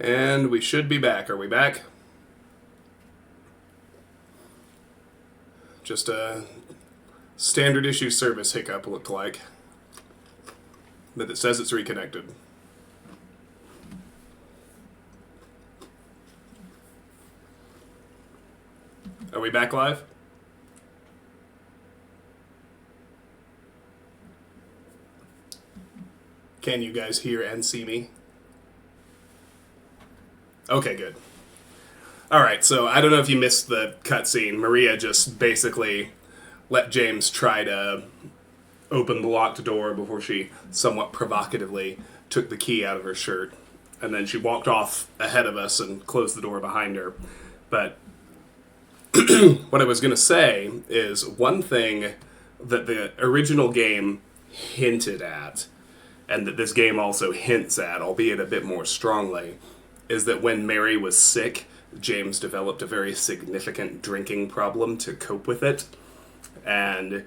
And we should be back. Are we back? Just a standard issue service hiccup looked like. But it says it's reconnected. Are we back live? Can you guys hear and see me? Okay, good. Alright, so I don't know if you missed the cutscene. Maria just basically let James try to open the locked door before she somewhat provocatively took the key out of her shirt. And then she walked off ahead of us and closed the door behind her. But what I was going to say is one thing that the original game hinted at, and that this game also hints at, albeit a bit more strongly, is that when Mary was sick, James developed a very significant drinking problem to cope with it. And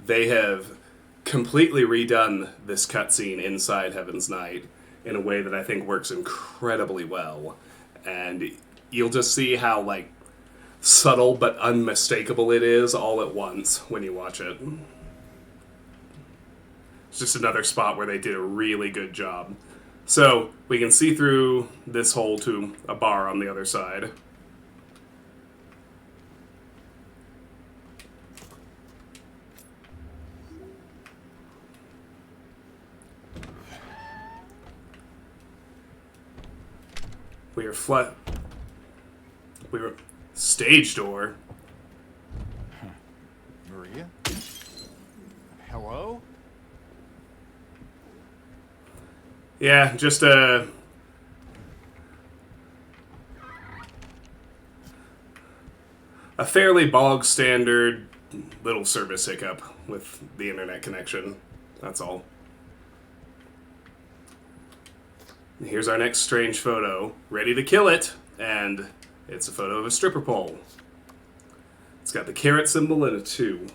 they have completely redone this cutscene inside Heaven's Night in a way that I think works incredibly well. And you'll just see how, like, subtle but unmistakable it is all at once when you watch it. It's just another spot where they did a really good job. So, we can see through this hole to a bar on the other side. We were stage door. Maria? Hello? Yeah, just a fairly bog standard little service hiccup with the internet connection. That's all. Here's our next strange photo. Ready to kill it. And it's a photo of a stripper pole. It's got the carrot symbol and a 2.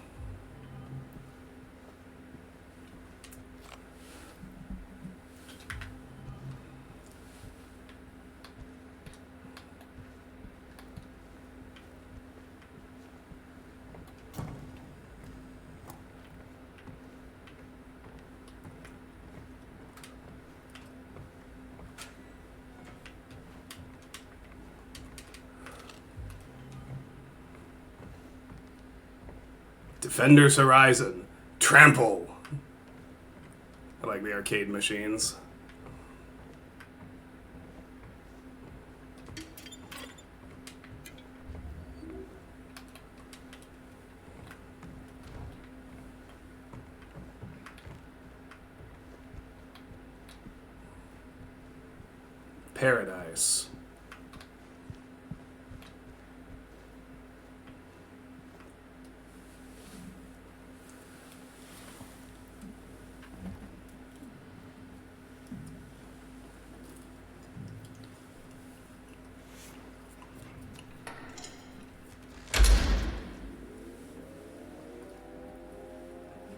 Defenders Horizon. Trample. I like the arcade machines. Paradise.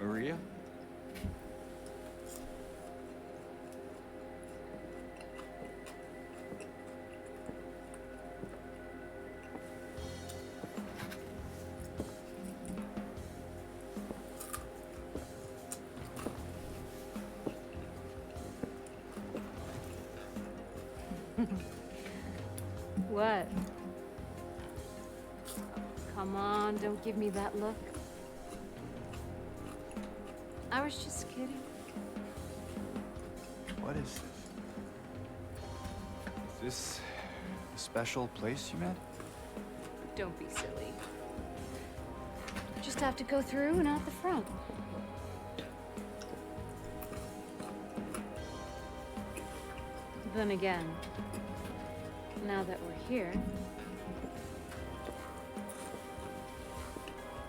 Maria? What? Come on, don't give me that look. I was just kidding. What is this? Is this a special place you met? Don't be silly. Just have to go through and out the front. Then again, now that we're here,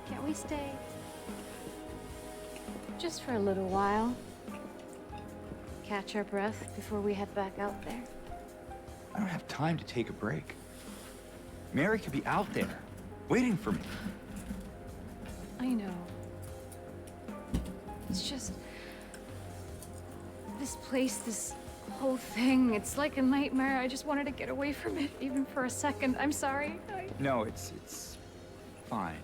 can't we stay? Just for a little while. Catch our breath before we head back out there. I don't have time to take a break. Mary could be out there, waiting for me. I know. It's just... this place, this whole thing, it's like a nightmare. I just wanted to get away from it, even for a second. I'm sorry. No, it's fine.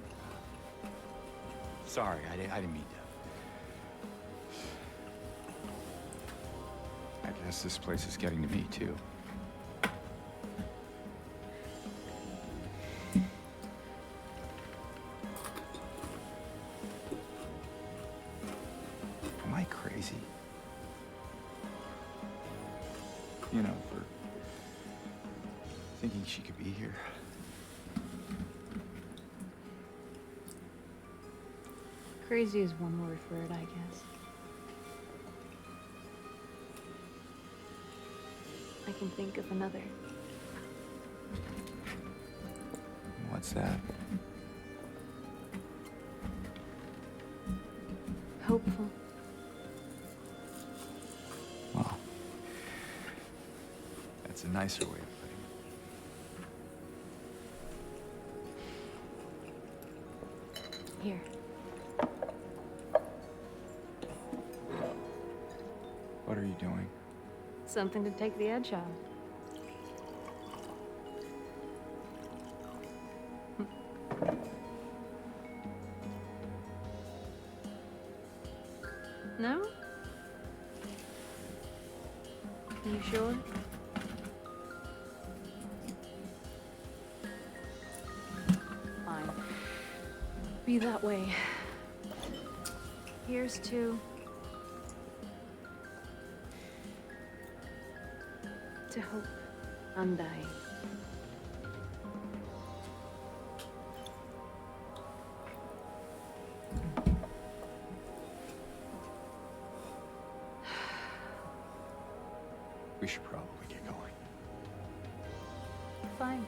Sorry, I didn't mean to. I guess this place is getting to me, too. Am I crazy? You know, for thinking she could be here. Crazy is one word for it, I guess. I can think of another. What's that? Hopeful. Well, that's a nicer way of putting it. Here. What are you doing? Something to take the edge off. No? You sure? Fine. Be that way. Here's to hope, undying. We should probably get going. Fine.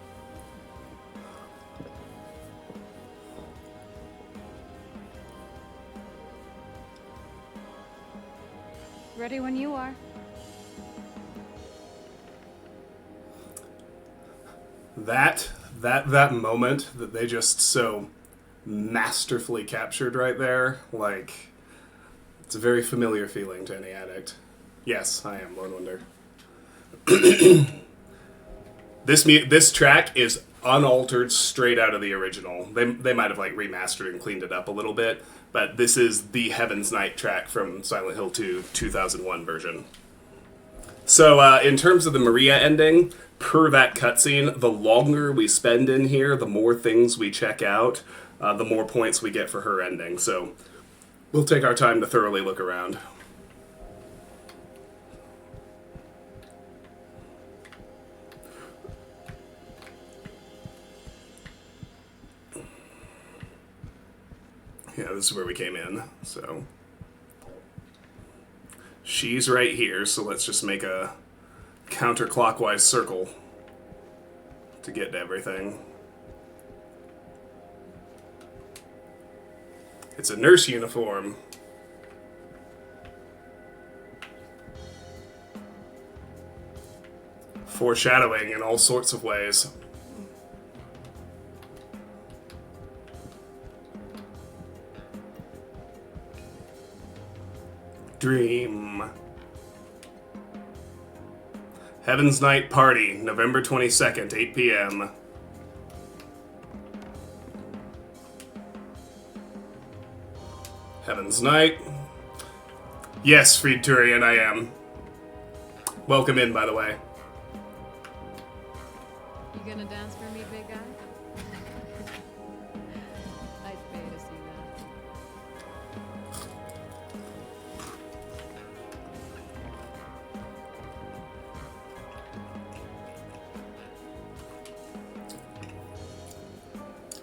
Ready when you are. That moment that they just so masterfully captured right there, like, it's a very familiar feeling to any addict. Yes, I am Lord Wonder. This track is unaltered, straight out of the original. They might have like remastered and cleaned it up a little bit, but this is the Heaven's Night track from Silent Hill 2 2001 version. So in terms of the Maria ending, per that cutscene, the longer we spend in here, the more things we check out, the more points we get for her ending. So we'll take our time to thoroughly look around. Yeah, this is where we came in, so... She's right here, so let's just make a counterclockwise circle to get to everything. It's a nurse uniform. Foreshadowing in all sorts of ways. Dream. Heaven's Night Party, November 22nd, 8 p.m. Heaven's Night. Yes, Freed Turian, I am. Welcome in, by the way. You gonna dance for me, big guy? I'd pay to see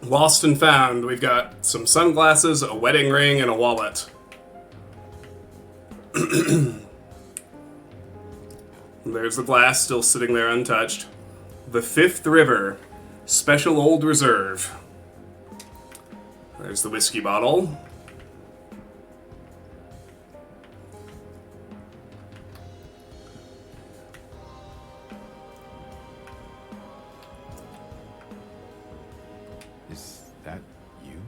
that. Lost and found. We've got some sunglasses, a wedding ring, and a wallet. There's the glass still sitting there untouched. The Fifth River, Special Old Reserve. There's the whiskey bottle. Is that you?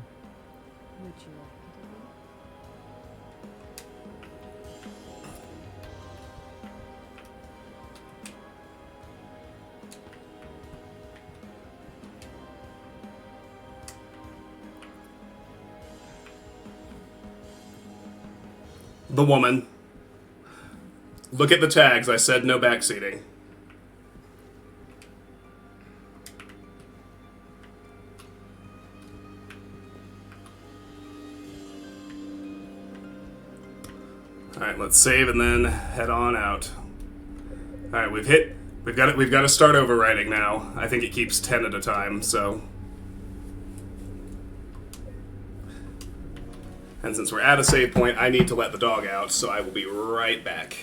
Would you like me to be? the woman. Look at the tags. I said no backseating. Alright, let's save and then head on out. Alright, we've got to start overwriting now. I think it keeps 10 at a time, so. And since we're at a save point, I need to let the dog out, so I will be right back.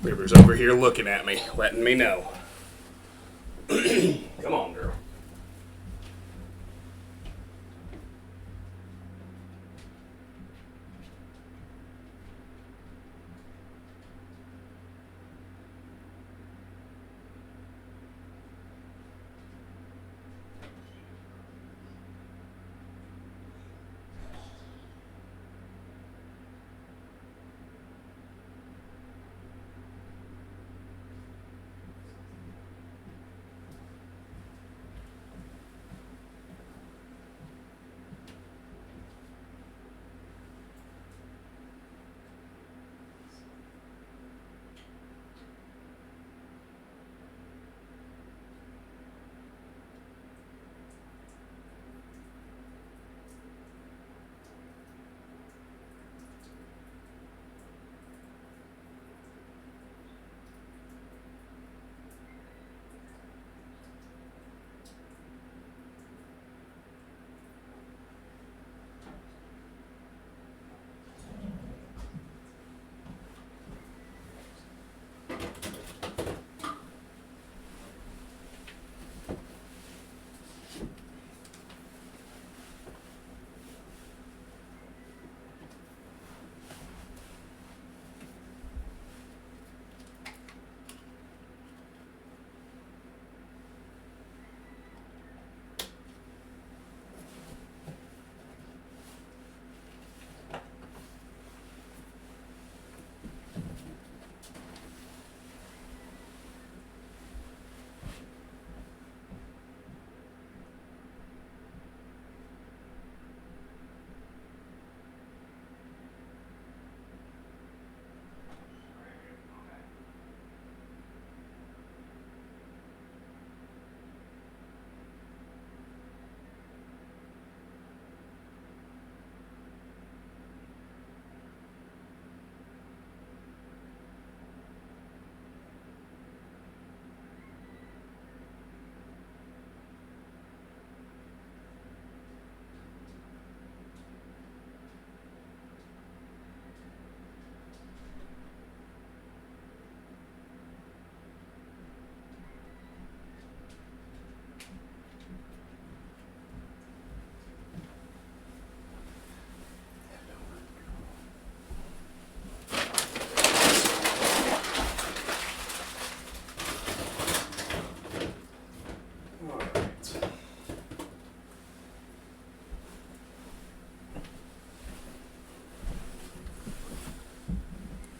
River's over here looking at me, letting me know. Come on, girl.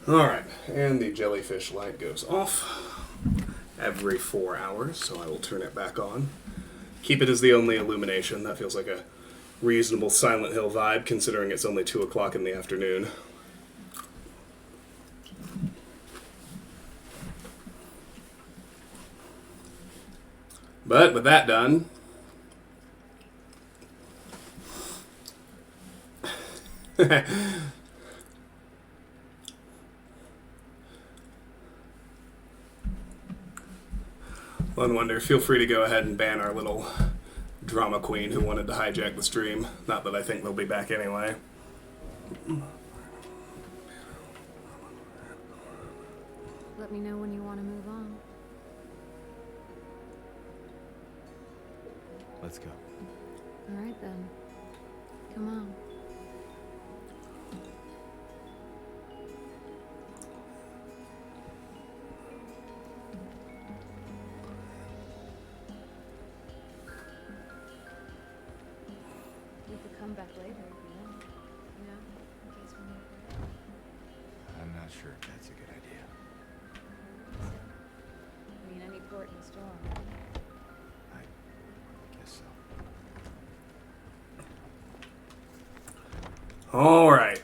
Alright, and the jellyfish light goes off every 4 hours, so I will turn it back on. Keep it as the only illumination. That feels like a reasonable Silent Hill vibe, considering it's only 2 o'clock in the afternoon. But with that done, One Wonder, feel free to go ahead and ban our little drama queen who wanted to hijack the stream. Not that I think they'll be back anyway. Let me know when you want to move on. Let's go. All right then. Come on. We could come back later if you want. You know, in case we need a break. I'm not sure if that's a good idea. I mean, any port in the storm. I guess so. All right.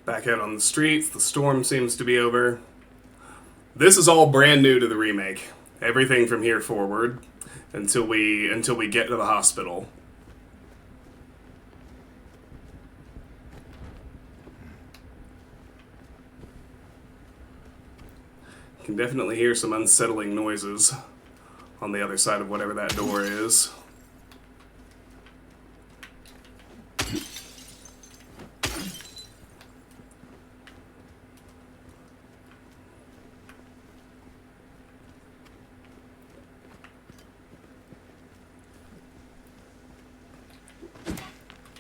Back out on the streets. The storm seems to be over. This is all brand new to the remake. Everything from here forward until we get to the hospital. Can definitely hear some unsettling noises on the other side of whatever that door is.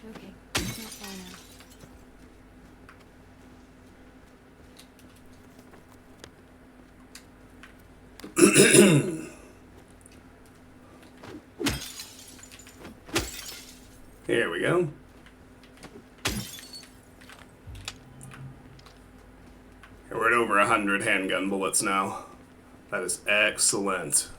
Okay, not far now. Here we go. We're at over 100 handgun bullets now. That is excellent.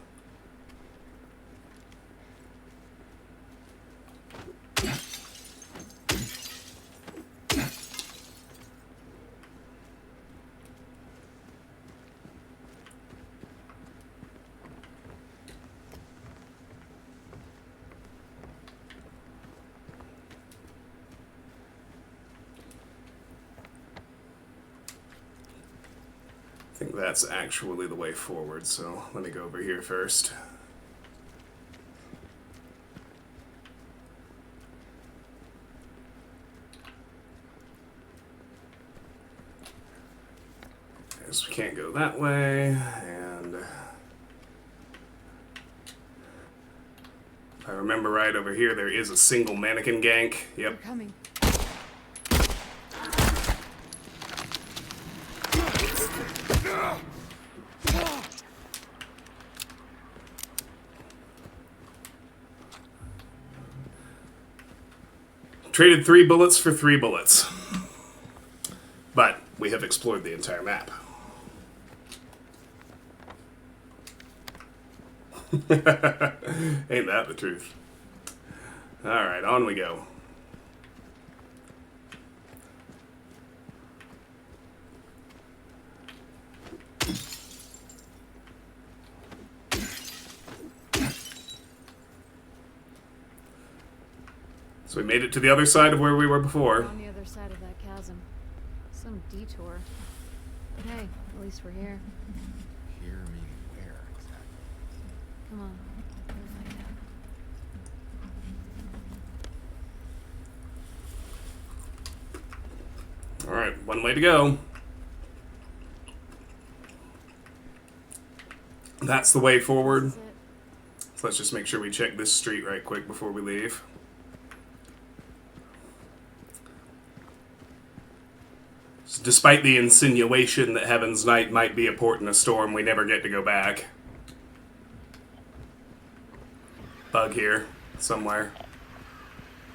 I think that's actually the way forward, so let me go over here first. Guess we can't go that way, and if I remember right, over here there is a single mannequin gank. They're Yep. coming. Traded 3 bullets for 3 bullets. But we have explored the entire map. Ain't that the truth? Alright, on we go. So we made it to the other side of where we were before. On the other side of that chasm. Some detour. But hey, at least we're here. Here meaning where exactly? Come on, we'll find out. Alright, one way to go. That's the way forward. That's it. So let's just make sure we check this street right quick before we leave. So despite the insinuation that Heaven's Night might be a port in a storm, we never get to go back. Bug here, somewhere.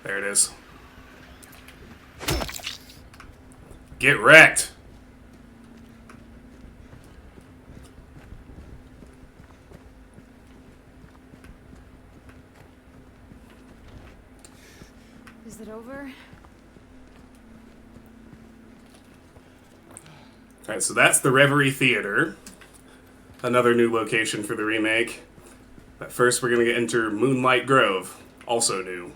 There it is. Get wrecked! Is it over? Alright, so that's the Reverie Theater. Another new location for the remake. But first we're going to enter Moonlight Grove. Also new.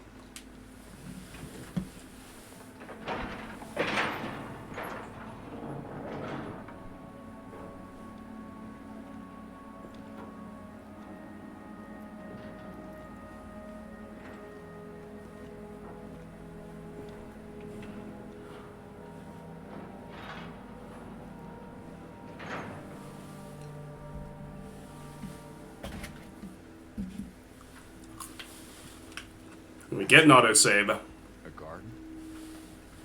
We get an autosave. A garden?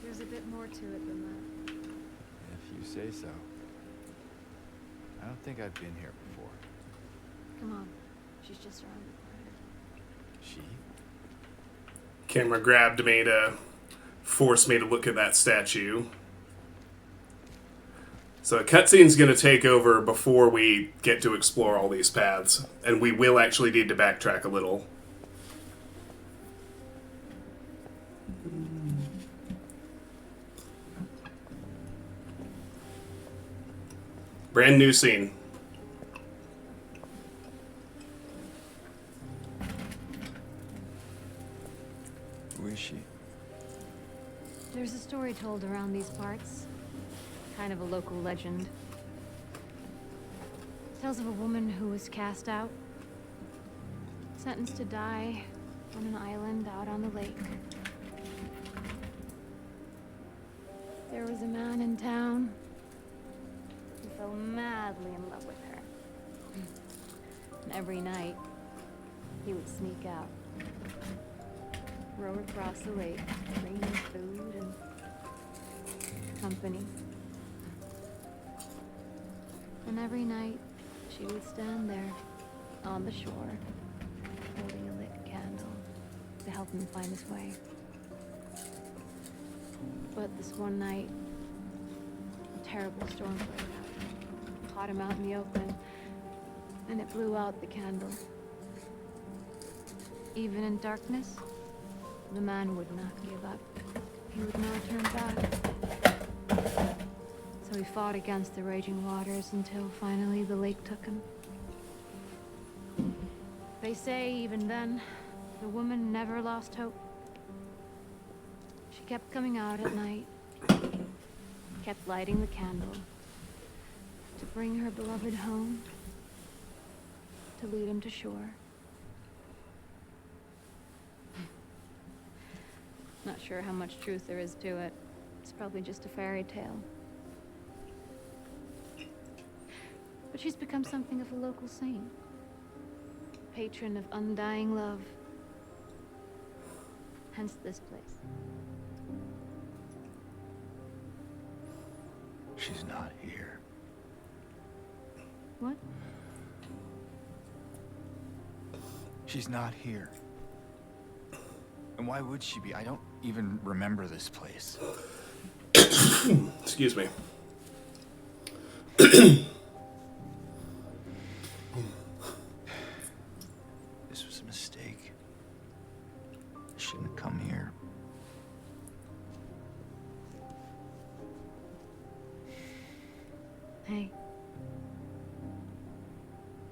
There's a bit more to it than that. If you say so. I don't think I've been here before. Come on. She's just around the corner. She? Camera grabbed me to force me to look at that statue. It's So a cutscene's going to take over before we get to explore all these paths, and we will actually need to backtrack a little. Brand new scene. Who is she? There's a story told around these parts. Kind of a local legend. Tells of a woman who was cast out. Sentenced to die on an island out on the lake. There was a man in town who fell madly in love with her. And every night, he would sneak out. Row across the lake, bringing food and company. And every night, she would stand there, on the shore, holding a lit candle to help him find his way. But this one night, a terrible storm broke out. Caught him out in the open, and it blew out the candle. Even in darkness, the man would not give up. He would not turn back. So he fought against the raging waters until finally the lake took him. They say even then, the woman never lost hope. She kept coming out at night, kept lighting the candle to bring her beloved home, to lead him to shore. Not sure how much truth there is to it. It's probably just a fairy tale. But she's become something of a local saint. Patron of undying love. Hence this place. She's not here. What? She's not here. And why would she be? I don't even remember this place. Excuse me. This was a mistake. I shouldn't have come here. Hey.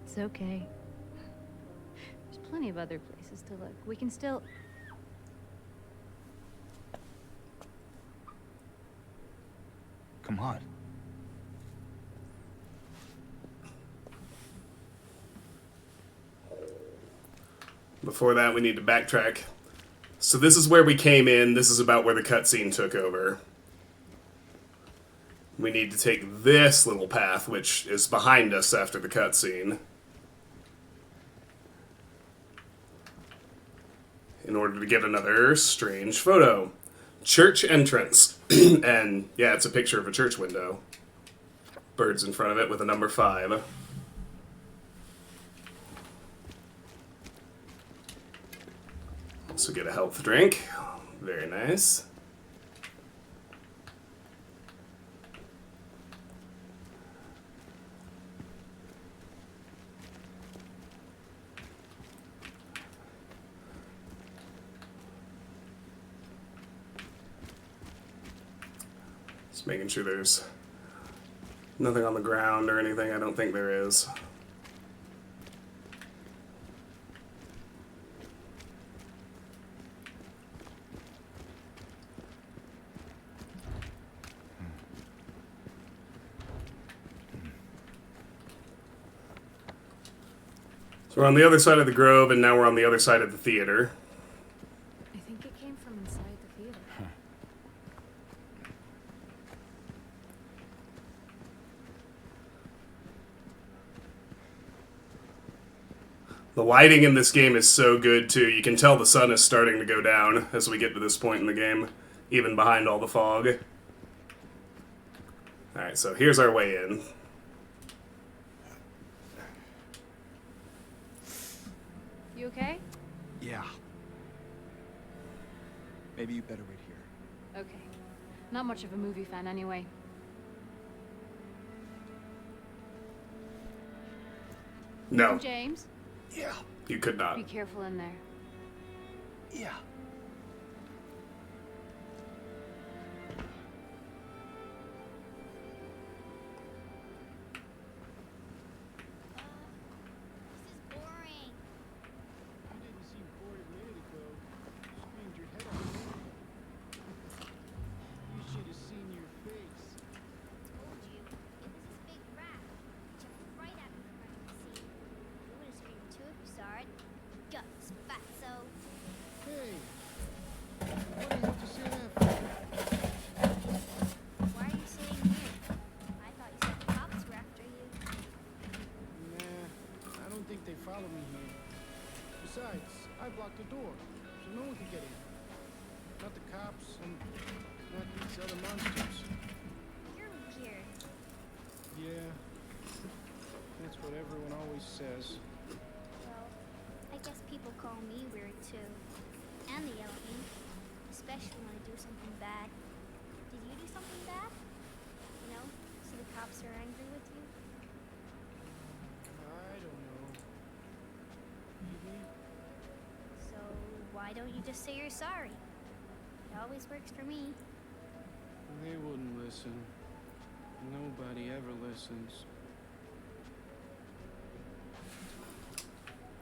It's okay. There's plenty of other places to look. We can still... Come on. Before that, we need to backtrack. So this is where we came in. This is about where the cutscene took over. We need to take this little path, which is behind us after the cutscene, in order to get another strange photo. Church entrance. And, yeah, it's a picture of a church window. Birds in front of it with a number 5. Also get a health drink. Very nice. Just making sure there's nothing on the ground or anything. I don't think there is. So we're on the other side of the grove, and now we're on the other side of the theater. I think it came from inside the theater. The lighting in this game is so good, too. You can tell the sun is starting to go down as we get to this point in the game, even behind all the fog. Alright, so here's our way in. You okay? Yeah. Maybe you better wait here. Okay. Not much of a movie fan anyway. No, James, Yeah. you could not. be careful in there. Yeah. This is boring. You didn't seem bored a minute ago. You screamed your head off. You should have seen your face. Told you. It was this big rat. Jumped right at me from under the seat. You would have screamed too if you saw it. Guts, fatso. Hey, what do you have to say that for? Why are you sitting here? I thought you said the cops were after you. Nah, I don't think they follow me here. Besides, I blocked the door, so no one could get in. Not the cops, and not these other monsters. You're weird. Yeah, that's what everyone always says. Well, I guess people call me weird too. And they yell at me. Especially when I do something bad. Did you do something bad? No? So the cops are angry with you? I don't know. Maybe? So why don't you just say you're sorry? It always works for me. They wouldn't listen. Nobody ever listens.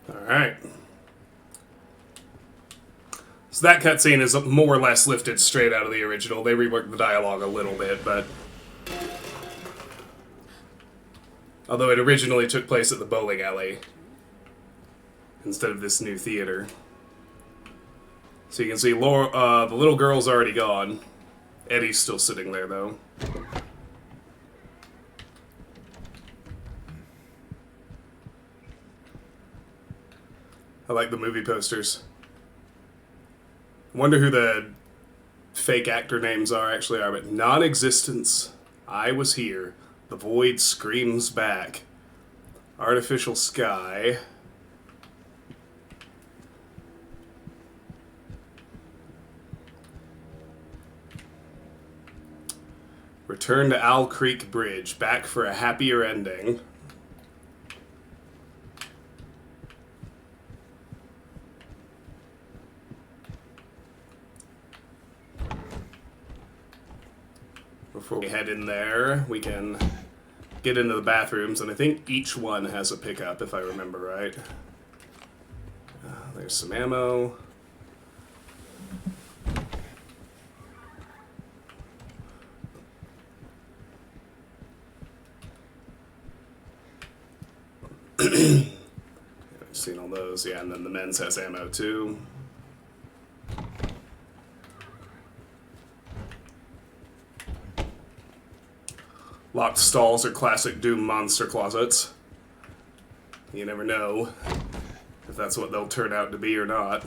Alright. So that cutscene is more or less lifted straight out of the original. They reworked the dialogue a little bit, but... Although it originally took place at the bowling alley instead of this new theater. So you can see Laura, the little girl's already gone. Eddie's still sitting there, though. I like the movie posters. Wonder who the fake actor names actually are, but non-existence. I was here. The void screams back. Artificial sky. Return to Owl Creek Bridge. Back for a happier ending. Before we head in there, we can get into the bathrooms, and I think each one has a pickup, if I remember right. There's some ammo. I've seen all those, yeah, and then the men's has ammo too. Locked stalls are classic Doom monster closets. You never know if that's what they'll turn out to be or not.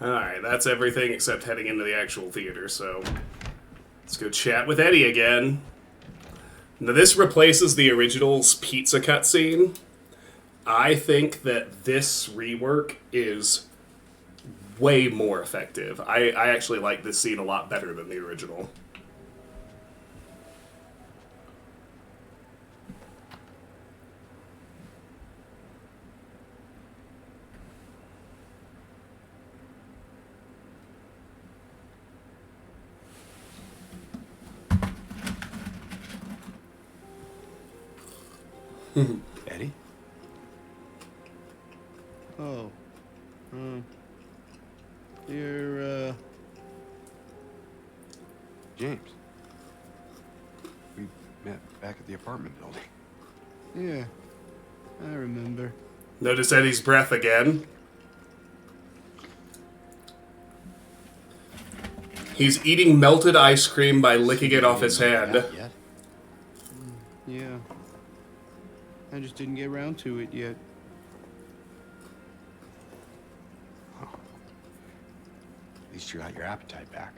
Alright, that's everything except heading into the actual theater, so let's go chat with Eddie again. Now this replaces the original's pizza cutscene. I think that this rework is way more effective. I actually like this scene a lot better than the original. Eddie? Oh. You're, James. We met back at the apartment building. yeah. I remember. Notice Eddie's breath again. He's eating melted ice cream by licking it off his hand. Not yet. Yeah. I just didn't get around to it yet. At least you got your appetite back.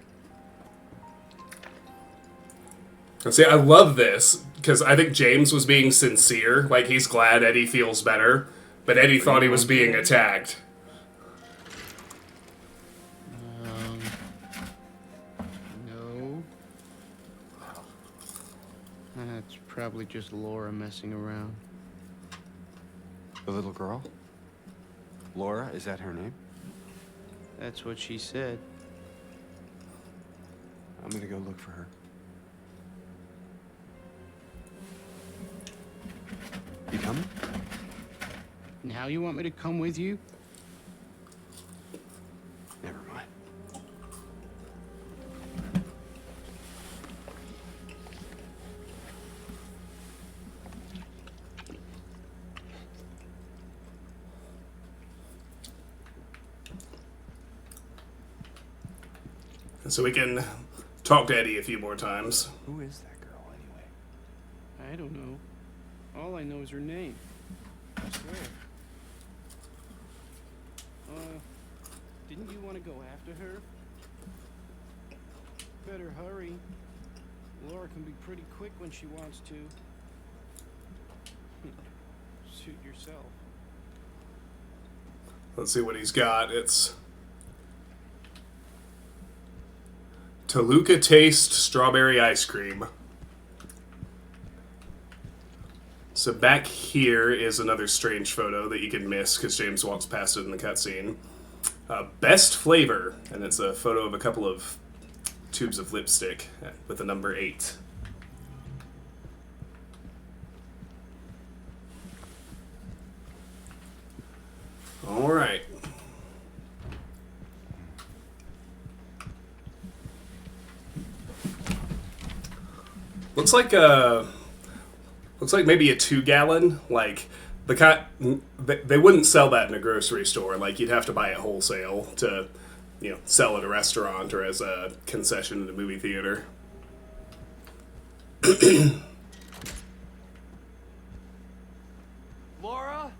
And see, I love this, because I think James was being sincere, like he's glad Eddie feels better, but Eddie thought he was being attacked. That's probably just Laura messing around. The little girl? Laura, is that her name? That's what she said. I'm gonna go look for her. You coming? Now you want me to come with you? Never mind. So we can talk to Eddie a few more times. Who is that girl anyway? I don't know. All I know is her name. I swear. Didn't you want to go after her? Better hurry. Laura can be pretty quick when she wants to. Suit yourself. Let's see what he's got. It's Toluca Taste Strawberry Ice Cream. So back here is another strange photo that you can miss because James walks past it in the cutscene. Best flavor, and it's a photo of a couple of tubes of lipstick with the number 8. All right. Looks like maybe a 2-gallon. Like they wouldn't sell that in a grocery store. Like you'd have to buy it wholesale to, sell at a restaurant or as a concession in a movie theater. Laura?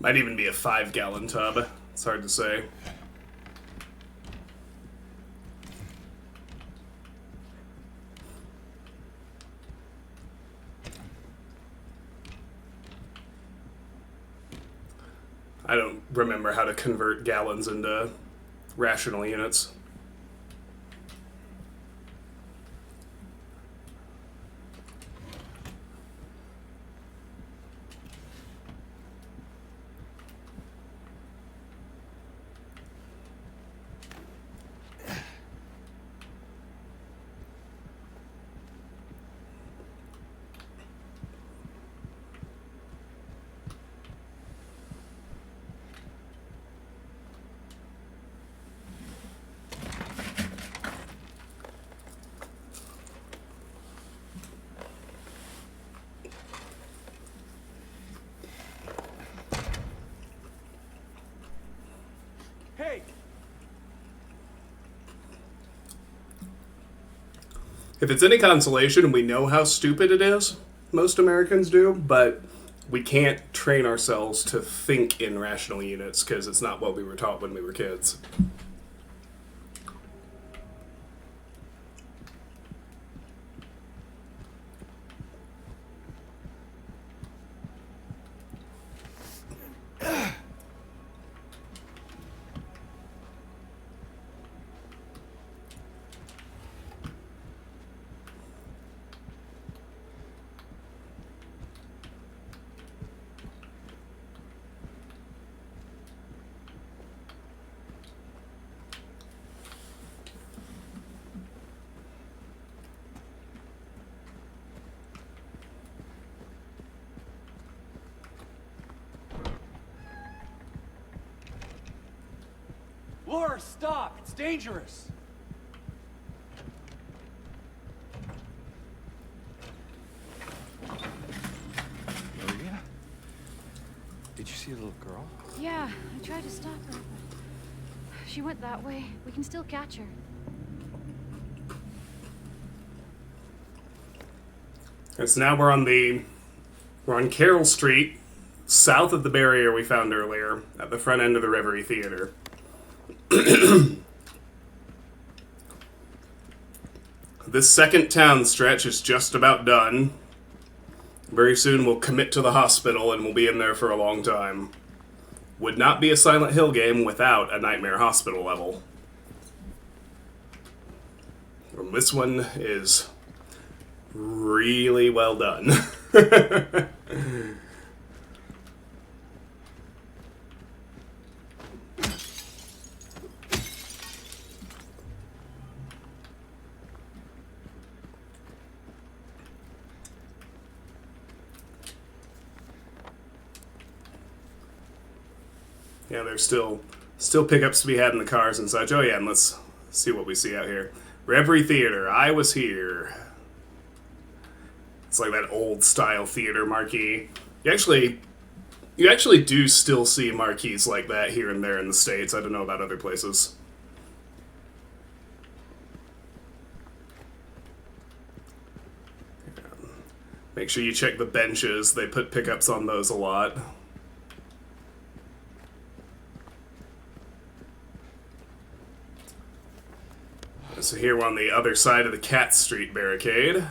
Might even be a 5-gallon tub. It's hard to say. I don't remember how to convert gallons into rational units. Hey! If it's any consolation, we know how stupid it is. Most Americans do, but we can't train ourselves to think in rational units because it's not what we were taught when we were kids. Laura, stop! It's dangerous! Maria? Did you see a little girl? Yeah, I tried to stop her, but she went that way. We can still catch her. So now we're on Carroll Street, south of the barrier we found earlier, at the front end of the Reverie Theater. This second town stretch is just about done. Very soon we'll commit to the hospital and we'll be in there for a long time. Would not be a Silent Hill game without a Nightmare Hospital level. And this one is really well done. Yeah, there's still pickups to be had in the cars and such. Oh yeah, and let's see what we see out here. Reverie Theater, I was here. It's like that old style theater marquee. You actually do still see marquees like that here and there in the States. I don't know about other places. Make sure you check the benches. They put pickups on those a lot. So here we're on the other side of the Cat Street barricade.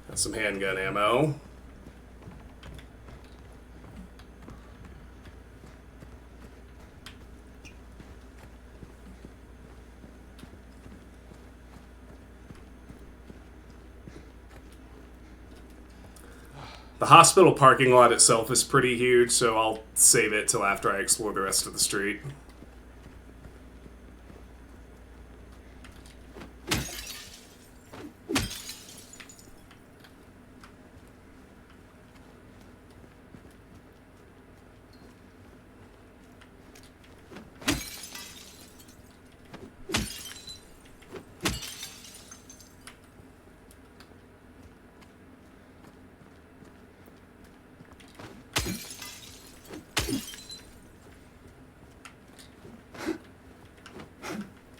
Got some handgun ammo. The hospital parking lot itself is pretty huge, so I'll save it till after I explore the rest of the street.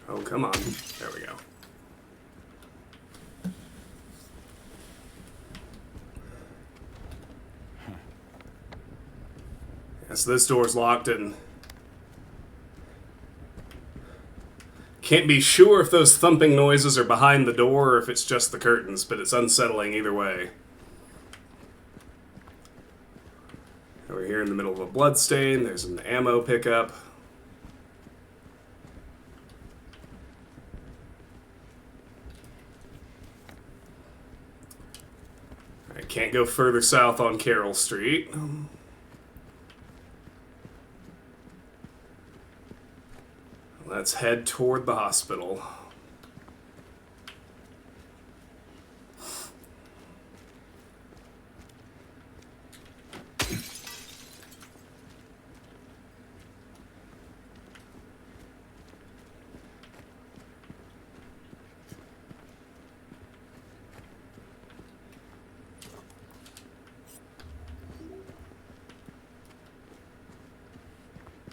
Oh, come on. There we go. Yeah, so this door's locked and can't be sure if those thumping noises are behind the door or if it's just the curtains, but it's unsettling either way. We're here in the middle of a bloodstain. There's an ammo pickup. I can't go further south on Carroll Street. Let's head toward the hospital.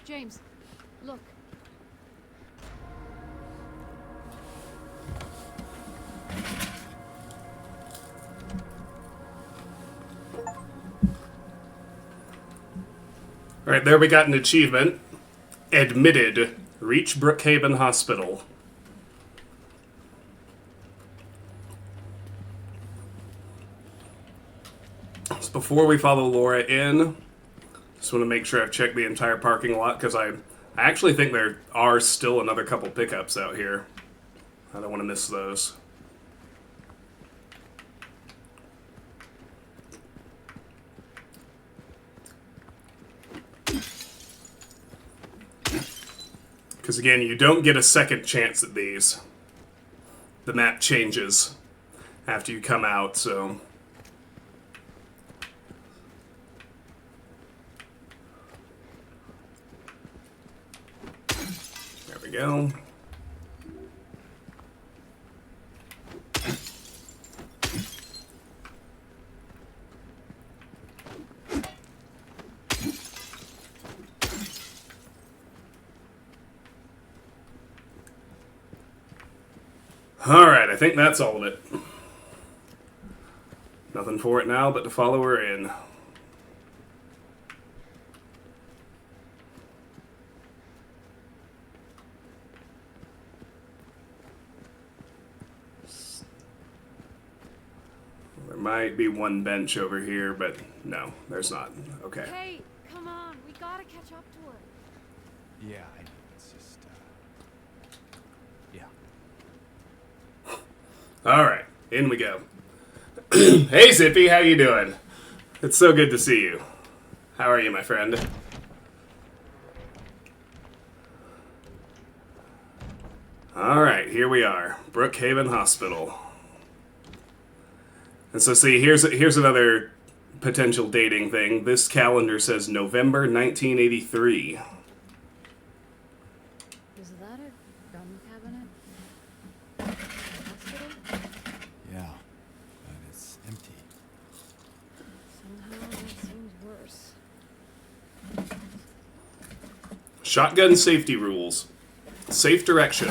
James, look. Alright, there we got an achievement. Admitted. Reach Brookhaven Hospital. So before we follow Laura in, just want to make sure I've checked the entire parking lot, because I actually think there are still another couple pickups out here. I don't want to miss those. Because again, you don't get a second chance at these. The map changes after you come out, so... There we go. Alright, I think that's all of it. Nothing for it now but to follow her in. There might be one bench over here, but no, there's not. Okay. Hey, come on. We gotta catch up to her. Yeah, I know. It's just, yeah. All right, in we go. Hey, Zippy, how you doing? It's so good to see you. How are you, my friend? All right, here we are, Brookhaven Hospital. And so, see, here's another potential dating thing. This calendar says November 1983. Is that a gun cabinet? A hospital? Yeah, but it's empty. Somehow that seems worse. Shotgun safety rules. Safe direction.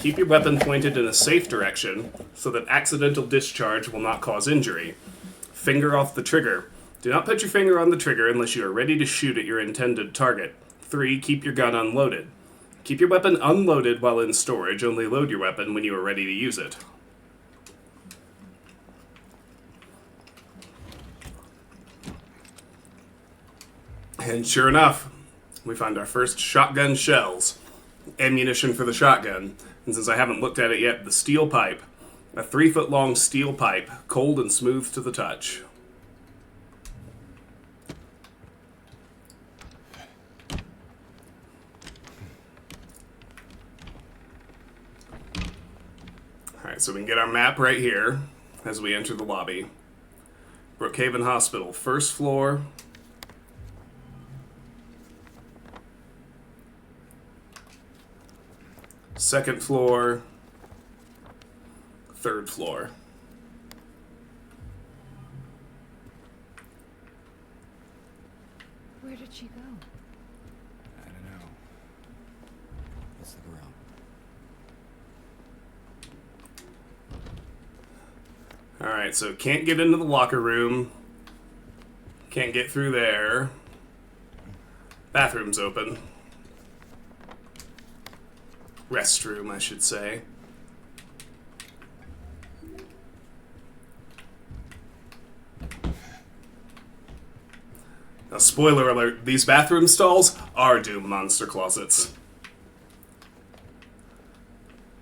Keep your weapon pointed in a safe direction so that accidental discharge will not cause injury. Finger off the trigger. Do not put your finger on the trigger unless you are ready to shoot at your intended target. 3. Keep your gun unloaded. Keep your weapon unloaded while in storage. Only load your weapon when you are ready to use it. And sure enough, we find our first shotgun shells. Ammunition for the shotgun. And since I haven't looked at it yet, the steel pipe. A 3-foot-long steel pipe, cold and smooth to the touch. Alright, so we can get our map right here as we enter the lobby. Brookhaven Hospital, first floor. Second floor, third floor. Where did she go? I don't know. Let's look around. Alright, so can't get into the locker room. Can't get through there. Bathroom's open. Restroom, I should say. Now, spoiler alert, these bathroom stalls are Doom monster closets.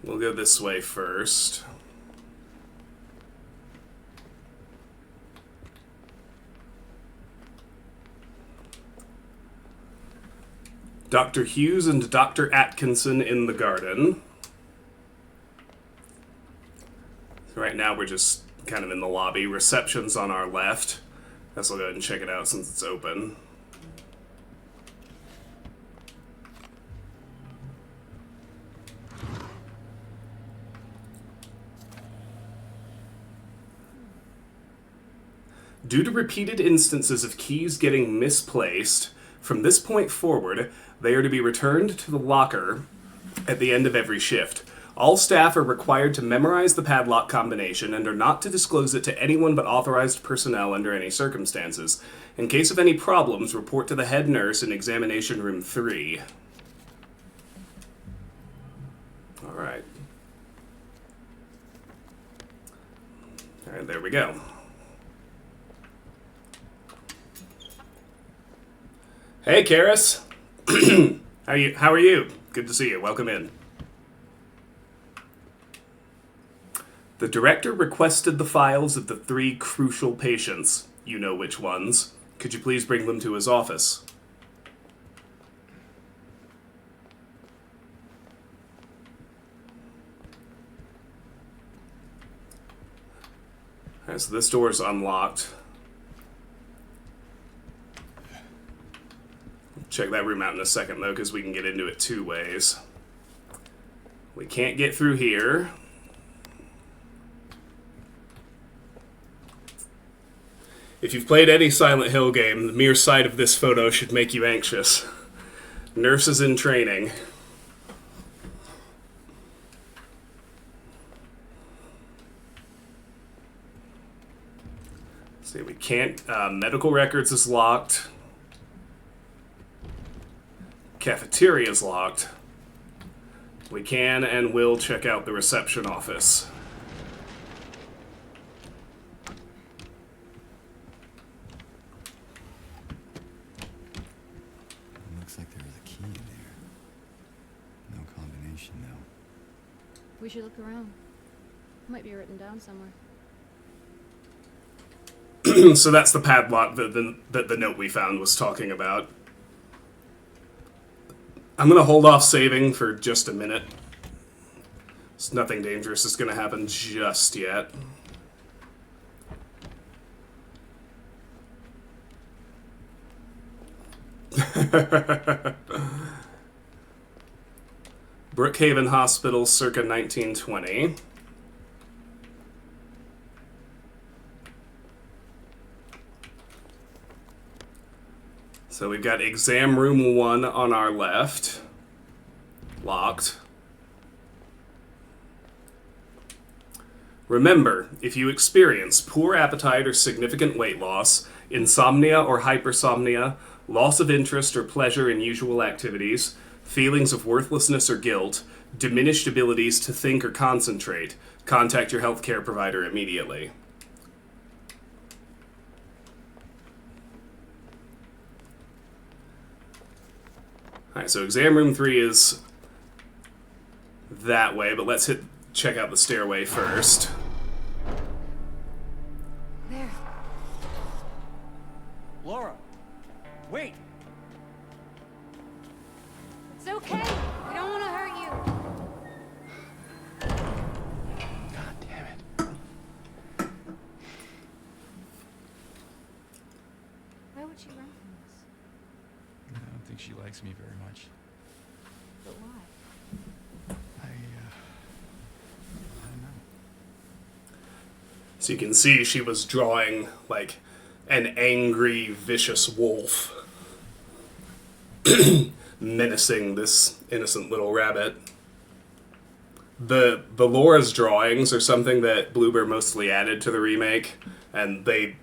We'll go this way first. Dr. Hughes and Dr. Atkinson in the garden. Right now we're just kind of in the lobby. Reception's on our left. Guess I'll go ahead and check it out since it's open. Due to repeated instances of keys getting misplaced, from this point forward, they are to be returned to the locker at the end of every shift. All staff are required to memorize the padlock combination and are not to disclose it to anyone but authorized personnel under any circumstances. In case of any problems, report to the head nurse in examination room 3. Alright. Alright, there we go. Hey, Karis. How are you? Good to see you. Welcome in. The director requested the files of the 3 crucial patients. You know which ones. Could you please bring them to his office? Alright, so this door is unlocked. Check that room out in a second, though, because we can get into it 2 ways. We can't get through here. If you've played any Silent Hill game, the mere sight of this photo should make you anxious. Nurses in training. See, we can't. Medical records is locked. Cafeteria is locked. We can and will check out the reception office. Looks like there was a key in there. No combination, though. We should look around. Might be written down somewhere. So that's the padlock that the note we found was talking about. I'm going to hold off saving for just a minute. It's nothing dangerous is going to happen just yet. Brookhaven Hospital circa 1920. So we've got exam room 1 on our left. Locked. Remember, if you experience poor appetite or significant weight loss, insomnia or hypersomnia, loss of interest or pleasure in usual activities, feelings of worthlessness or guilt, diminished abilities to think or concentrate, contact your healthcare provider immediately. Alright, so exam room 3 is that way, but let's check out the stairway first. There. Laura, wait! It's okay. We don't want to hurt you. God damn it. Why would she run from us? I don't think she likes me very much. But why? I don't know. So you can see she was drawing, like, an angry, vicious wolf. Menacing this innocent little rabbit. The Laura's drawings are something that Bloober mostly added to the remake, and they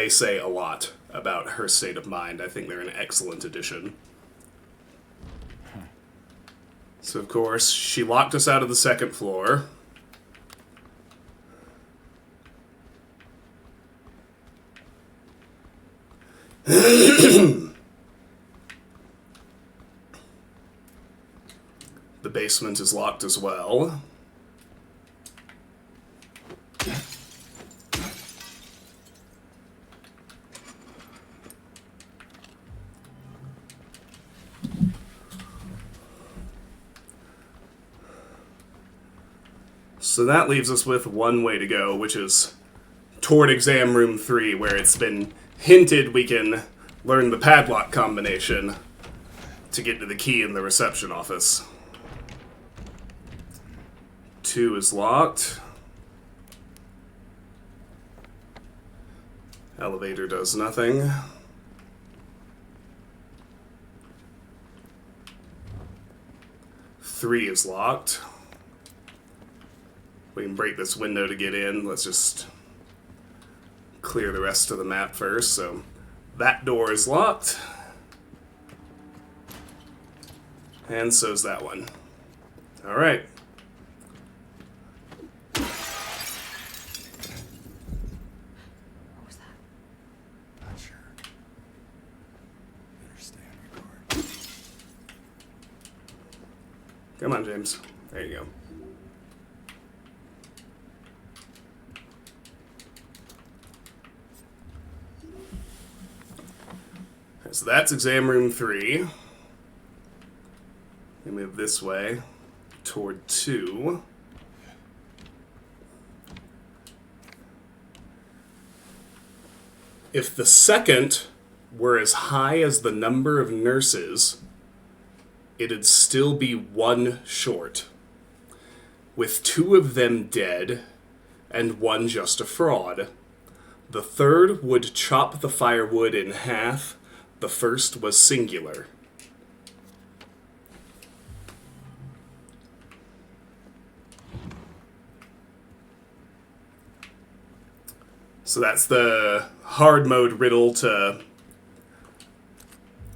say a lot about her state of mind. I think they're an excellent addition. So, of course, she locked us out of the second floor. The basement is locked as well. So that leaves us with one way to go, which is toward exam room 3, where it's been hinted we can learn the padlock combination to get to the key in the reception office. 2 is locked. Elevator does nothing. Three is locked. We can break this window to get in. Let's just clear the rest of the map first. So that door is locked. And so's that one. All right. What was that? Not sure. Better stay on your guard. Come on, James. There you go. Okay, so that's exam room 3. We move this way toward 2. If the second were as high as the number of nurses, it'd still be 1 short, with 2 of them dead and 1 just a fraud. The third would chop the firewood in half. The first was singular. So that's the hard mode riddle to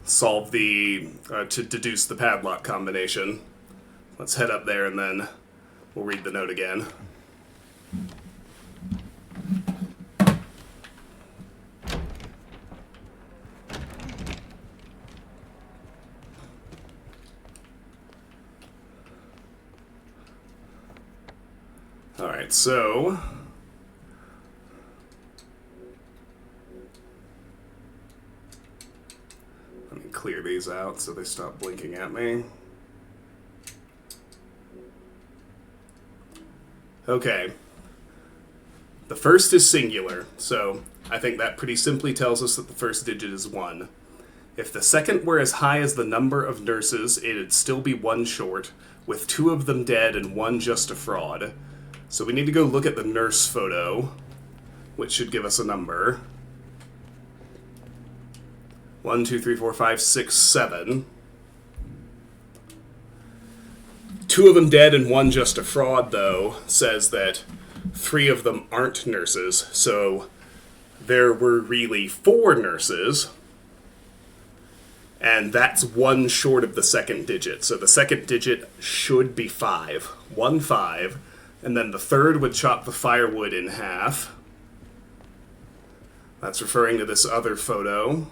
solve to deduce the padlock combination. Let's head up there and then we'll read the note again. Alright, so let me clear these out so they stop blinking at me. Okay. The first is singular, so I think that pretty simply tells us that the first digit is 1. If the second were as high as the number of nurses, it'd still be 1 short, with 2 of them dead and 1 just a fraud. So we need to go look at the nurse photo, which should give us a number. 1, 2, 3, 4, 5, 6, 7. 2 of them dead and 1 just a fraud, though, says that 3 of them aren't nurses, so there were really 4 nurses, and that's 1 short of the second digit. So the second digit should be 5. 1, 5, and then the third would chop the firewood in half. That's referring to this other photo,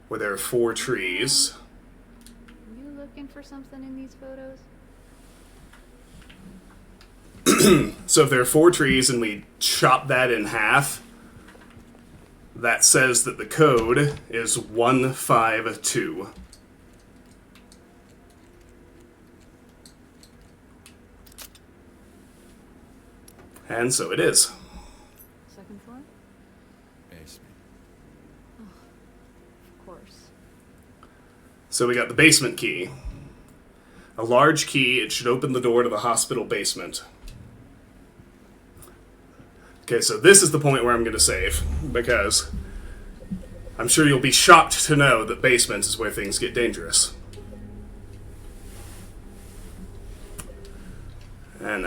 where there are 4 trees. You looking for something in these photos? So if there are 4 trees and we chop that in half, that says that the code is 152. And so it is. Second floor? Basement. Of course. So we got the basement key. A large key, it should open the door to the hospital basement. Okay, so this is the point where I'm going to save, because I'm sure you'll be shocked to know that basement is where things get dangerous. And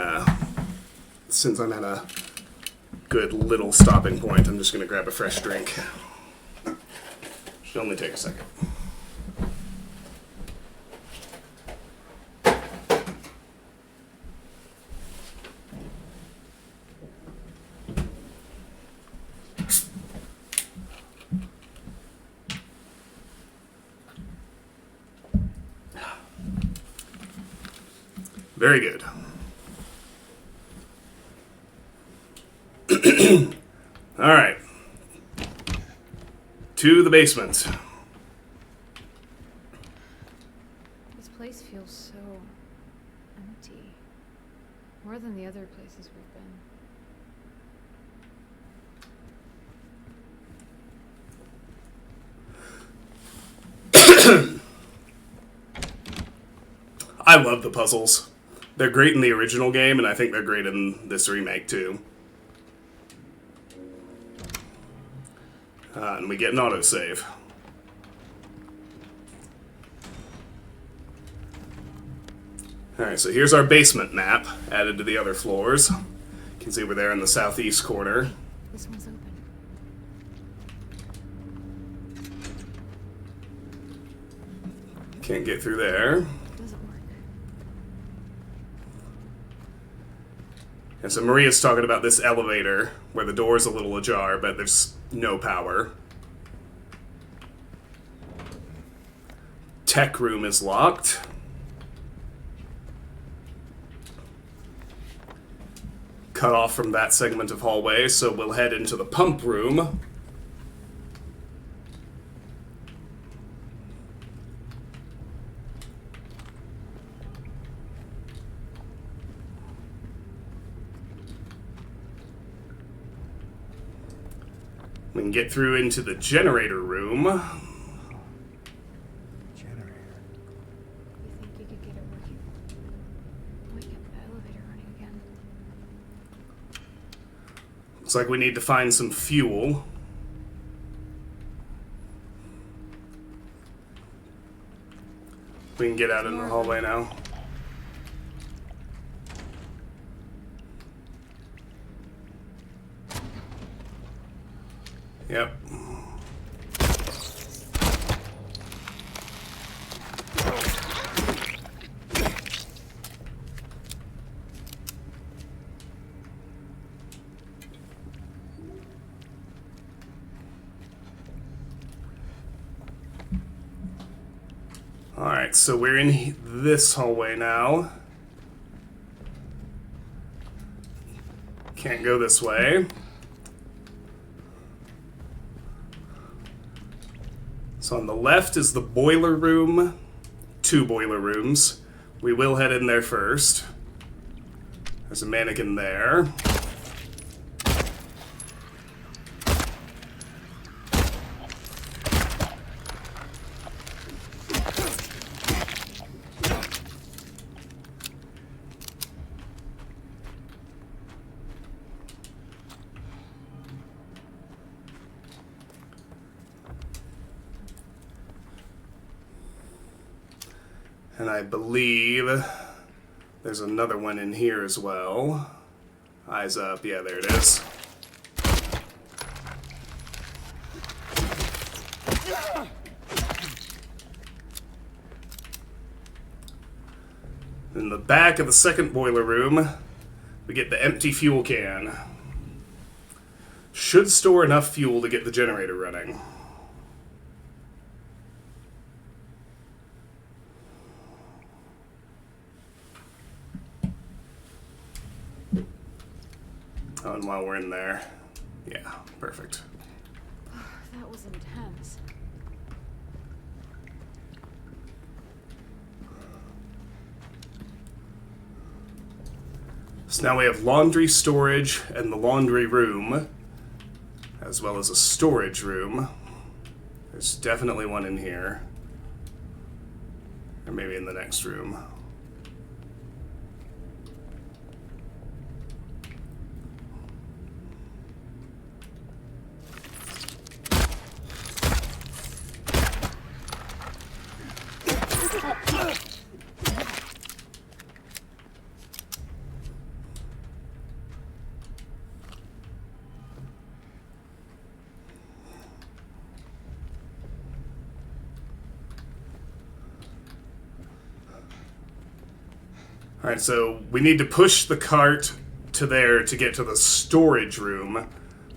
since I'm at a good little stopping point, I'm just going to grab a fresh drink. Should only take a second. Very good. All right. To the basement. This place feels so empty. More than the other places we've been. I love the puzzles. They're great in the original game, and I think they're great in this remake, too. And we get an autosave. Alright, so here's our basement map, added to the other floors. You can see we're there in the southeast corner. This one's open. Can't get through there. Doesn't work. And so Maria's talking about this elevator, where the door's a little ajar, but there's no power. Tech room is locked. Cut off from that segment of hallway, so we'll head into the pump room. We can get through into the generator room. Generator. You think you could get it working? We get the elevator running again. Looks like we need to find some fuel. We can get out in the hallway now. Yep. Alright, so we're in this hallway now. Can't go this way. So on the left is the boiler room. 2 boiler rooms. We will head in there first. There's a mannequin there. And I believe there's another one in here as well. Eyes up. Yeah, there it is. In the back of the second boiler room, we get the empty fuel can. Should store enough fuel to get the generator running. Oh, and while we're in there, yeah, perfect. That was intense. So now we have laundry storage and the laundry room, as well as a storage room. There's definitely one in here. Or maybe in the next room. Alright, so we need to push the cart to there to get to the storage room.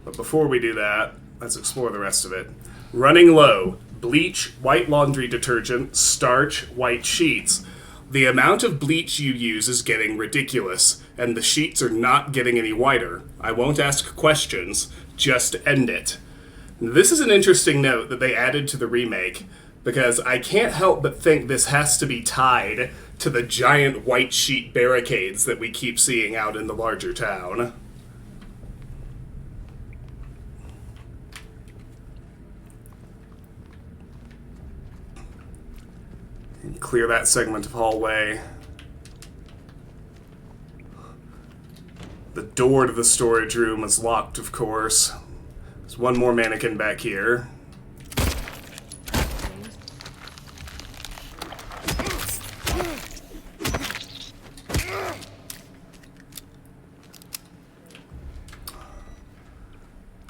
But before we do that, let's explore the rest of it. Running low. Bleach, white laundry detergent, starch, white sheets. The amount of bleach you use is getting ridiculous, and the sheets are not getting any whiter. I won't ask questions, just end it. This is an interesting note that they added to the remake, because I can't help but think this has to be tied to the giant white sheet barricades that we keep seeing out in the larger town. And clear that segment of hallway. The door to the storage room is locked, of course. There's one more mannequin back here.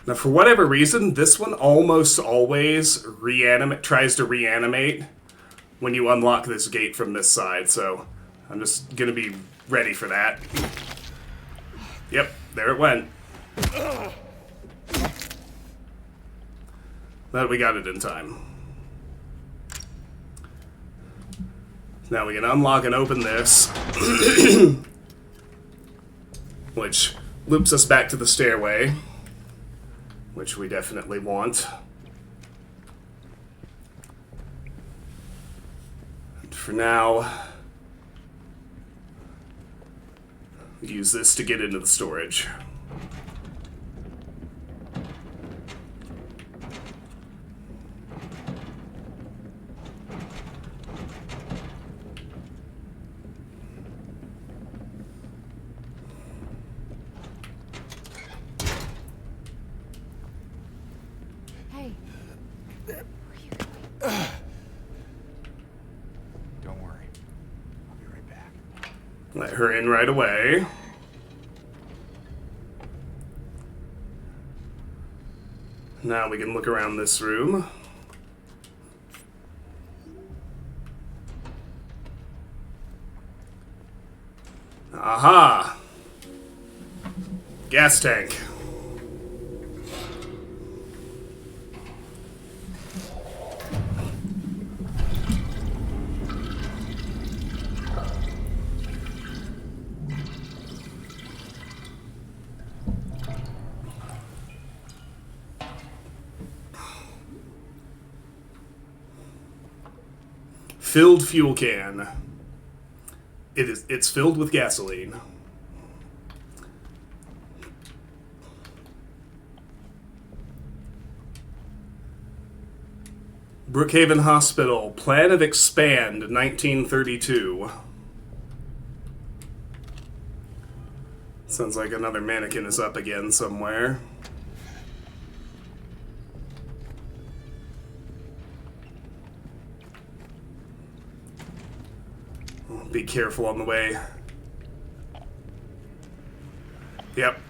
Now, for whatever reason, this one almost always tries to reanimate when you unlock this gate from this side, so I'm just gonna be ready for that. Yep, there it went. But we got it in time. Now we can unlock and open this, which loops us back to the stairway, which we definitely want. And for now, use this to get into the storage. Hey. Where are you going? Don't worry. I'll be right back. Let her in right away. Now we can look around this room. Aha! Gas tank. Filled fuel can. It's filled with gasoline. Brookhaven Hospital, Plan of Expand, 1932. Sounds like another mannequin is up again somewhere. Be careful on the way. Yep.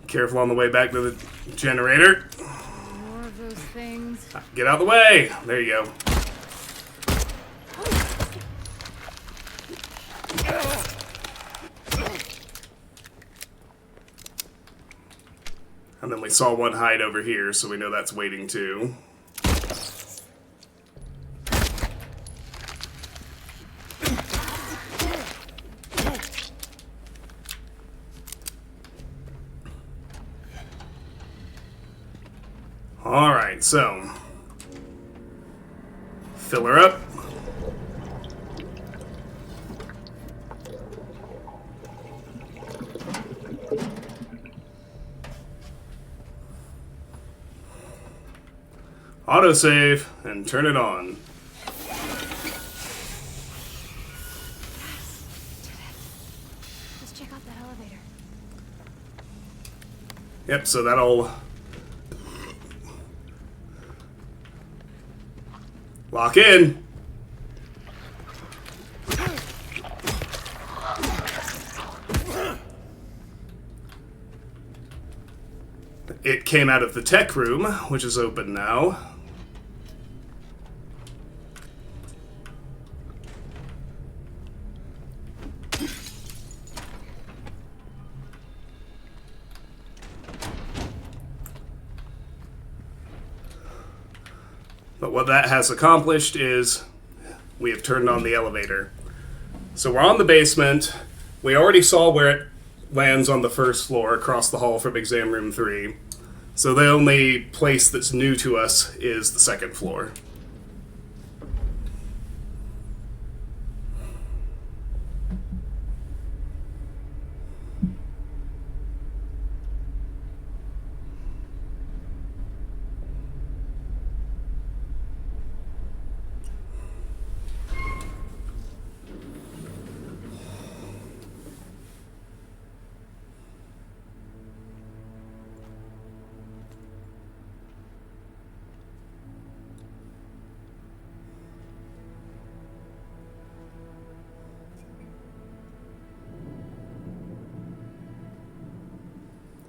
Careful on the way back to the generator. More of those things. Get out of the way! There you go. And then we saw one hide over here, so we know that's waiting too. Alright, so fill her up. Autosave and turn it on. Let's check out that elevator. Yep, so that'll lock in. It came out of the tech room, which is open now. But what that has accomplished is we have turned on the elevator. So we're on the basement. We already saw where it lands on the first floor across the hall from exam room 3. So the only place that's new to us is the second floor.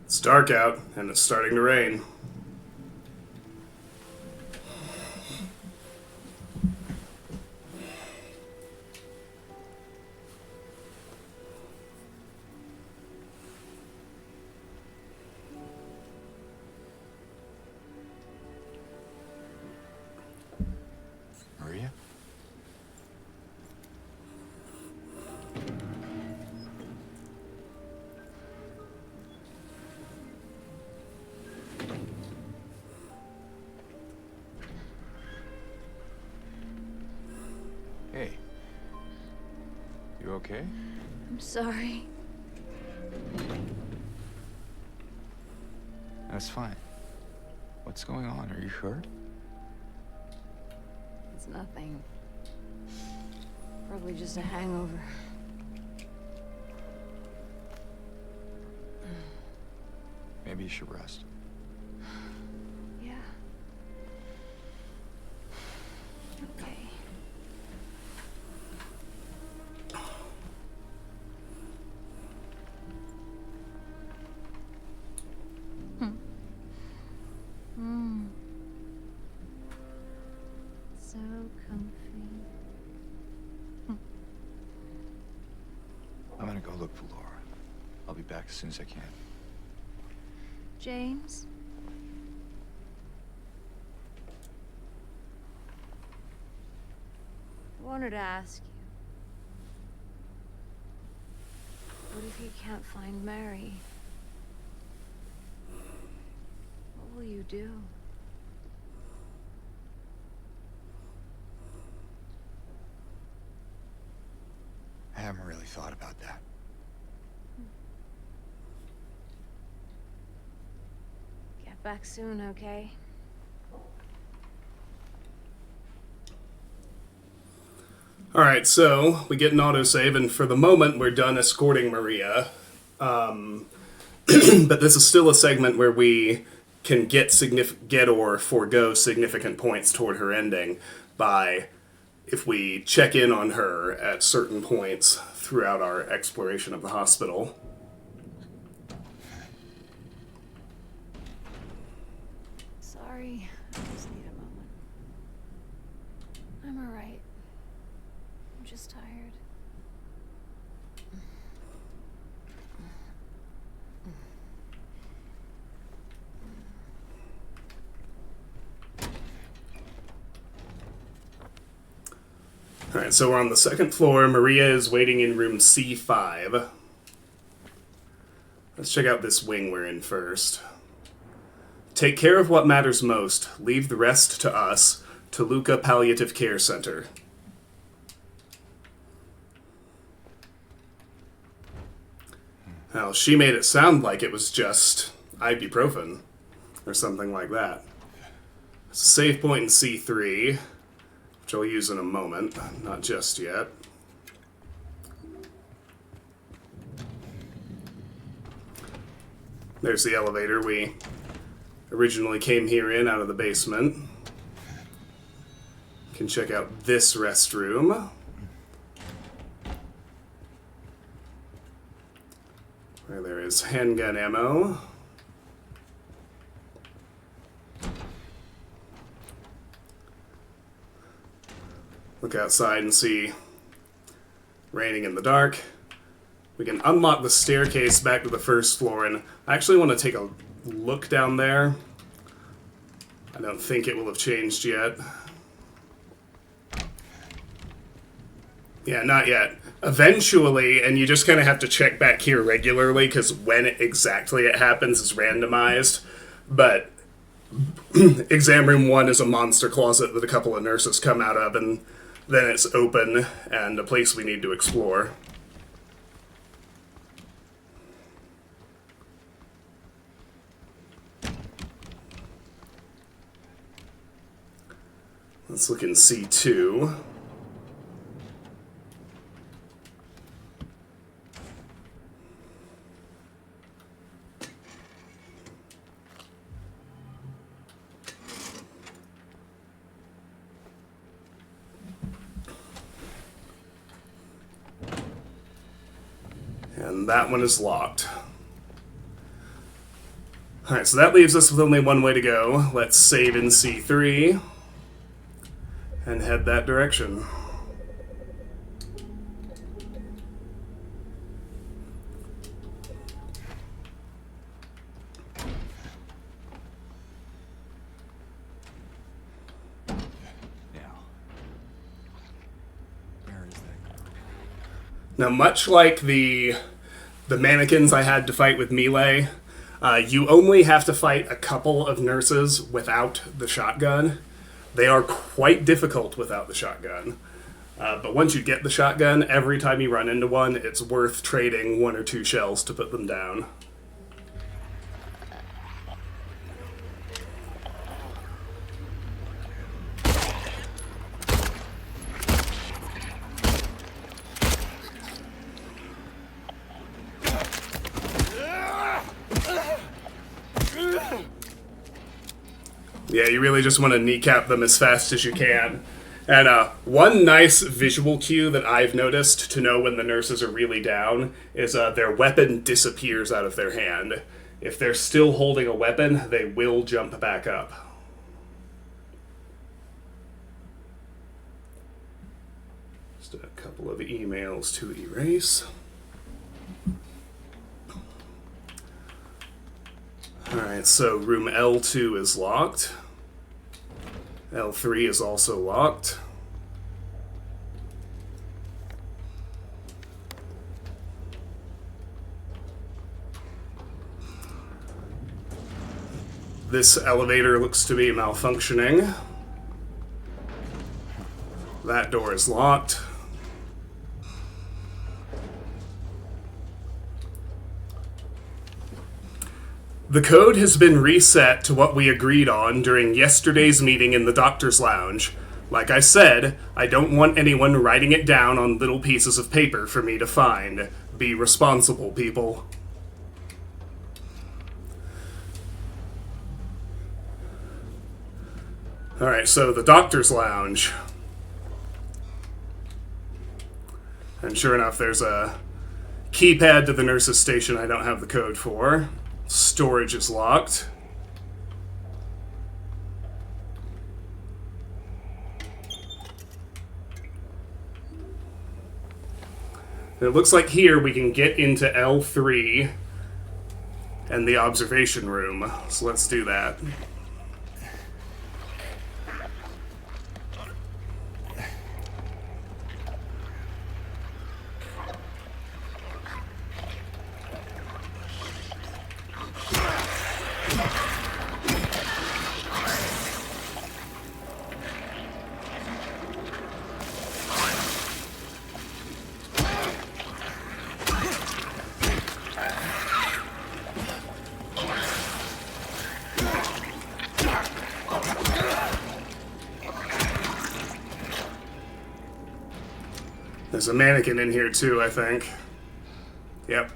It's dark out, and it's starting to rain. Maria? Hey. You okay? I'm sorry. That's fine. What's going on? Are you sure? It's nothing. Probably just a hangover. Maybe you should rest. Yeah. Okay. for Laura. I'll be back as soon as I can. James? I wanted to ask you. What if you can't find Mary? What will you do? I haven't really thought about that. Get back soon, okay? Alright, so we get an autosave, and for the moment we're done escorting Maria. But this is still a segment where we can get or forego significant points toward her ending by if we check in on her at certain points throughout our exploration of the hospital. Sorry, I just need a moment. I'm alright. I'm just tired. Alright, so we're on the second floor. Maria is waiting in room C5. Let's check out this wing we're in first. Take care of what matters most. Leave the rest to us. Toluca Palliative Care Center. Well, she made it sound like it was just ibuprofen or something like that. It's a save point in C3, which I'll use in a moment, not just yet. There's the elevator we originally came here in out of the basement. Can check out this restroom. Where there is handgun ammo. Look outside and see raining in the dark. We can unlock the staircase back to the first floor, and I actually want to take a look down there. I don't think it will have changed yet. Yeah, not yet. Eventually, and you just kind of have to check back here regularly, because when exactly it happens is randomized. But exam room 1 is a monster closet that a couple of nurses come out of, and then it's open and a place we need to explore. Let's look in C2. And that one is locked. Alright, so that leaves us with only one way to go. Let's save in C3 and head that direction. Where is that girl? Now, much like the mannequins I had to fight with Melee, you only have to fight a couple of nurses without the shotgun. They are quite difficult without the shotgun. But once you get the shotgun, every time you run into one, it's worth trading 1 or 2 shells to put them down. Yeah, you really just want to kneecap them as fast as you can. And one nice visual cue that I've noticed to know when the nurses are really down is their weapon disappears out of their hand. If they're still holding a weapon, they will jump back up. Just a couple of emails to erase. Alright, so room L2 is locked. L3 is also locked. This elevator looks to be malfunctioning. That door is locked. The code has been reset to what we agreed on during yesterday's meeting in the doctor's lounge. Like I said, I don't want anyone writing it down on little pieces of paper for me to find. Be responsible, people. Alright, so the doctor's lounge. And sure enough, there's a keypad to the nurse's station I don't have the code for. Storage is locked. It looks like here we can get into L3 and the observation room. So let's do that. There's a mannequin in here too, I think. Yep.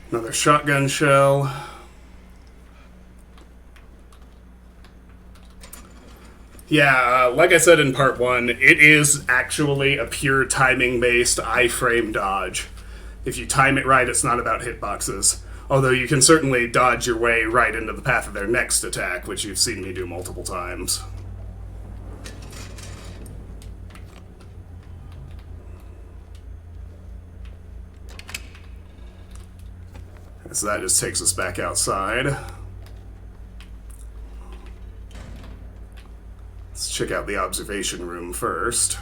Another shotgun shell. Yeah, like I said in part 1, it is actually a pure timing-based iframe dodge. If you time it right, it's not about hitboxes. Although you can certainly dodge your way right into the path of their next attack, which you've seen me do multiple times. So that just takes us back outside. Let's check out the observation room first.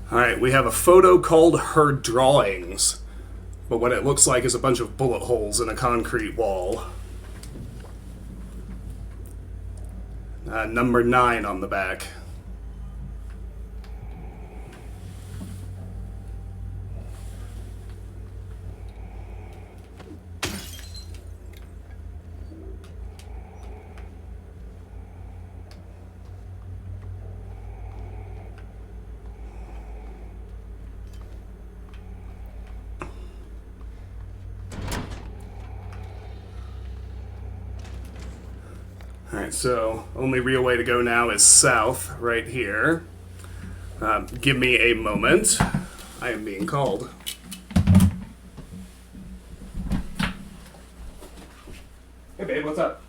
Alright, we have a photo called Her Drawings, but what it looks like is a bunch of bullet holes in a concrete wall. Number 9 on the back. Alright, so only real way to go now is south, right here. Give me a moment. I am being called. Hey babe, what's up?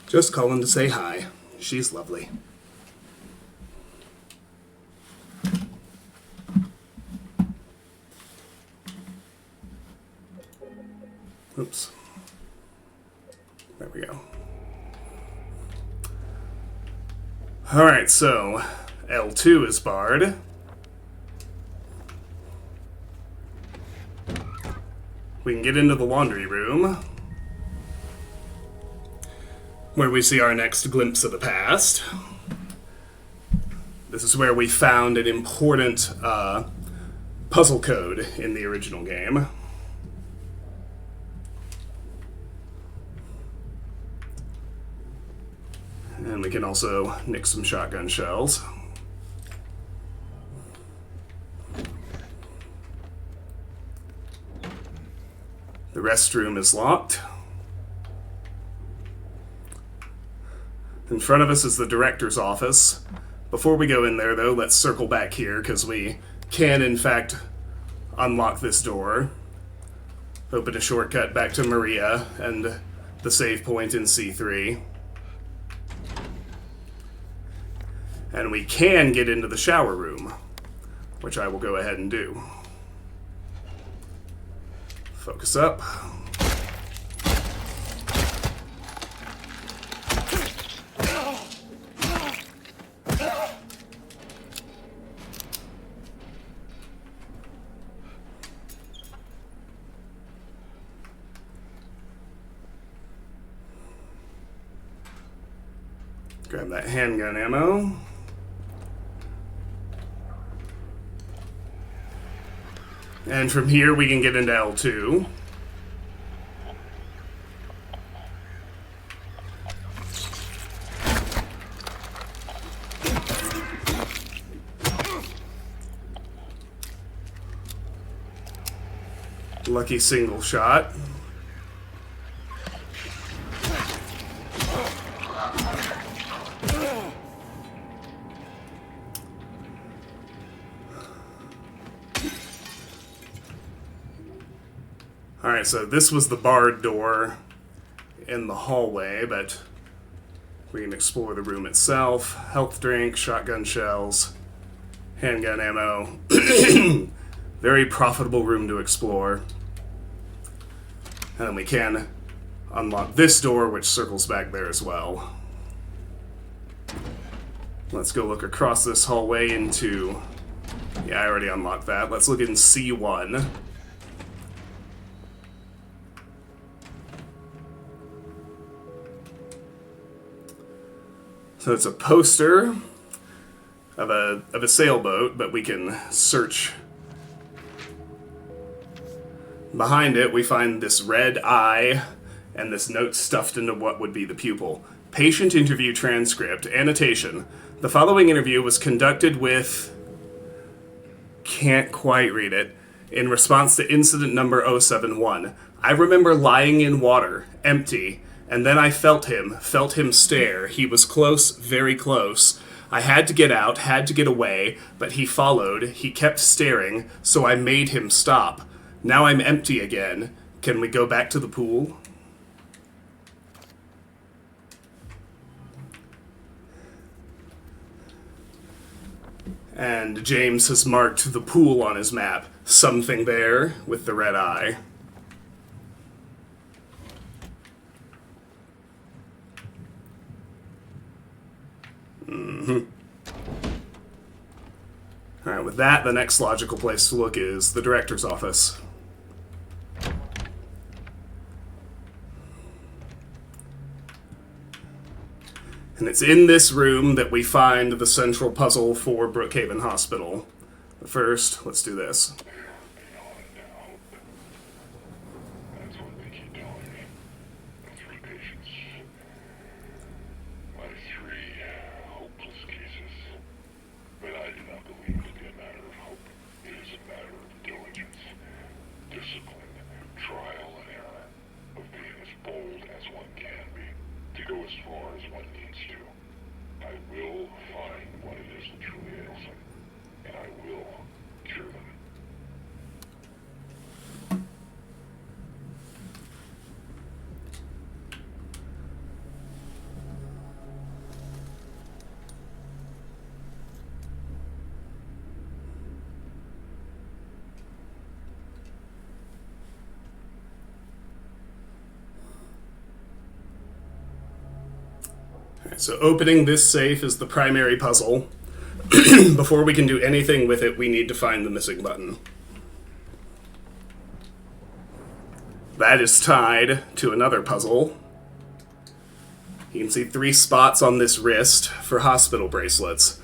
Just calling to say hi. She's lovely. Oops. There we go. Alright, so L2 is barred. We can get into the laundry room, where we see our next glimpse of the past. This is where we found an important puzzle code in the original game. And we can also nick some shotgun shells. The restroom is locked. In front of us is the director's office. Before we go in there, though, let's circle back here, because we can, in fact, unlock this door. Open a shortcut back to Maria and the save point in C3. And we can get into the shower room, which I will go ahead and do. Focus up. Grab that handgun ammo. And from here we can get into L2. Lucky single shot. Alright, so this was the barred door in the hallway, but we can explore the room itself. Health drink, shotgun shells, handgun ammo. Very profitable room to explore. And then we can unlock this door, which circles back there as well. Let's go look across this hallway into... Yeah, I already unlocked that. Let's look in C1. So it's a poster of a sailboat, but we can search. Behind it, we find this red eye and this note stuffed into what would be the pupil. Patient interview transcript. Annotation. The following interview was conducted with... Can't quite read it. In response to incident number 071. I remember lying in water, empty, and then I felt him stare. He was close, very close. I had to get out, had to get away, but he followed. He kept staring, so I made him stop. Now I'm empty again. Can we go back to the pool? And James has marked the pool on his map. Something there with the red eye. Alright, with that, the next logical place to look is the director's office. And it's in this room that we find the central puzzle for Brookhaven Hospital. But first, let's do this. Alright, so opening this safe is the primary puzzle. Before we can do anything with it, we need to find the missing button. That is tied to another puzzle. You can see 3 spots on this wrist for hospital bracelets.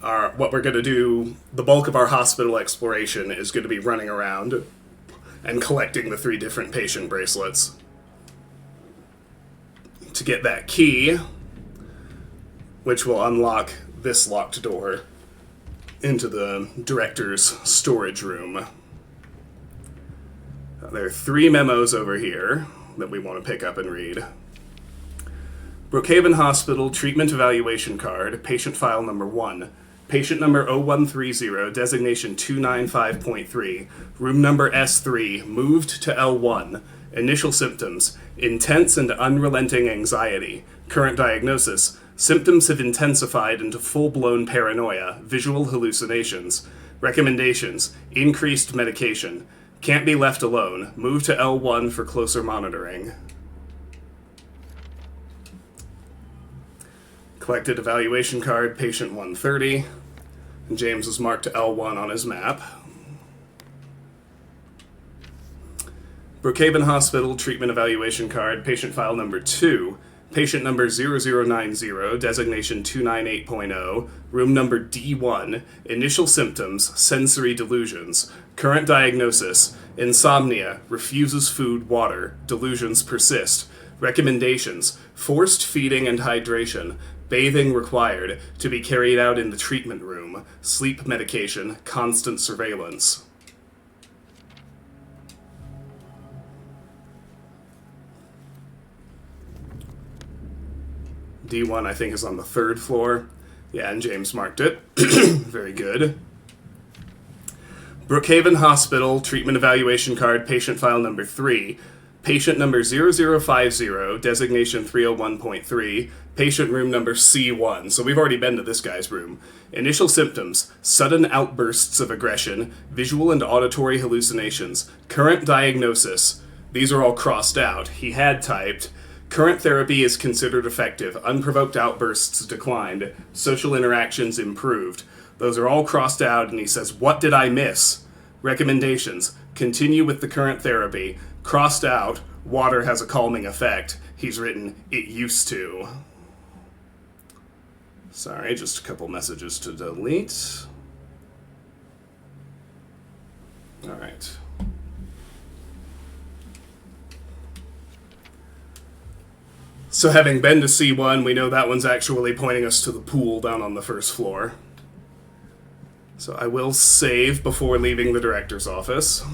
What we're going to do, the bulk of our hospital exploration is going to be running around and collecting the 3 different patient bracelets. To get that key, which will unlock this locked door into the director's storage room. There are 3 memos over here that we want to pick up and read. Brookhaven Hospital Treatment Evaluation Card, patient file number 1. Patient number 0130, designation 295.3, room number S3, moved to L1. Initial symptoms: intense and unrelenting anxiety. Current diagnosis: symptoms have intensified into full-blown paranoia, visual hallucinations. Recommendations: increased medication. Can't be left alone. Move to L1 for closer monitoring. Collected evaluation card, patient 130. And James was marked to L1 on his map. Brookhaven Hospital Treatment Evaluation Card, patient file number 2. Patient number 0090, designation 298.0, room number D1. Initial symptoms: sensory delusions. Current diagnosis: insomnia, refuses food, water. Delusions persist. Recommendations: forced feeding and hydration. Bathing required. To be carried out in the treatment room. Sleep medication. Constant surveillance. D1, I think, is on the 3rd floor. Yeah, and James marked it. Very good. Brookhaven Hospital Treatment Evaluation Card, patient file number 3. Patient number 0050, designation 301.3, patient room number C1. So we've already been to this guy's room. Initial symptoms: sudden outbursts of aggression, visual and auditory hallucinations. Current diagnosis: these are all crossed out. He had typed, current therapy is considered effective, unprovoked outbursts declined, social interactions improved. Those are all crossed out, and he says, what did I miss? Recommendations: continue with the current therapy. Crossed out, water has a calming effect. He's written, it used to. Sorry, just a couple messages to delete. Alright. So having been to C1, we know that one's actually pointing us to the pool down on the 1st floor. So I will save before leaving the director's office.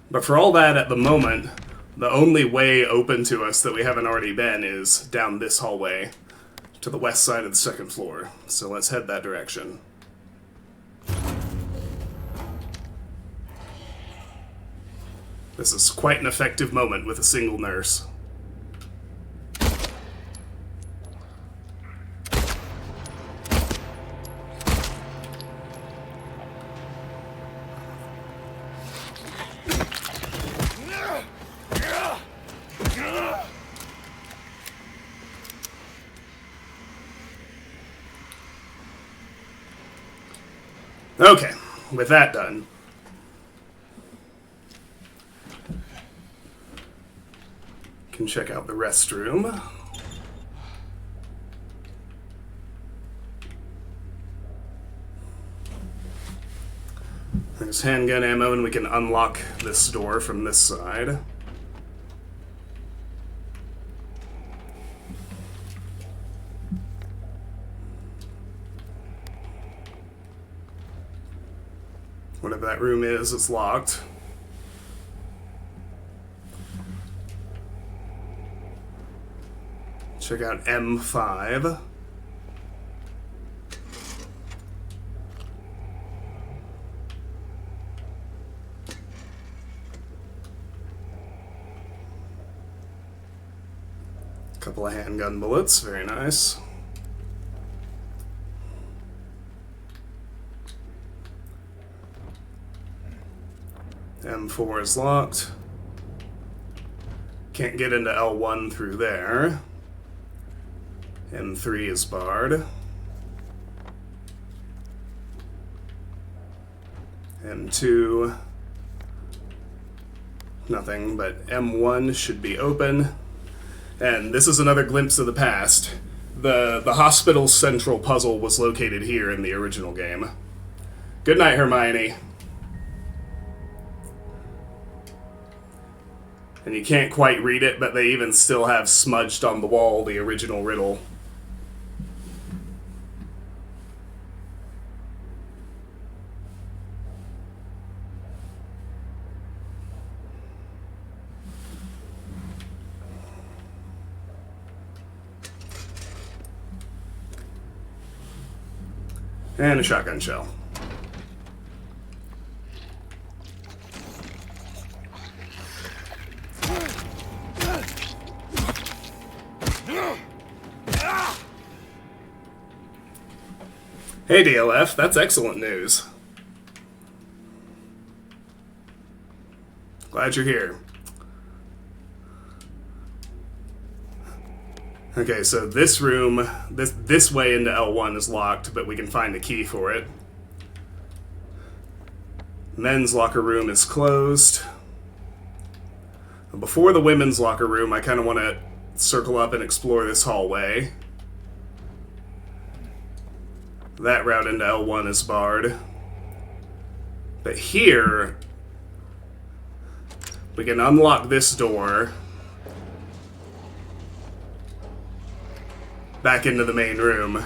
But for all that, at the moment, the only way open to us that we haven't already been is down this hallway to the west side of the 2nd floor. So let's head that direction. This is quite an effective moment with a single nurse. Okay, with that done. Can check out the restroom. There's handgun ammo, and we can unlock this door from this side. Whatever that room is, it's locked. Check out M5. Couple of handgun bullets, very nice. M4 is locked. Can't get into L1 through there. M3 is barred. M2, nothing, but M1 should be open. And this is another glimpse of the past. The hospital central puzzle was located here in the original game. Good night, Hermione. And you can't quite read it, but they even still have smudged on the wall the original riddle. And a shotgun shell. Hey DLF, that's excellent news. Glad you're here. Okay, so this room, this way into L1 is locked, but we can find a key for it. Men's locker room is closed. Before the women's locker room, I kind of want to circle up and explore this hallway. That route into L1 is barred. But here, we can unlock this door back into the main room.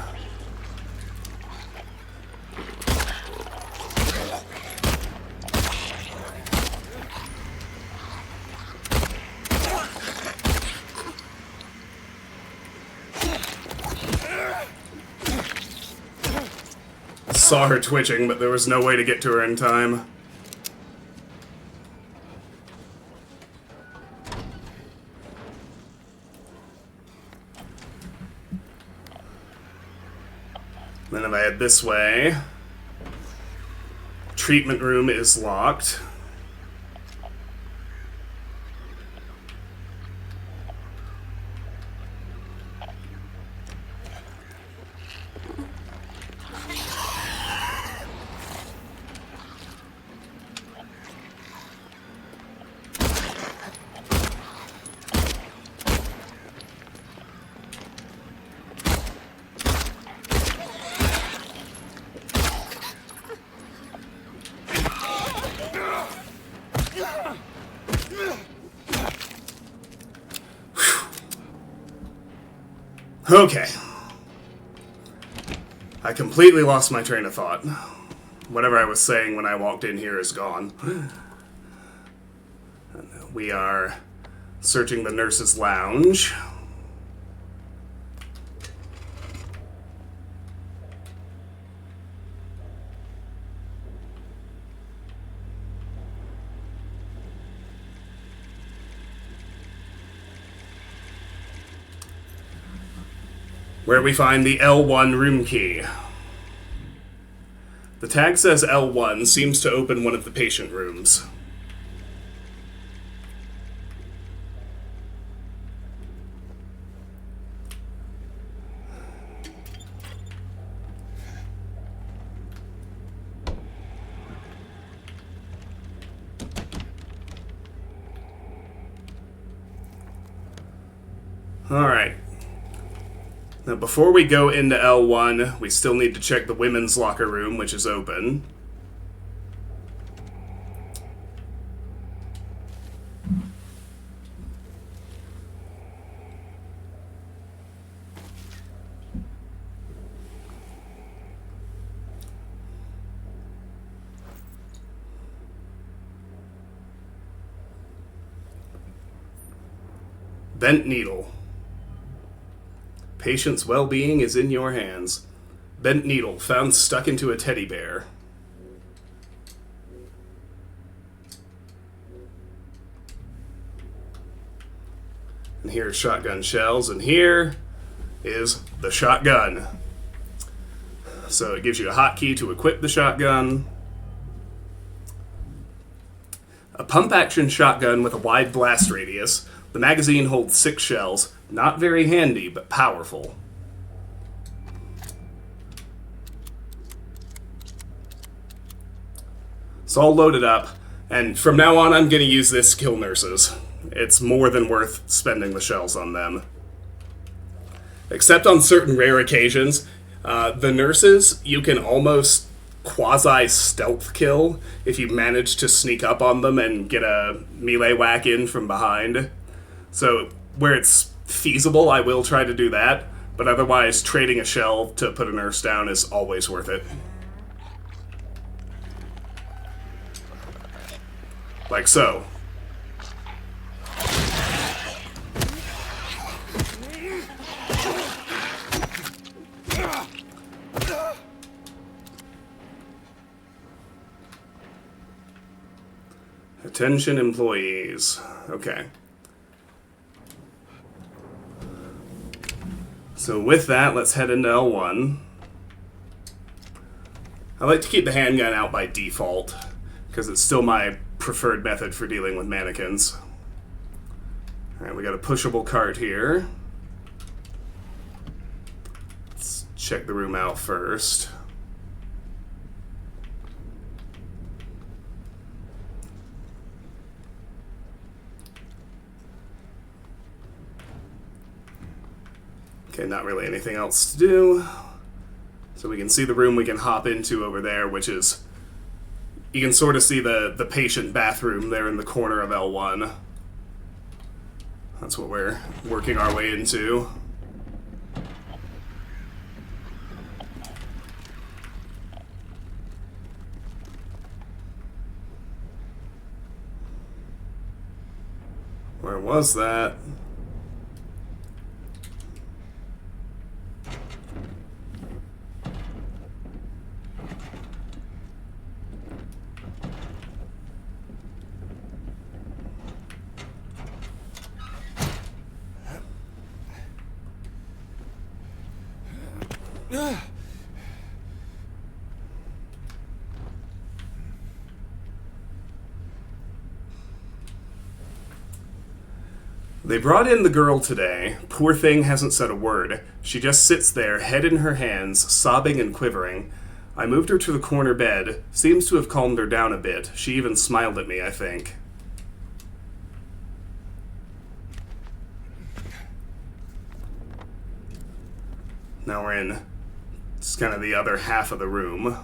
Saw her twitching, but there was no way to get to her in time. Then if I head this way, treatment room is locked. Okay. I completely lost my train of thought. Whatever I was saying when I walked in here is gone. We are searching the nurse's lounge. Where we find the L1 room key. The tag says L1, seems to open one of the patient rooms. Alright. Now, before we go into L1, we still need to check the women's locker room, which is open. Bent needle. Patient's well-being is in your hands. Bent needle found stuck into a teddy bear. And here's shotgun shells, and here is the shotgun. So it gives you a hotkey to equip the shotgun. A pump-action shotgun with a wide blast radius. The magazine holds 6 shells. Not very handy, but powerful. It's all loaded up, and from now on I'm going to use this to kill nurses. It's more than worth spending the shells on them. Except on certain rare occasions, the nurses you can almost quasi-stealth kill if you manage to sneak up on them and get a melee whack in from behind. So where it's feasible, I will try to do that, but otherwise trading a shell to put a nurse down is always worth it. Like so. Attention employees. Okay. So with that, let's head into L1. I like to keep the handgun out by default, because it's still my preferred method for dealing with mannequins. Alright, we got a pushable cart here. Let's check the room out first. Okay, not really anything else to do. So we can see the room we can hop into over there, which is... You can sort of see the patient bathroom there in the corner of L1. That's what we're working our way into. Where was that? They brought in the girl today. Poor thing hasn't said a word. She just sits there, head in her hands, sobbing and quivering. I moved her to the corner bed. Seems to have calmed her down a bit. She even smiled at me, I think. Now we're in... It's kind of the other half of the room.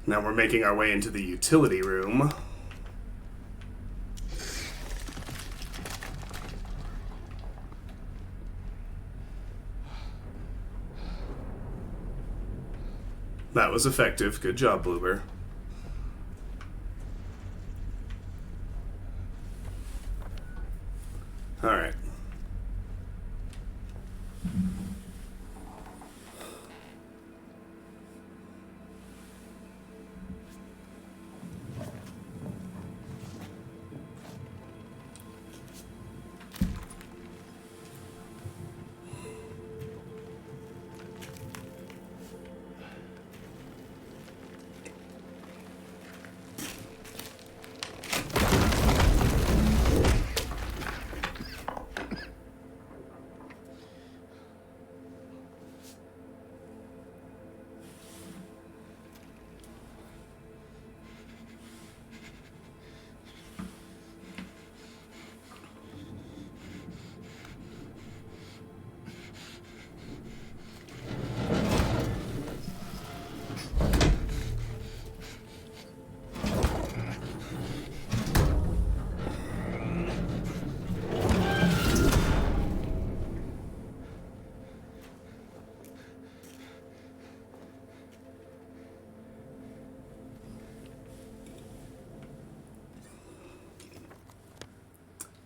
Now we're making our way into the utility room. That was effective. Good job, Bloober. All right.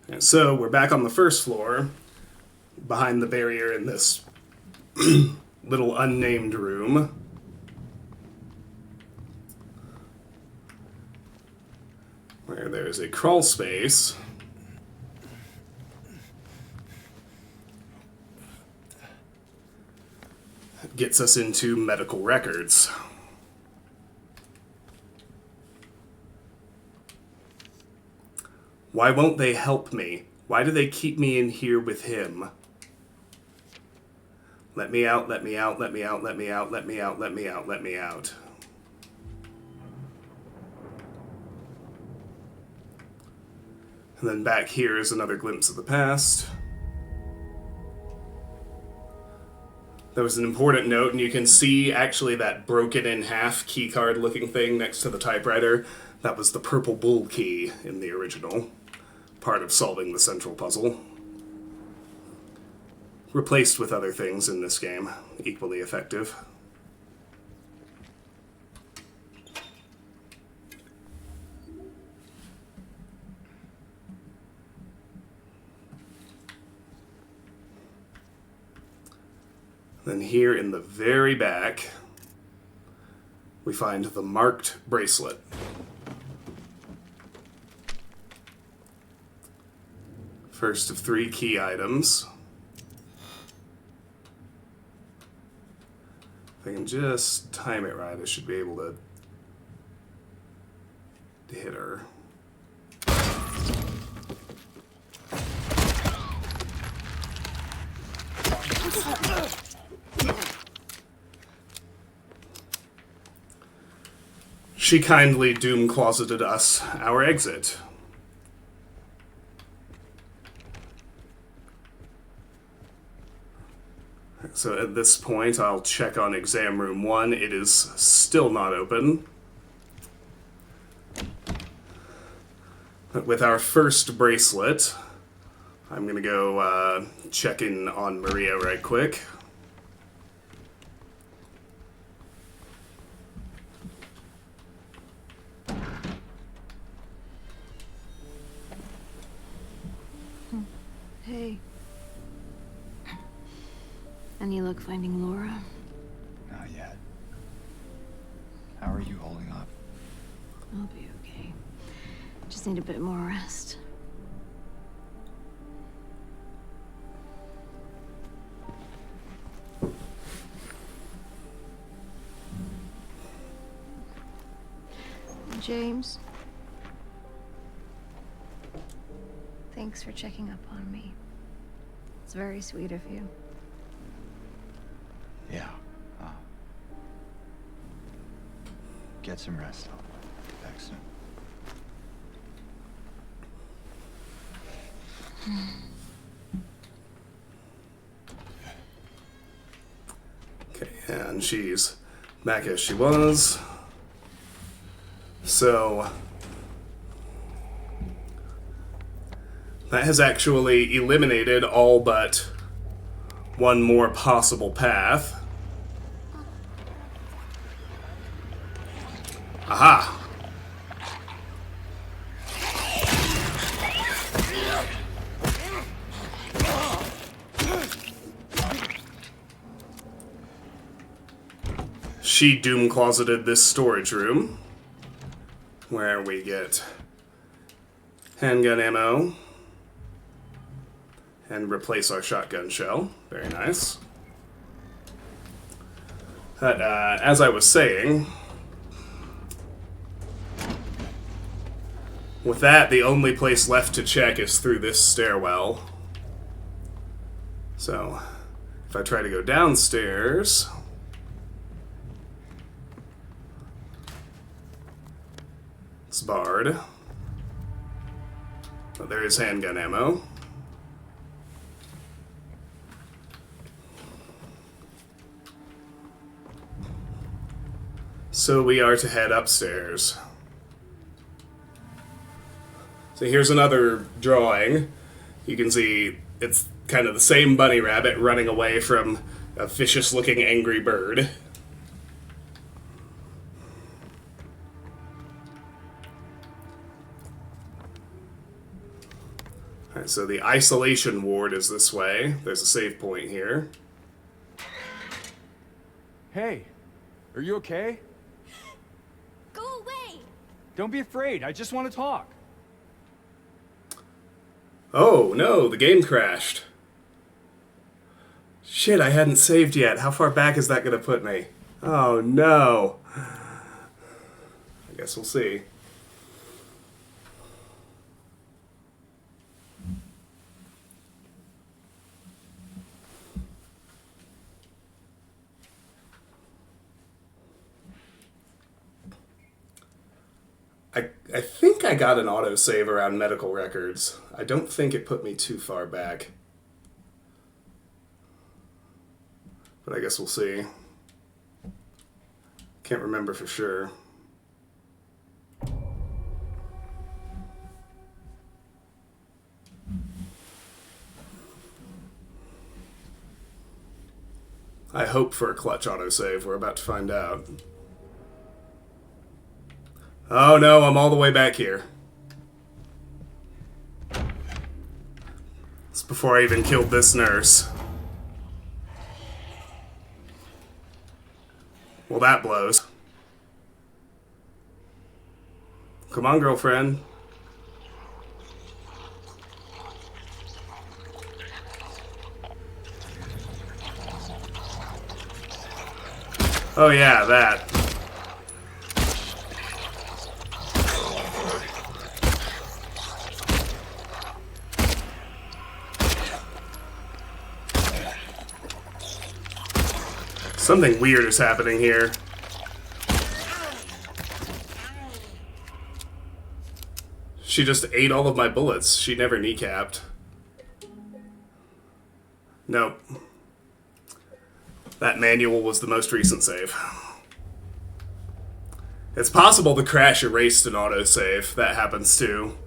And so we're back on the first floor, behind the barrier in this little unnamed room. where there's a crawl space. That gets us into medical records. Why won't they help me? Why do they keep me in here with him? Let me out, let me out, let me out, let me out, let me out, let me out, let me out. And then back here is another glimpse of the past. There was an important note, and you can see actually that broken in half keycard looking thing next to the typewriter. That was the purple bull key in the original, part of solving the central puzzle. Replaced with other things in this game, equally effective. Then here in the very back, we find the marked bracelet. First of 3 key items. If I can just time it right, I should be able to hit her. She kindly doom-closeted us our exit. So at this point, I'll check on exam room 1. It is still not open. But with our first bracelet, I'm going to go check in on Maria right quick. Hey. Any luck finding Laura? Not yet. How are you holding up? I'll be okay. Just need a bit more rest. James. Thanks for checking up on me. It's very sweet of you. Yeah. Get some rest. I'll get back soon. Okay, and she's back as she was. So that has actually eliminated all but one more possible path. Aha! She doom-closeted this storage room, where we get handgun ammo and replace our shotgun shell. Very nice. But, as I was saying, with that, the only place left to check is through this stairwell. So, if I try to go downstairs, it's barred. But there is handgun ammo. So we are to head upstairs. So here's another drawing. You can see it's kind of the same bunny rabbit running away from a vicious-looking angry bird. Alright, so the isolation ward is this way. There's a save point here. Hey, are you okay? Go away! Don't be afraid. I just want to talk. Oh, no, the game crashed. Shit, I hadn't saved yet. How far back is that going to put me? Oh, no. I guess we'll see. I think I got an autosave around medical records. I don't think it put me too far back. But I guess we'll see. Can't remember for sure. I hope for a clutch autosave. We're about to find out. Oh no, I'm all the way back here. It's before I even killed this nurse. Well, that blows. Come on, girlfriend. Oh yeah, that. Something weird is happening here. She just ate all of my bullets. She never kneecapped. Nope. That manual was the most recent save. It's possible the crash erased an autosave. That happens too.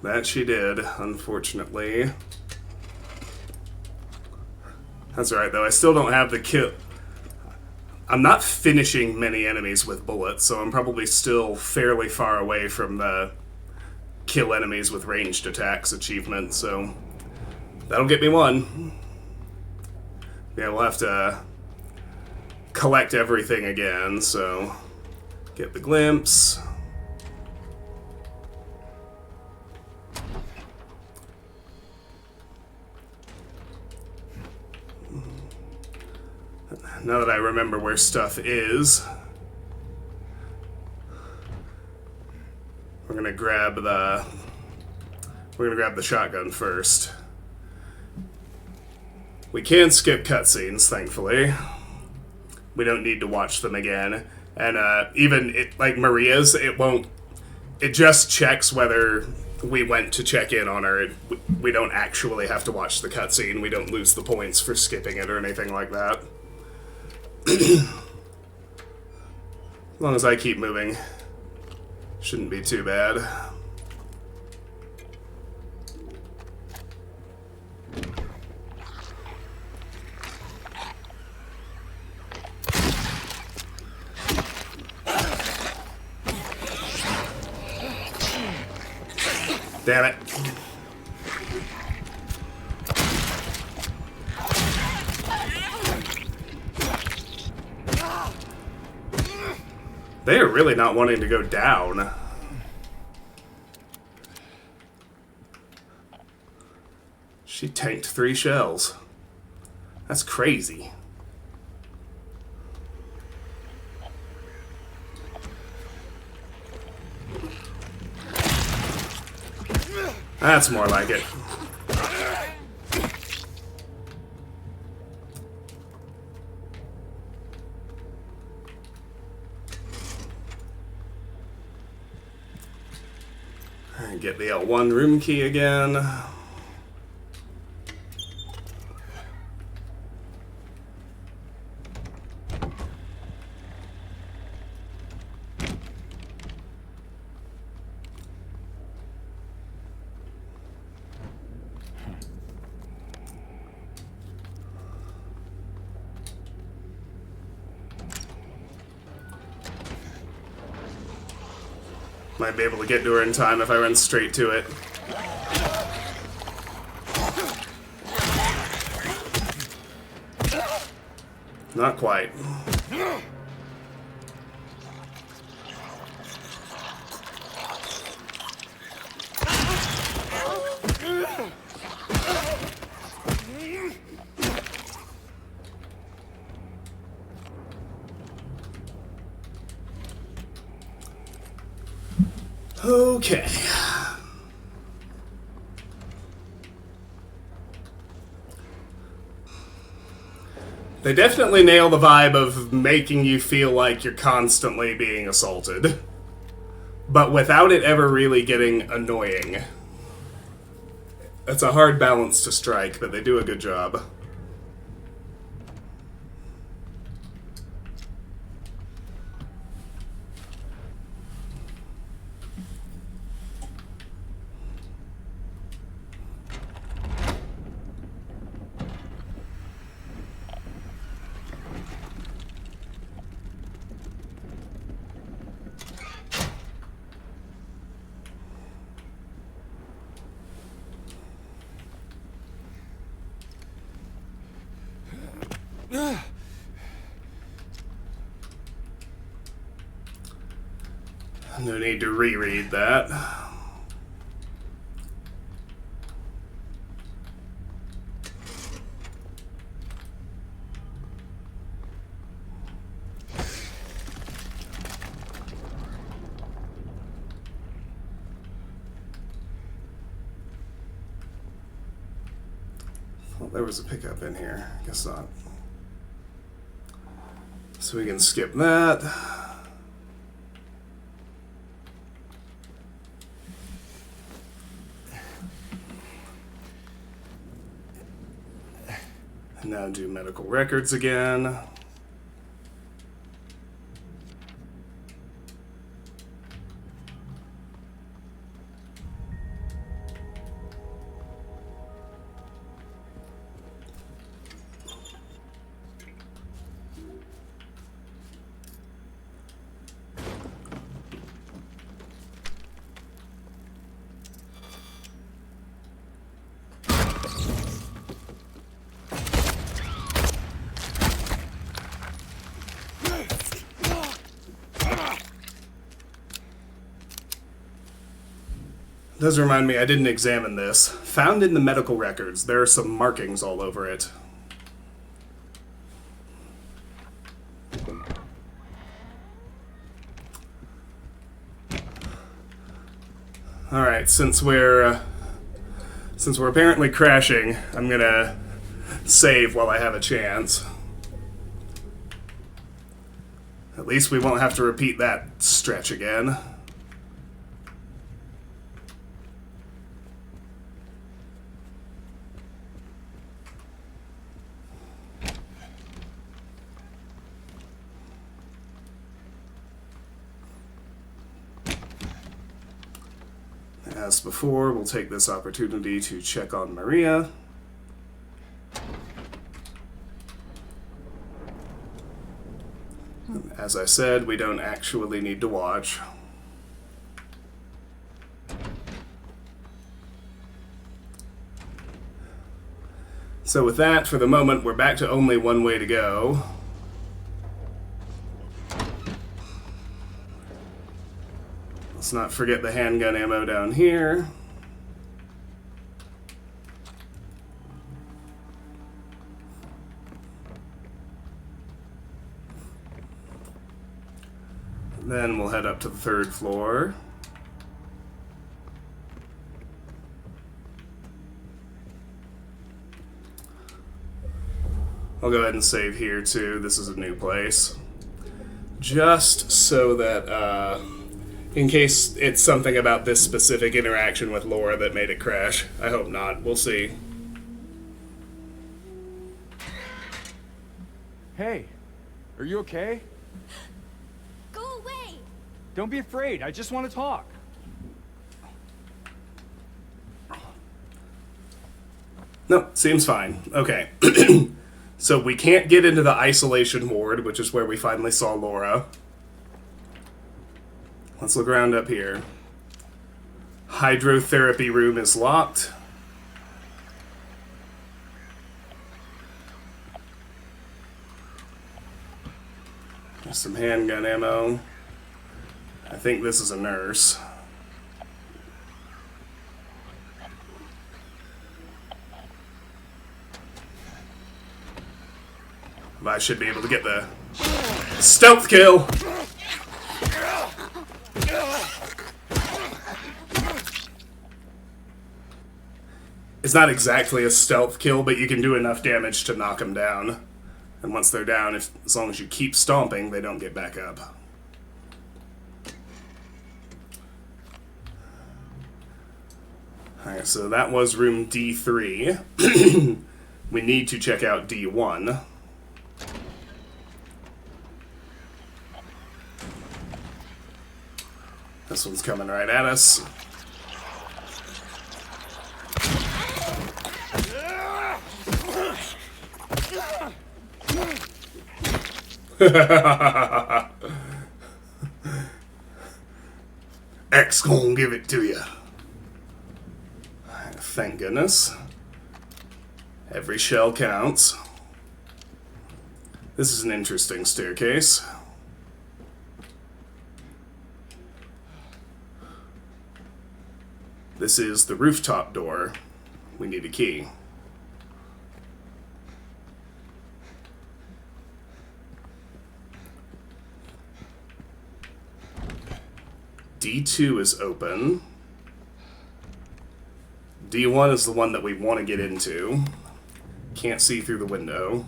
That she did, unfortunately. That's alright, though. I still don't have the kill. I'm not finishing many enemies with bullets, so I'm probably still fairly far away from the kill enemies with ranged attacks achievement, so that'll get me one. Yeah, we'll have to collect everything again, so get the glimpse. Now that I remember where stuff is, we're gonna grab the shotgun first. We can skip cutscenes, thankfully. We don't need to watch them again. And even like Maria's, it just checks whether we went to check in on her. We don't actually have to watch the cutscene. We don't lose the points for skipping it or anything like that. As long as I keep moving, shouldn't be too bad. Damn it. They are really not wanting to go down. She tanked 3 shells. That's crazy. That's more like it. Get the L1 room key again. Might be able to get to her in time if I run straight to it. Not quite. Okay. They definitely nail the vibe of making you feel like you're constantly being assaulted, but without it ever really getting annoying. That's a hard balance to strike, but they do a good job. No need to reread that. Thought there was a pickup in here. Guess not. So we can skip that. And now do medical records again. Does remind me, I didn't examine this. Found in the medical records, there are some markings all over it. Alright, since we're apparently crashing, I'm gonna save while I have a chance. At least we won't have to repeat that stretch again. As before, we'll take this opportunity to check on Maria. As I said, we don't actually need to watch. So with that, for the moment, we're back to only one way to go. Let's not forget the handgun ammo down here. And then we'll head up to the third floor. I'll go ahead and save here too. This is a new place. Just so that, in case it's something about this specific interaction with Laura that made it crash. I hope not. We'll see. Hey, are you okay? Go away! Don't be afraid. I just want to talk. No, seems fine. Okay. So we can't get into the isolation ward, which is where we finally saw Laura. Let's look around up here. Hydrotherapy room is locked. There's some handgun ammo. I think this is a nurse. I should be able to get the stealth kill. It's not exactly a stealth kill, but you can do enough damage to knock them down. And once they're down, as long as you keep stomping, they don't get back up. Alright, so that was room D3. We need to check out D1. This one's coming right at us. X gonna give it to you. Thank goodness. Every shell counts. This is an interesting staircase. This is the rooftop door. We need a key. D2 is open. D1 is the one that we want to get into. Can't see through the window.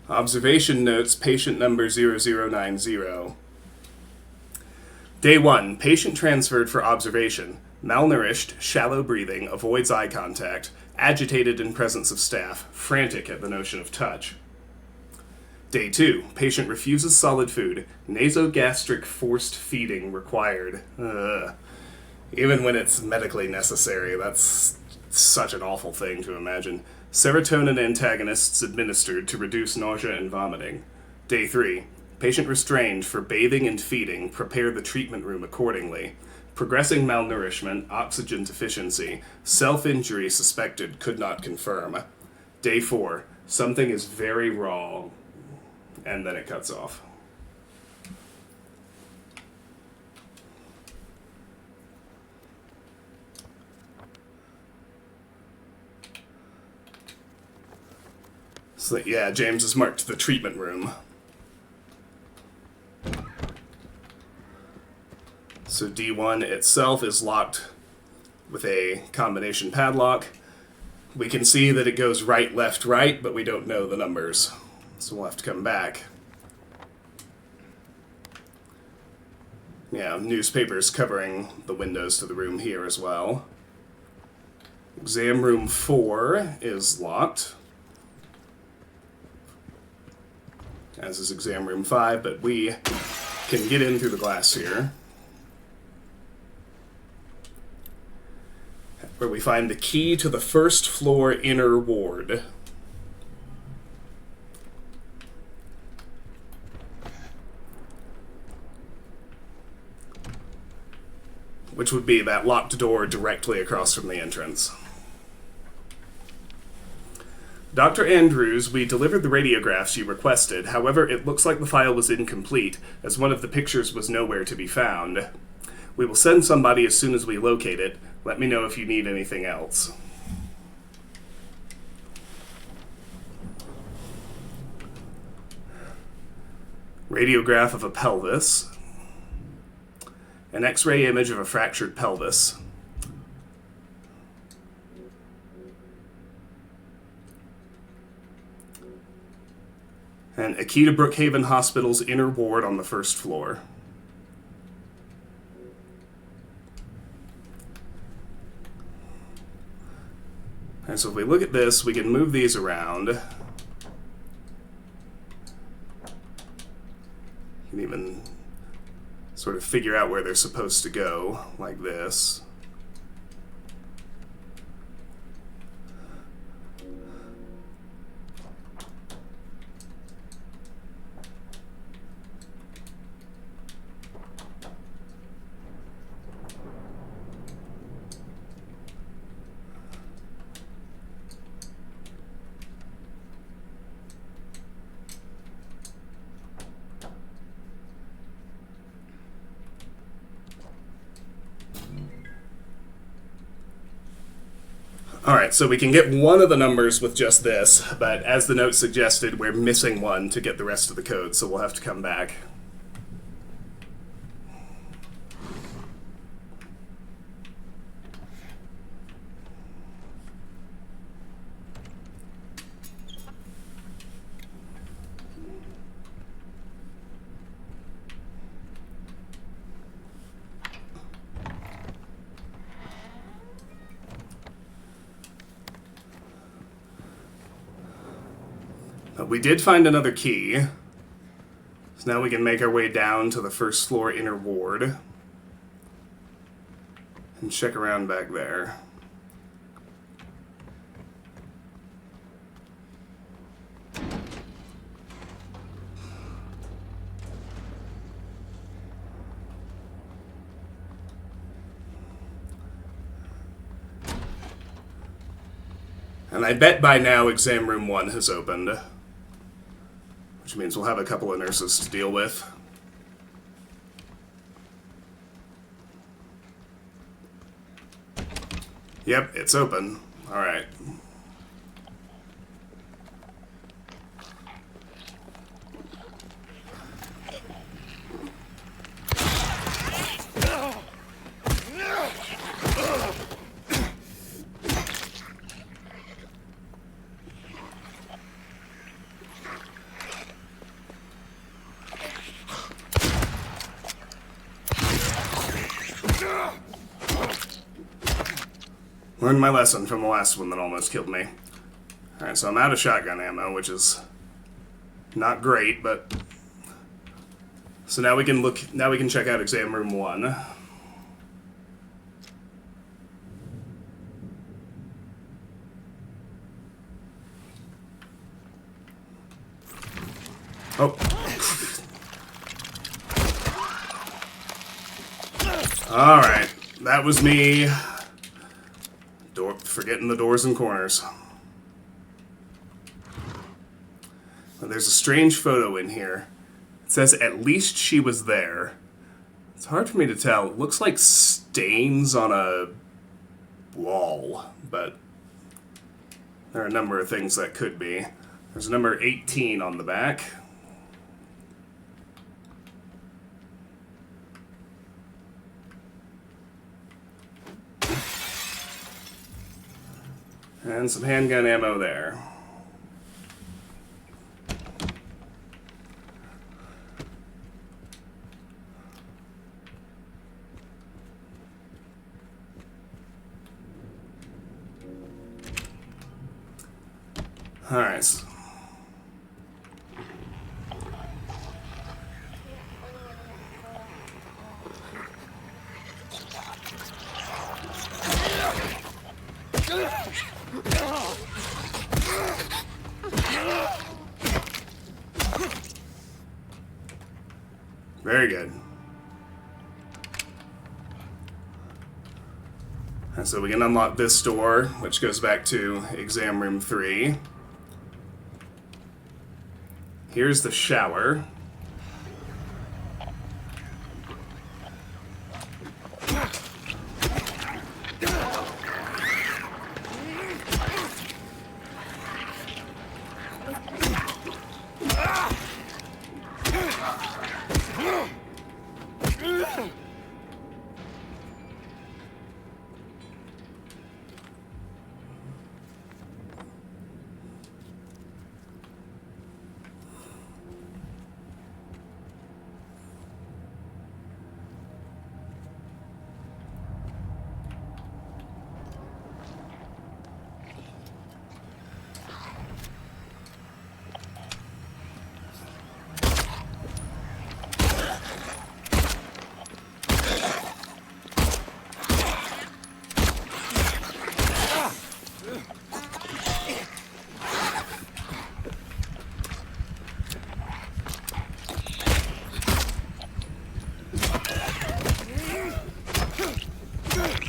Observation notes patient number 0090. Day 1. Patient transferred for observation. Malnourished, shallow breathing, avoids eye contact, agitated in presence of staff, frantic at the notion of touch. Day 2. Patient refuses solid food. Nasogastric forced feeding required. Even when it's medically necessary, that's such an awful thing to imagine. Serotonin antagonists administered to reduce nausea and vomiting. Day 3. Patient restrained for bathing and feeding. Prepare the treatment room accordingly. Progressing malnourishment, oxygen deficiency, self-injury suspected, could not confirm. Day 4. Something is very wrong. And then it cuts off. So yeah, James has marked the treatment room. So D1 itself is locked with a combination padlock. We can see that it goes right, left, right, but we don't know the numbers. So we'll have to come back. Yeah, newspapers covering the windows to the room here as well. Exam room 4 is locked, as is exam room 5, but we can get in through the glass here, where we find the key to the first floor inner ward. Which would be that locked door directly across from the entrance. Dr. Andrews, we delivered the radiographs you requested. However, it looks like the file was incomplete, as one of the pictures was nowhere to be found. We will send somebody as soon as we locate it. Let me know if you need anything else. Radiograph of a pelvis. An X-ray image of a fractured pelvis. And a key to Brookhaven Hospital's inner ward on the first floor. And so if we look at this, we can move these around. You can even sort of figure out where they're supposed to go, like this. Alright, so we can get one of the numbers with just this, but as the note suggested, we're missing one to get the rest of the code, so we'll have to come back. But we did find another key. So now we can make our way down to the first floor inner ward. And check around back there. And I bet by now exam room 1 has opened. Which means we'll have a couple of nurses to deal with. Yep, it's open. Alright. Learned my lesson from the last one that almost killed me. Alright, so I'm out of shotgun ammo, which is not great, but... So now we can check out exam room 1. Oh. Alright, that was me. Forgetting the doors and corners. Well, there's a strange photo in here. It says, "At least she was there." It's hard for me to tell. It looks like stains on a wall, but there are a number of things that could be. There's a number 18 on the back. And some handgun ammo there. Alright. Very good. And so we can unlock this door, which goes back to exam room 3. Here's the shower.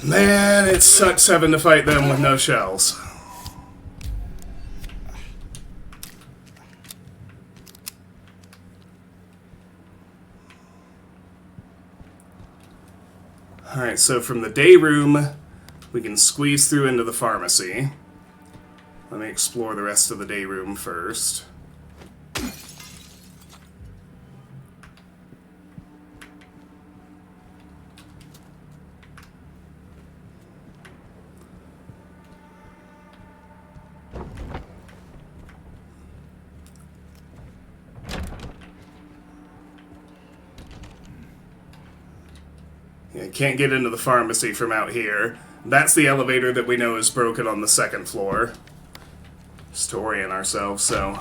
Man, it sucks having to fight them with no shells. Alright, so from the day room, We can squeeze through into the pharmacy. Let me explore the rest of the day room first. Yeah, can't get into the pharmacy from out here. That's the elevator that we know is broken on the second floor. Just to orient ourselves, so...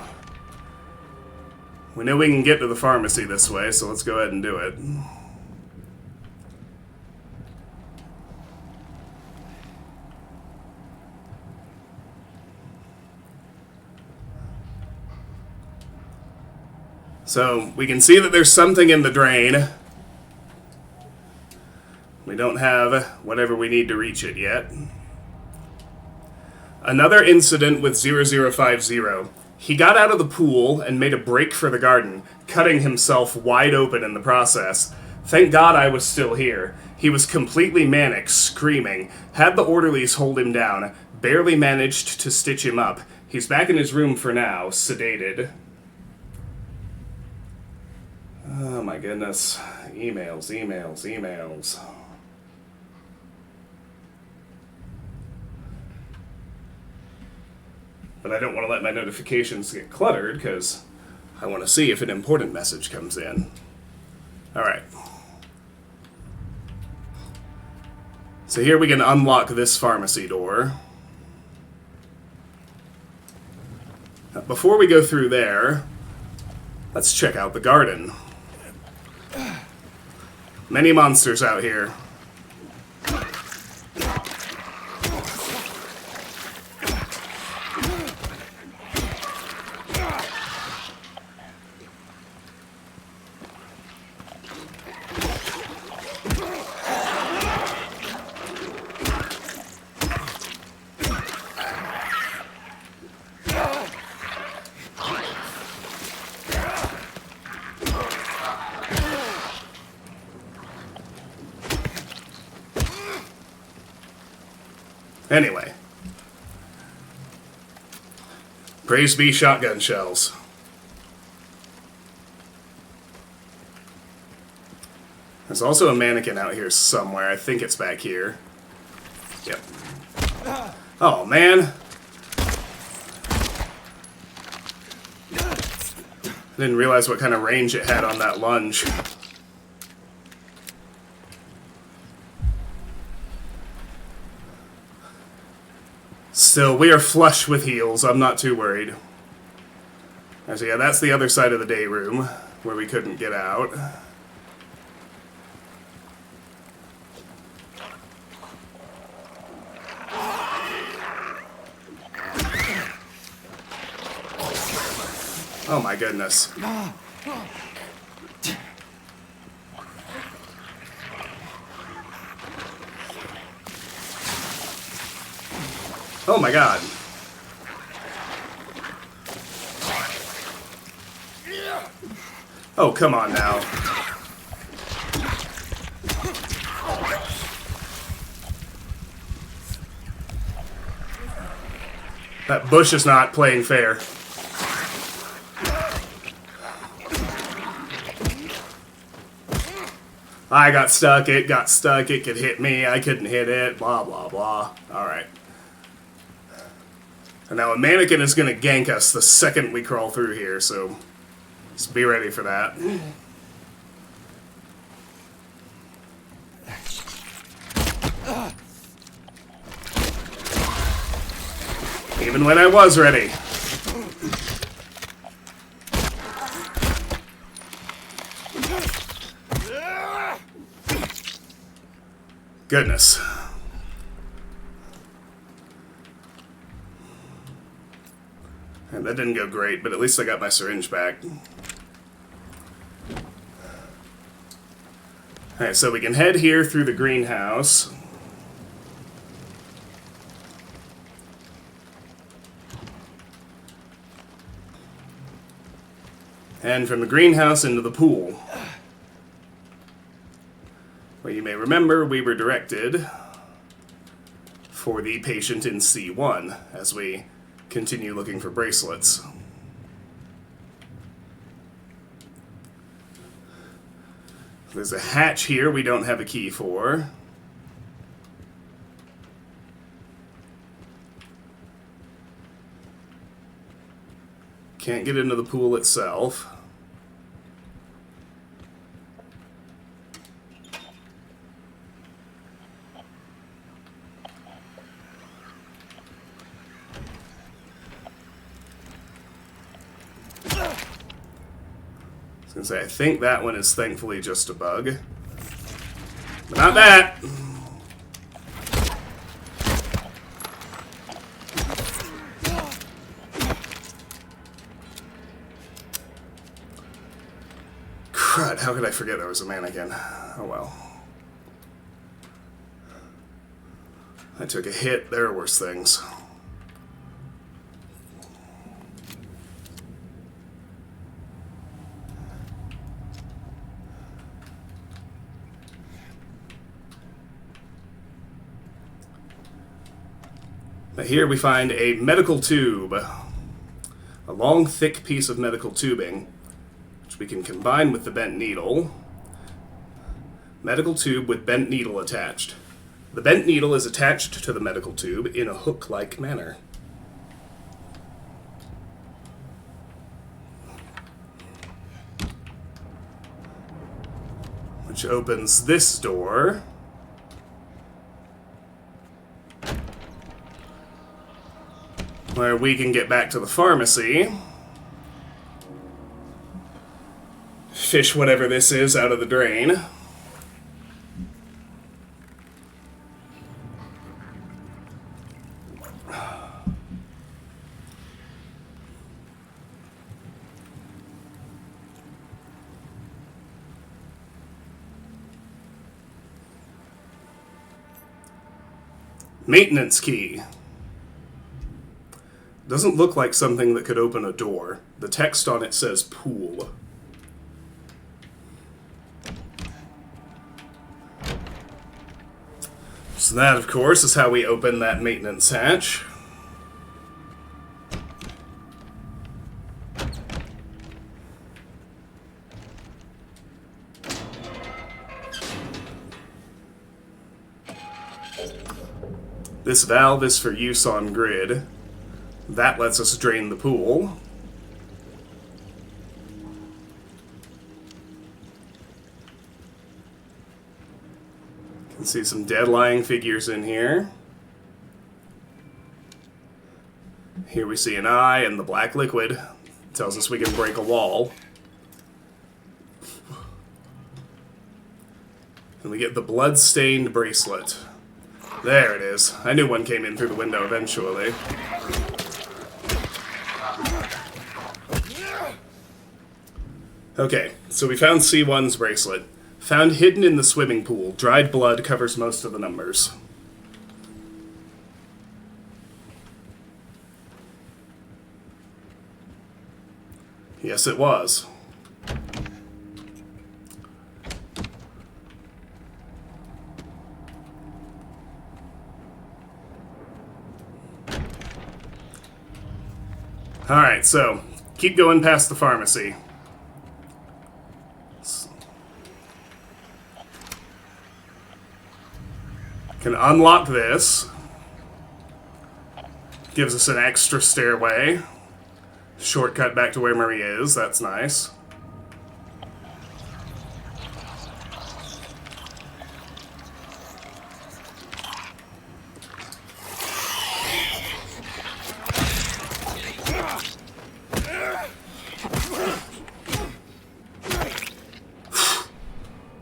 We know we can get to the pharmacy this way, so let's go ahead and do it. So, we can see that there's something in the drain. We don't have whatever we need to reach it yet. Another incident with 0050. He got out of the pool and made a break for the garden, cutting himself wide open in the process. Thank God I was still here. He was completely manic, screaming, had the orderlies hold him down, barely managed to stitch him up. He's back in his room for now, sedated. Oh my goodness. Emails, emails, emails. But I don't want to let my notifications get cluttered, because I want to see if an important message comes in. Alright. So here we can unlock this pharmacy door. Now, before we go through there, let's check out the garden. Many monsters out here. Anyway. Praise be shotgun shells. There's also a mannequin out here somewhere. I think it's back here. Yep. Oh, man. I didn't realize what kind of range it had on that lunge. Still, we are flush with heals. I'm not too worried. So yeah, that's the other side of the day room, where we couldn't get out. Oh my goodness. Oh my god. Oh, come on now. That bush is not playing fair. I got stuck, it could hit me, I couldn't hit it, blah blah blah. Alright. And now a mannequin is going to gank us the second we crawl through here, so just be ready for that. Even when I was ready. Goodness. And that didn't go great, but at least I got my syringe back. Alright, so we can head here through the greenhouse. And from the greenhouse into the pool. Well, you may remember we were directed for the patient in C1 as we continue looking for bracelets. There's a hatch here we don't have a key for. Can't get into the pool itself. I was gonna say, I think that one is thankfully just a bug. But not that! Crud, how could I forget there was a mannequin? Oh well. I took a hit, there are worse things. But here we find a medical tube. A long, thick piece of medical tubing, which we can combine with the bent needle. Medical tube with bent needle attached. The bent needle is attached to the medical tube in a hook-like manner. Which opens this door. Where we can get back to the pharmacy. Fish whatever this is out of the drain. Maintenance key. Doesn't look like something that could open a door. The text on it says pool. So that, of course, is how we open that maintenance hatch. This valve is for use on grid. That lets us drain the pool. You can see some dead lying figures in here. Here we see an eye and the black liquid. It tells us we can break a wall. And we get the blood-stained bracelet. There it is. I knew one came in through the window eventually. Okay, so we found C1's bracelet. Found hidden in the swimming pool. Dried blood covers most of the numbers. Yes, it was. Alright, so, keep going past the pharmacy. Can unlock this. Gives us an extra stairway. Shortcut back to where Marie is, that's nice.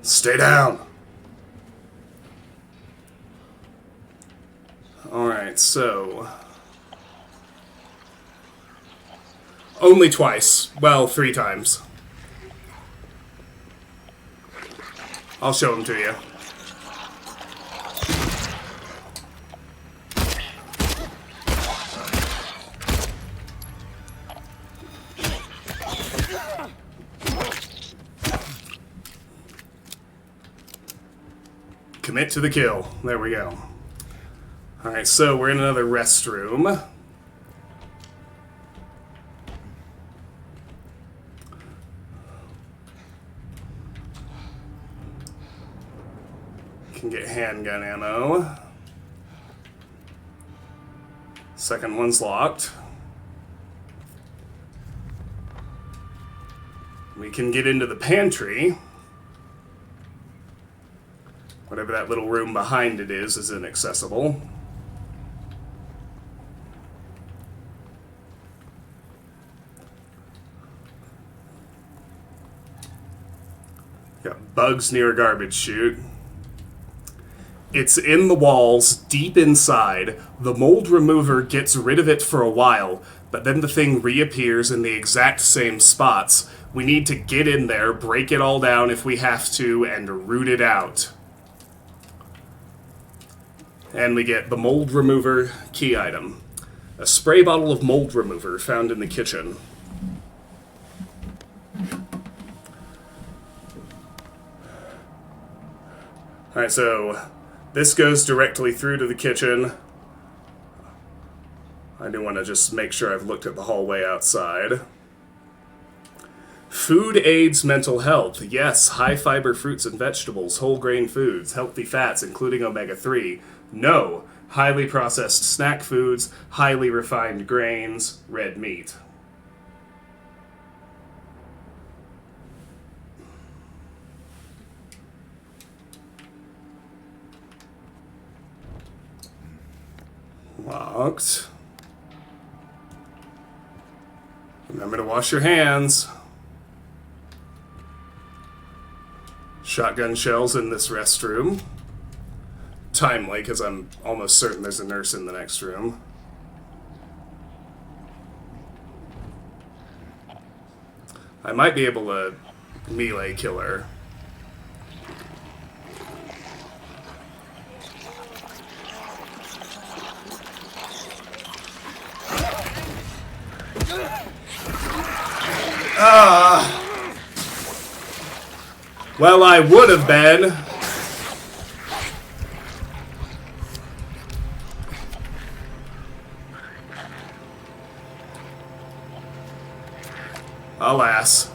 Stay down. Alright, so... Only twice. Well, 3 times. I'll show them to you. Commit to the kill. There we go. Alright, so we're in another restroom. Can get handgun ammo. Second one's locked. We can get into the pantry. Whatever that little room behind it is inaccessible. Got bugs near a garbage chute. It's in the walls, deep inside. The mold remover gets rid of it for a while, but then the thing reappears in the exact same spots. We need to get in there, break it all down if we have to, and root it out. And we get the mold remover key item. A spray bottle of mold remover found in the kitchen. Alright, so this goes directly through to the kitchen. I do want to just make sure I've looked at the hallway outside. Food aids mental health. Yes, high-fiber fruits and vegetables, whole-grain foods, healthy fats, including omega-3. No, highly processed snack foods, highly refined grains, red meat. Locked. Remember to wash your hands. Shotgun shells in this restroom. Timely, because I'm almost certain there's a nurse in the next room. I might be able to melee kill her. Well, I would have been. Alas.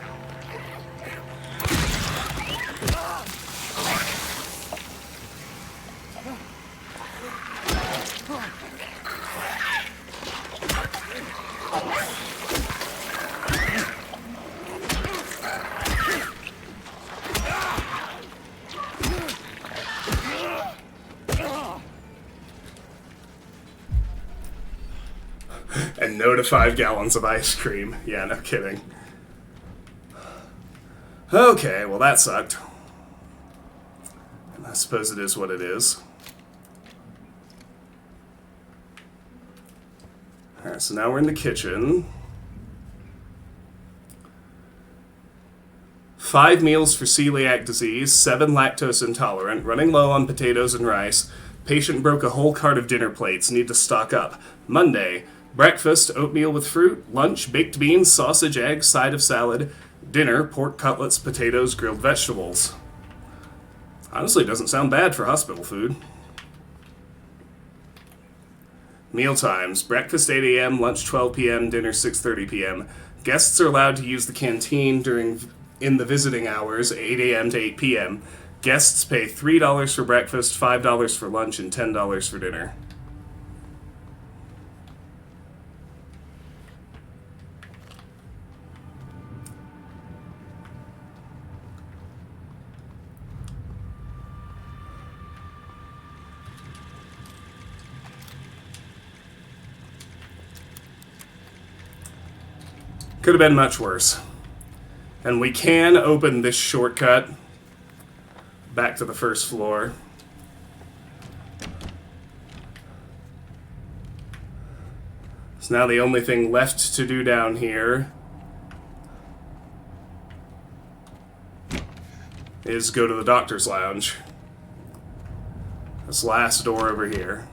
And no to 5 gallons of ice cream. Yeah, no kidding. Okay, well that sucked. And I suppose it is what it is. Alright, so now we're in the kitchen. 5 meals for celiac disease, 7 lactose intolerant, running low on potatoes and rice. Patient broke a whole cart of dinner plates, need to stock up. Monday, breakfast, oatmeal with fruit. Lunch, baked beans, sausage, eggs, side of salad. Dinner, pork cutlets, potatoes, grilled vegetables. Honestly, doesn't sound bad for hospital food. Meal times. Breakfast 8 a.m., lunch 12 p.m., dinner 6:30 p.m. Guests are allowed to use the canteen in the visiting hours, 8 a.m. to 8 p.m. Guests pay $3 for breakfast, $5 for lunch, and $10 for dinner. Could have been much worse. And we can open this shortcut back to the first floor. So now the only thing left to do down here is go to the doctor's lounge. This last door over here.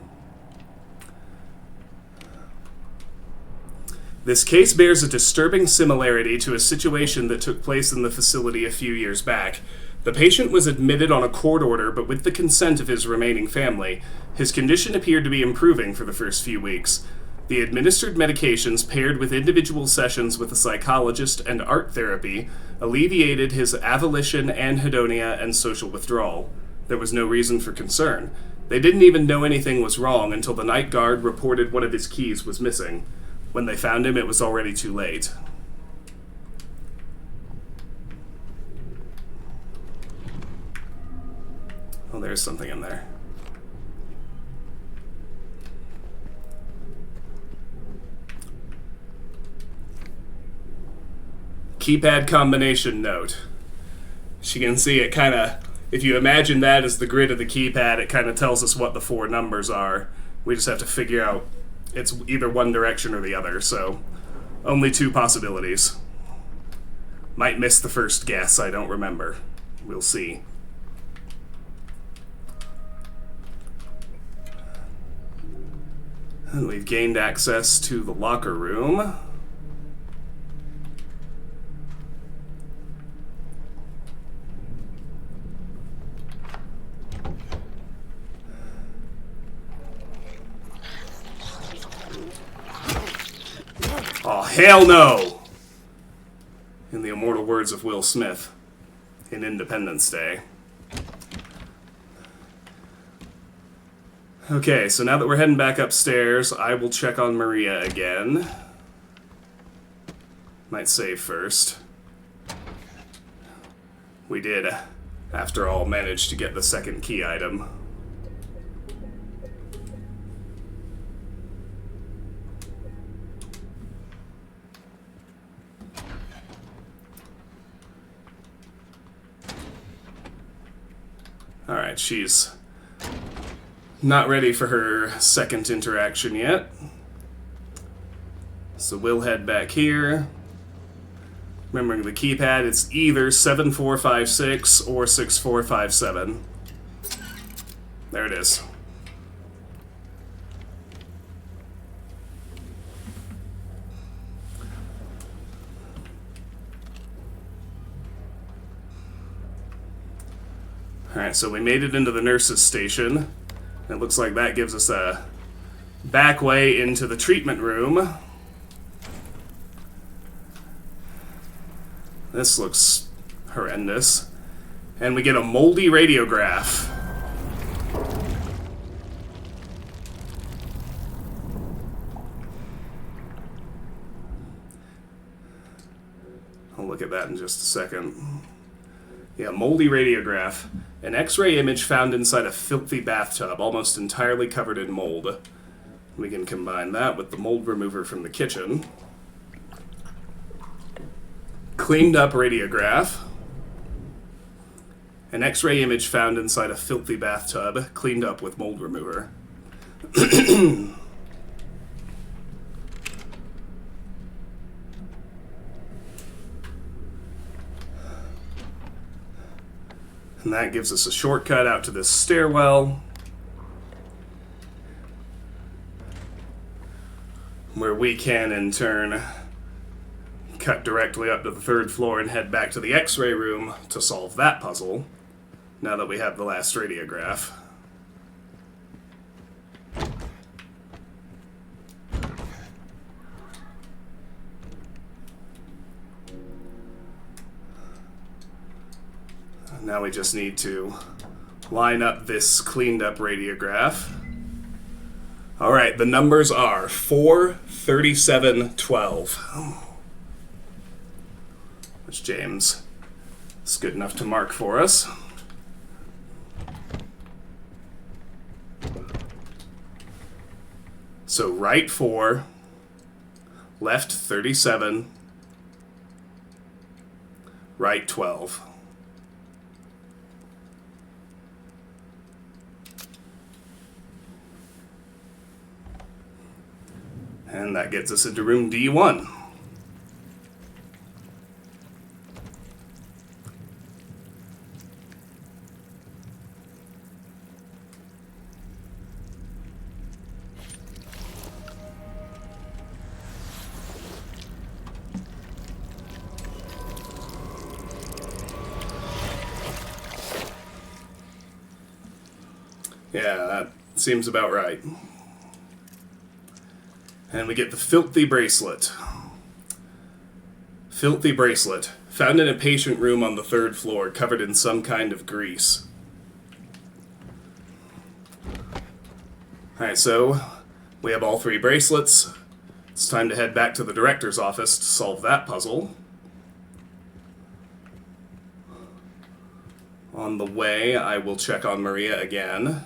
This case bears a disturbing similarity to a situation that took place in the facility a few years back. The patient was admitted on a court order, but with the consent of his remaining family, his condition appeared to be improving for the first few weeks. The administered medications, paired with individual sessions with a psychologist and art therapy, alleviated his avolition, anhedonia, and social withdrawal. There was no reason for concern. They didn't even know anything was wrong until the night guard reported one of his keys was missing. When they found him, it was already too late. Oh, there's something in there. Keypad combination note. As you can see, it kind of, if you imagine that as the grid of the keypad, it kind of tells us what the 4 numbers are. We just have to figure out it's either one direction or the other, so only 2 possibilities. Might miss the first guess, I don't remember. We'll see. And we've gained access to the locker room. Oh, hell no! In the immortal words of Will Smith in Independence Day. Okay, so now that we're heading back upstairs, I will check on Maria again. Might save first. We did, after all, manage to get the second key item. Alright, she's not ready for her second interaction yet. So we'll head back here. Remembering the keypad, it's either 7456 or 6457. There it is. Alright, so we made it into the nurse's station. It looks like that gives us a back way into the treatment room. This looks horrendous. And we get a moldy radiograph. I'll look at that in just a second. Yeah, moldy radiograph. An X-ray image found inside a filthy bathtub, almost entirely covered in mold. We can combine that with the mold remover from the kitchen. Cleaned up radiograph. An X-ray image found inside a filthy bathtub, cleaned up with mold remover. And that gives us a shortcut out to this stairwell, where we can, in turn, cut directly up to the 3rd floor and head back to the X-ray room to solve that puzzle, now that we have the last radiograph. Now we just need to line up this cleaned up radiograph. Alright, the numbers are 4, 37, 12. Which James is good enough to mark for us. So right 4, left 37, right 12. And that gets us into room D1. Yeah, that seems about right. And we get the Filthy Bracelet. Filthy Bracelet. Found in a patient room on the 3rd floor, covered in some kind of grease. Alright, so we have all 3 bracelets. It's time to head back to the director's office to solve that puzzle. On the way, I will check on Maria again.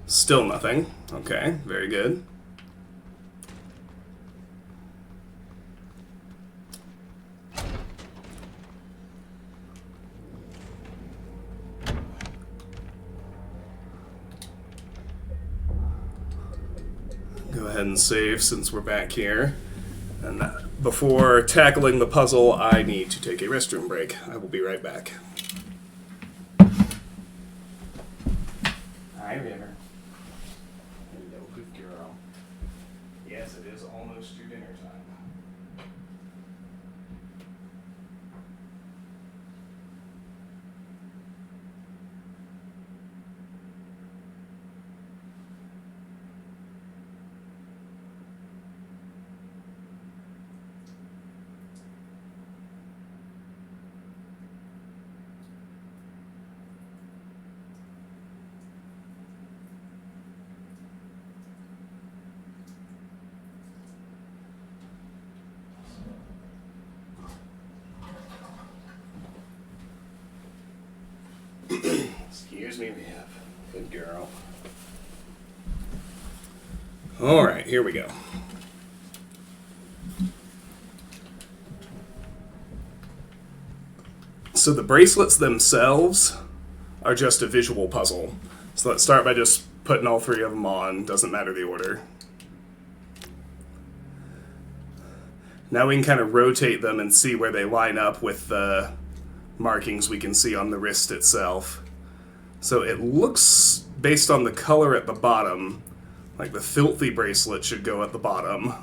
Still nothing. Okay, very good. Go ahead and save since we're back here. And before tackling the puzzle, I need to take a restroom break. I will be right back. Hi, River. Hello, good girl. Yes, it is almost your dinner time. Excuse me, Viv. Good girl. Alright, here we go. So the bracelets themselves are just a visual puzzle. So let's start by just putting all 3 of them on. Doesn't matter the order. Now we can kind of rotate them and see where they line up with the markings we can see on the wrist itself. So it looks, based on the color at the bottom, like the Filthy Bracelet should go at the bottom.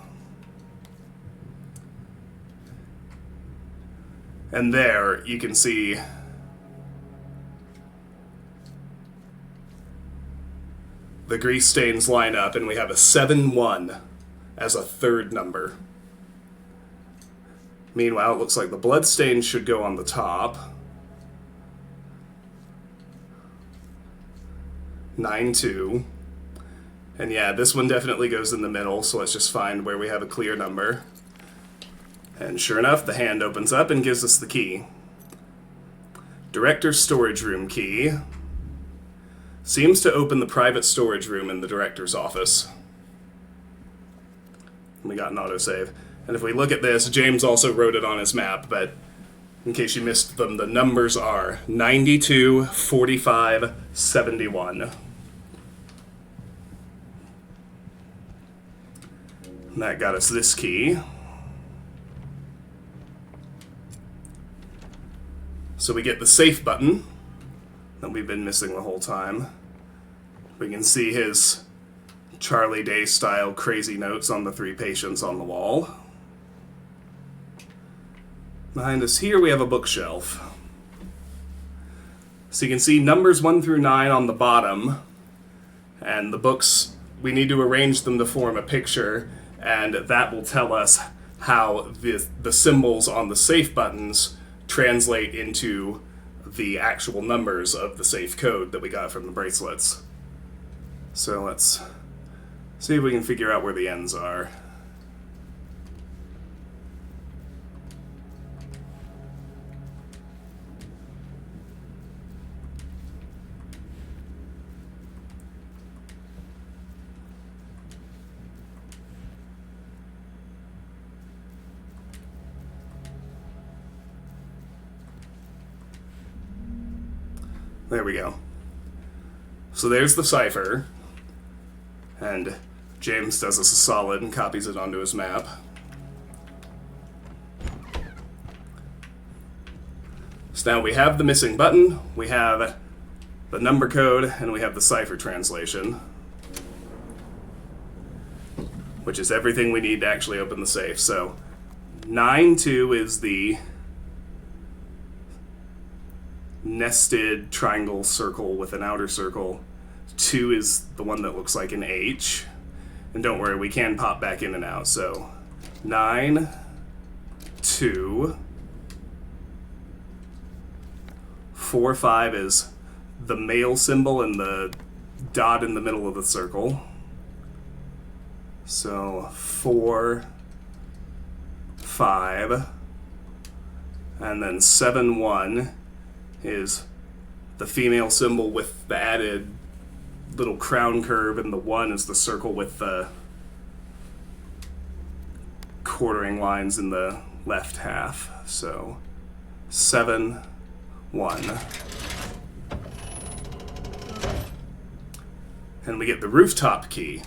And there, you can see the grease stains line up, and we have a 7-1 as a 3rd number. Meanwhile, it looks like the blood stains should go on the top. 9-2. And yeah, this one definitely goes in the middle, so let's just find where we have a clear number. And sure enough, the hand opens up and gives us the key. Director's storage room key. Seems to open the private storage room in the director's office. We got an autosave. And if we look at this, James also wrote it on his map, but in case you missed them, the numbers are 92, 45, 71. And that got us this key. So we get the safe button that we've been missing the whole time. We can see his Charlie Day style crazy notes on the 3 patients on the wall. Behind us here we have a bookshelf. So you can see numbers 1 through 9 on the bottom, and the books, we need to arrange them to form a picture, and that will tell us how the symbols on the safe buttons translate into the actual numbers of the safe code that we got from the bracelets. So let's see if we can figure out where the ends are. There we go. So there's the cipher, and James does us a solid and copies it onto his map. So now we have the missing button, we have the number code, and we have the cipher translation, which is everything we need to actually open the safe. So 9-2 is the nested triangle circle with an outer circle. 2 is the one that looks like an H. And don't worry, we can pop back in and out. So 9, 2, 4, 5 is the male symbol and the dot in the middle of the circle. So 4, 5, and then 7, 1 is the female symbol with the added little crown curve, and the 1 is the circle with the quartering lines in the left half. So 7, 1. And we get the rooftop key.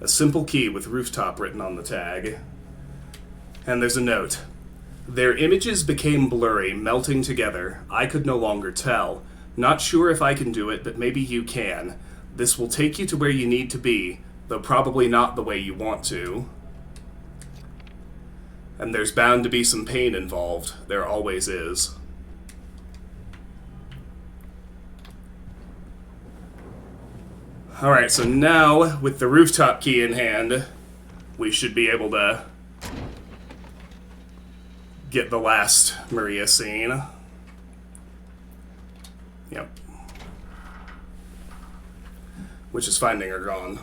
A simple key with rooftop written on the tag. And there's a note. Their images became blurry, melting together. I could no longer tell. Not sure if I can do it, but maybe you can. This will take you to where you need to be, though probably not the way you want to. And there's bound to be some pain involved. There always is. Alright, so now, with the rooftop key in hand, we should be able to get the last Maria scene. Yep. Which is finding her gone.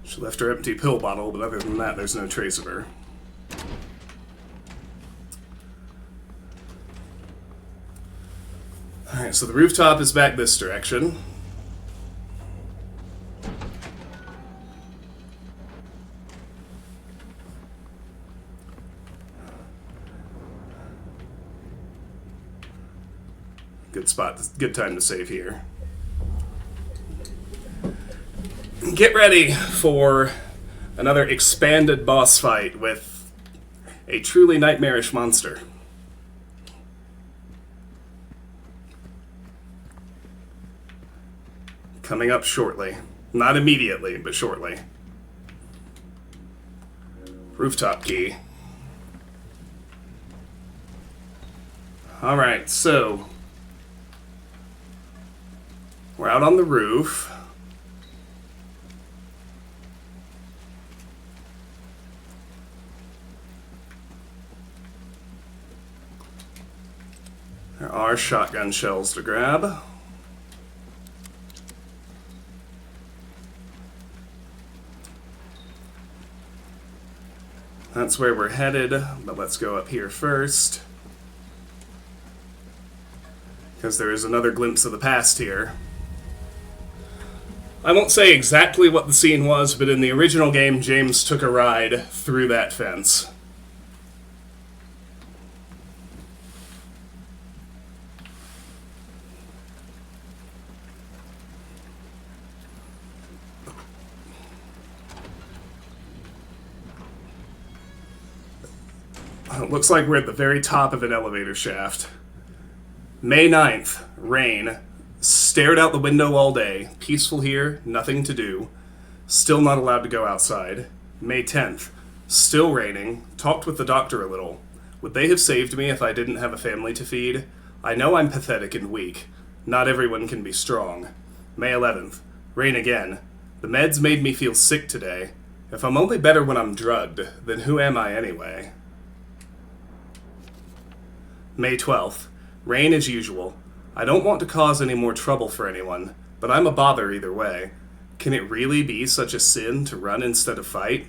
She left her empty pill bottle, but other than that, there's no trace of her. Alright, so the rooftop is back this direction. Good spot, good time to save here. Get ready for another expanded boss fight with a truly nightmarish monster. Coming up shortly. Not immediately, but shortly. Rooftop key. Alright, so we're out on the roof. There are shotgun shells to grab. That's where we're headed, but let's go up here first. Because there is another glimpse of the past here. I won't say exactly what the scene was, but in the original game, James took a ride through that fence. It looks like we're at the very top of an elevator shaft. May 9th, rain. Stared out the window all day. Peaceful here, nothing to do. Still not allowed to go outside. May 10th, still raining. Talked with the doctor a little. Would they have saved me if I didn't have a family to feed? I know I'm pathetic and weak. Not everyone can be strong. May 11th, rain again. The meds made me feel sick today. If I'm only better when I'm drugged, then who am I anyway? May 12th. Rain as usual. I don't want to cause any more trouble for anyone, but I'm a bother either way. Can it really be such a sin to run instead of fight?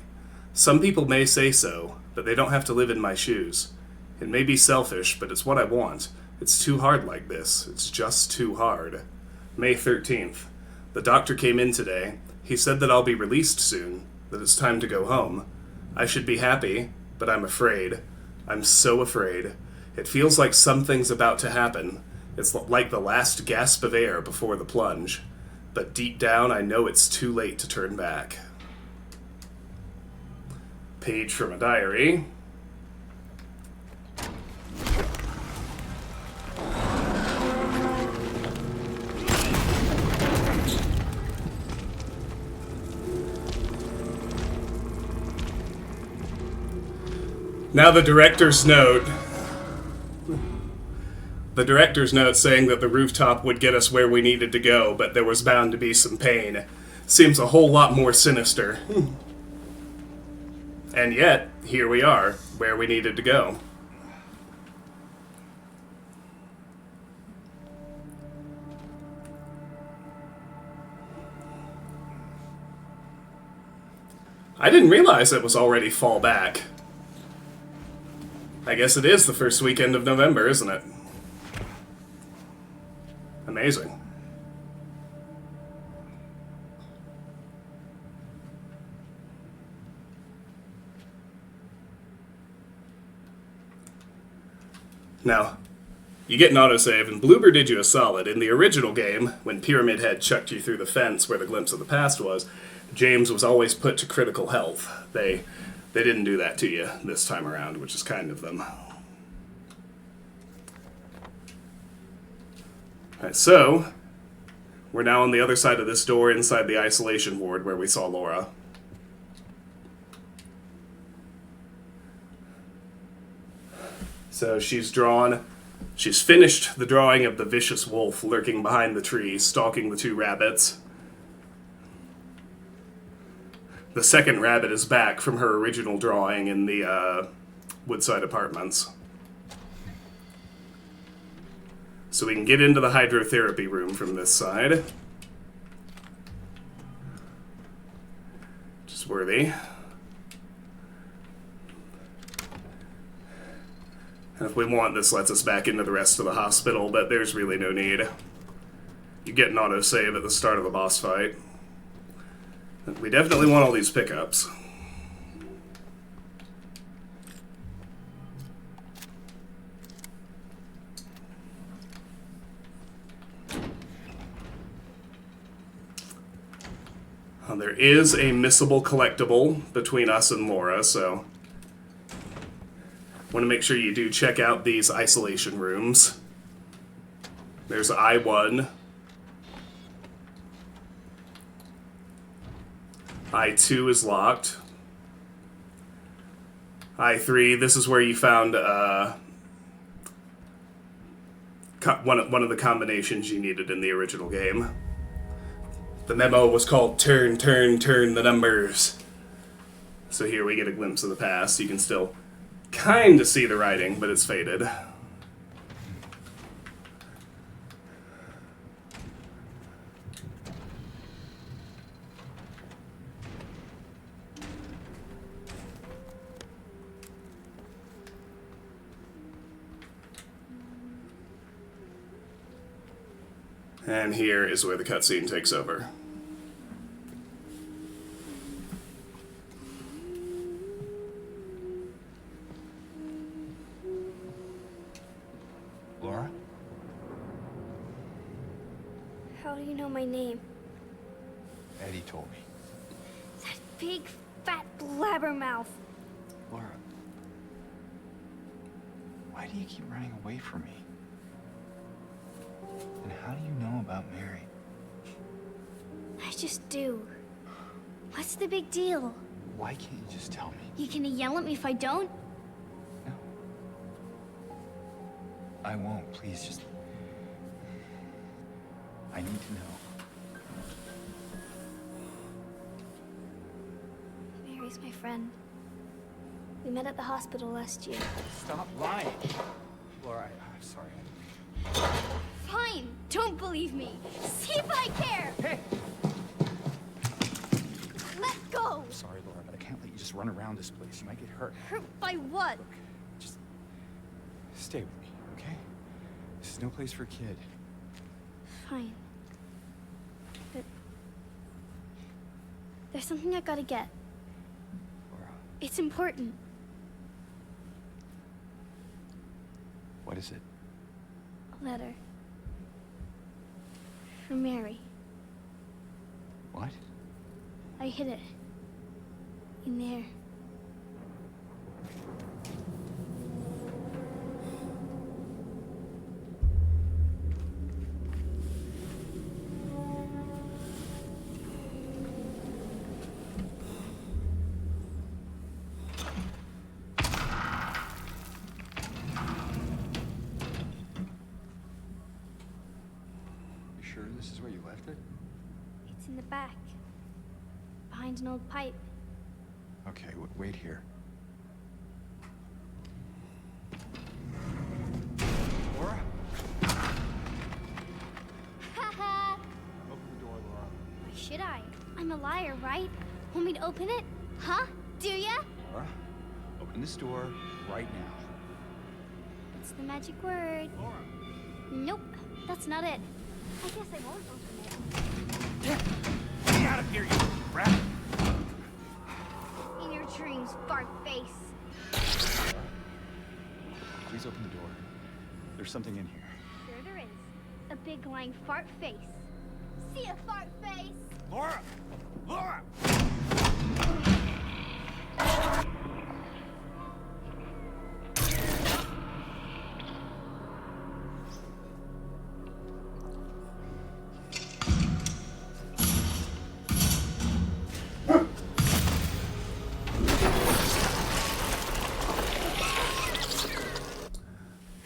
Some people may say so, but they don't have to live in my shoes. It may be selfish, but it's what I want. It's too hard like this. It's just too hard. May 13th. The doctor came in today. He said that I'll be released soon. that it's time to go home. I should be happy, but I'm afraid. I'm so afraid. It feels like something's about to happen. It's like the last gasp of air before the plunge. But deep down, I know it's too late to turn back. Page from a diary. Now the director's note. The director's note saying that the rooftop would get us where we needed to go, but there was bound to be some pain. Seems a whole lot more sinister. And yet, here we are, where we needed to go. I didn't realize it was already fall back. I guess it is the first weekend of November, isn't it? Amazing. Now, you get an autosave, and Bloober did you a solid. In the original game, when Pyramid Head chucked you through the fence where the glimpse of the past was, James was always put to critical health. They didn't do that to you this time around, which is kind of them. Alright, so, we're now on the other side of this door inside the isolation ward where we saw Laura. So she's finished the drawing of the vicious wolf lurking behind the tree, stalking the two rabbits. The second rabbit is back from her original drawing in the Woodside Apartments. So we can get into the hydrotherapy room from this side. Which is worthy. And if we want, this lets us back into the rest of the hospital, but there's really no need. You get an autosave at the start of the boss fight. We definitely want all these pickups. There is a missable collectible between us and Laura, so want to make sure you do check out these isolation rooms. There's I-1. I-2 is locked. I-3, this is where you found one of the combinations you needed in the original game. The memo was called Turn, Turn, Turn the Numbers. So here we get a glimpse of the past. You can still kind of see the writing, but it's faded. And here is where the cutscene takes over. Laura? How do you know my name? Eddie told me. That big, fat blabbermouth. Laura, why do you keep running away from me? And how do you know about Mary? I just do. What's the big deal? Why can't you just tell me? You gonna yell at me if I don't? No. I won't. Please, just... I need to know. Mary's my friend. We met at the hospital last year. Stop lying. Laura, I'm sorry. Fine. Don't believe me. See if I care. Hey! Let go. I'm sorry, Laura, but I can't let you just run around this place. You might get hurt. Hurt by what? Look, just stay with me, okay? This is no place for a kid. Fine. But there's something I gotta get. It's important. What is it? A letter. From Mary. What? I hid it. In there. You sure this is where you left it? It's in the back. Behind an old pipe. Okay, wait here. Laura? Haha! Open the door, Laura. Why should I? I'm a liar, right? Want me to open it? Huh? Do ya? Laura? Open this door right now. What's the magic word? Laura! Nope, that's not it. I guess I won't open it. Get out of here, you rat! In your dreams, fart face. Please open the door. There's something in here. Sure there is. A big lying fart face. See a fart face? Laura! Laura!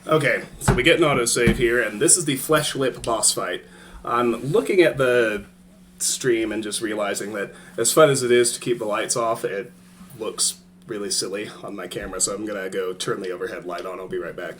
Okay, so we get an autosave here, and this is the Flesh Lip boss fight. I'm looking at the stream and just realizing that as fun as it is to keep the lights off, it looks really silly on my camera, so I'm gonna go turn the overhead light on. I'll be right back.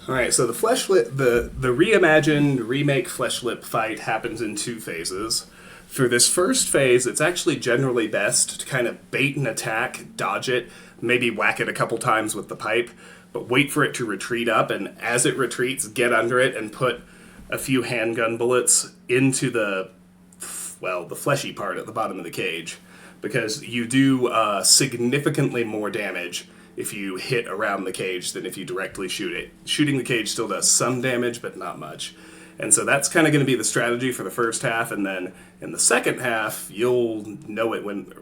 Alright, so the the reimagined remake Flesh Lip fight happens in two phases. For this first phase, it's actually generally best to kind of bait an attack, dodge it, maybe whack it a couple times with the pipe, but wait for it to retreat up, and as it retreats, get under it and put a few handgun bullets into the fleshy part at the bottom of the cage, because you do significantly more damage if you hit around the cage than if you directly shoot it. Shooting the cage still does some damage, but not much. And so that's kind of going to be the strategy for the first half, and then in the second half, you'll know it when...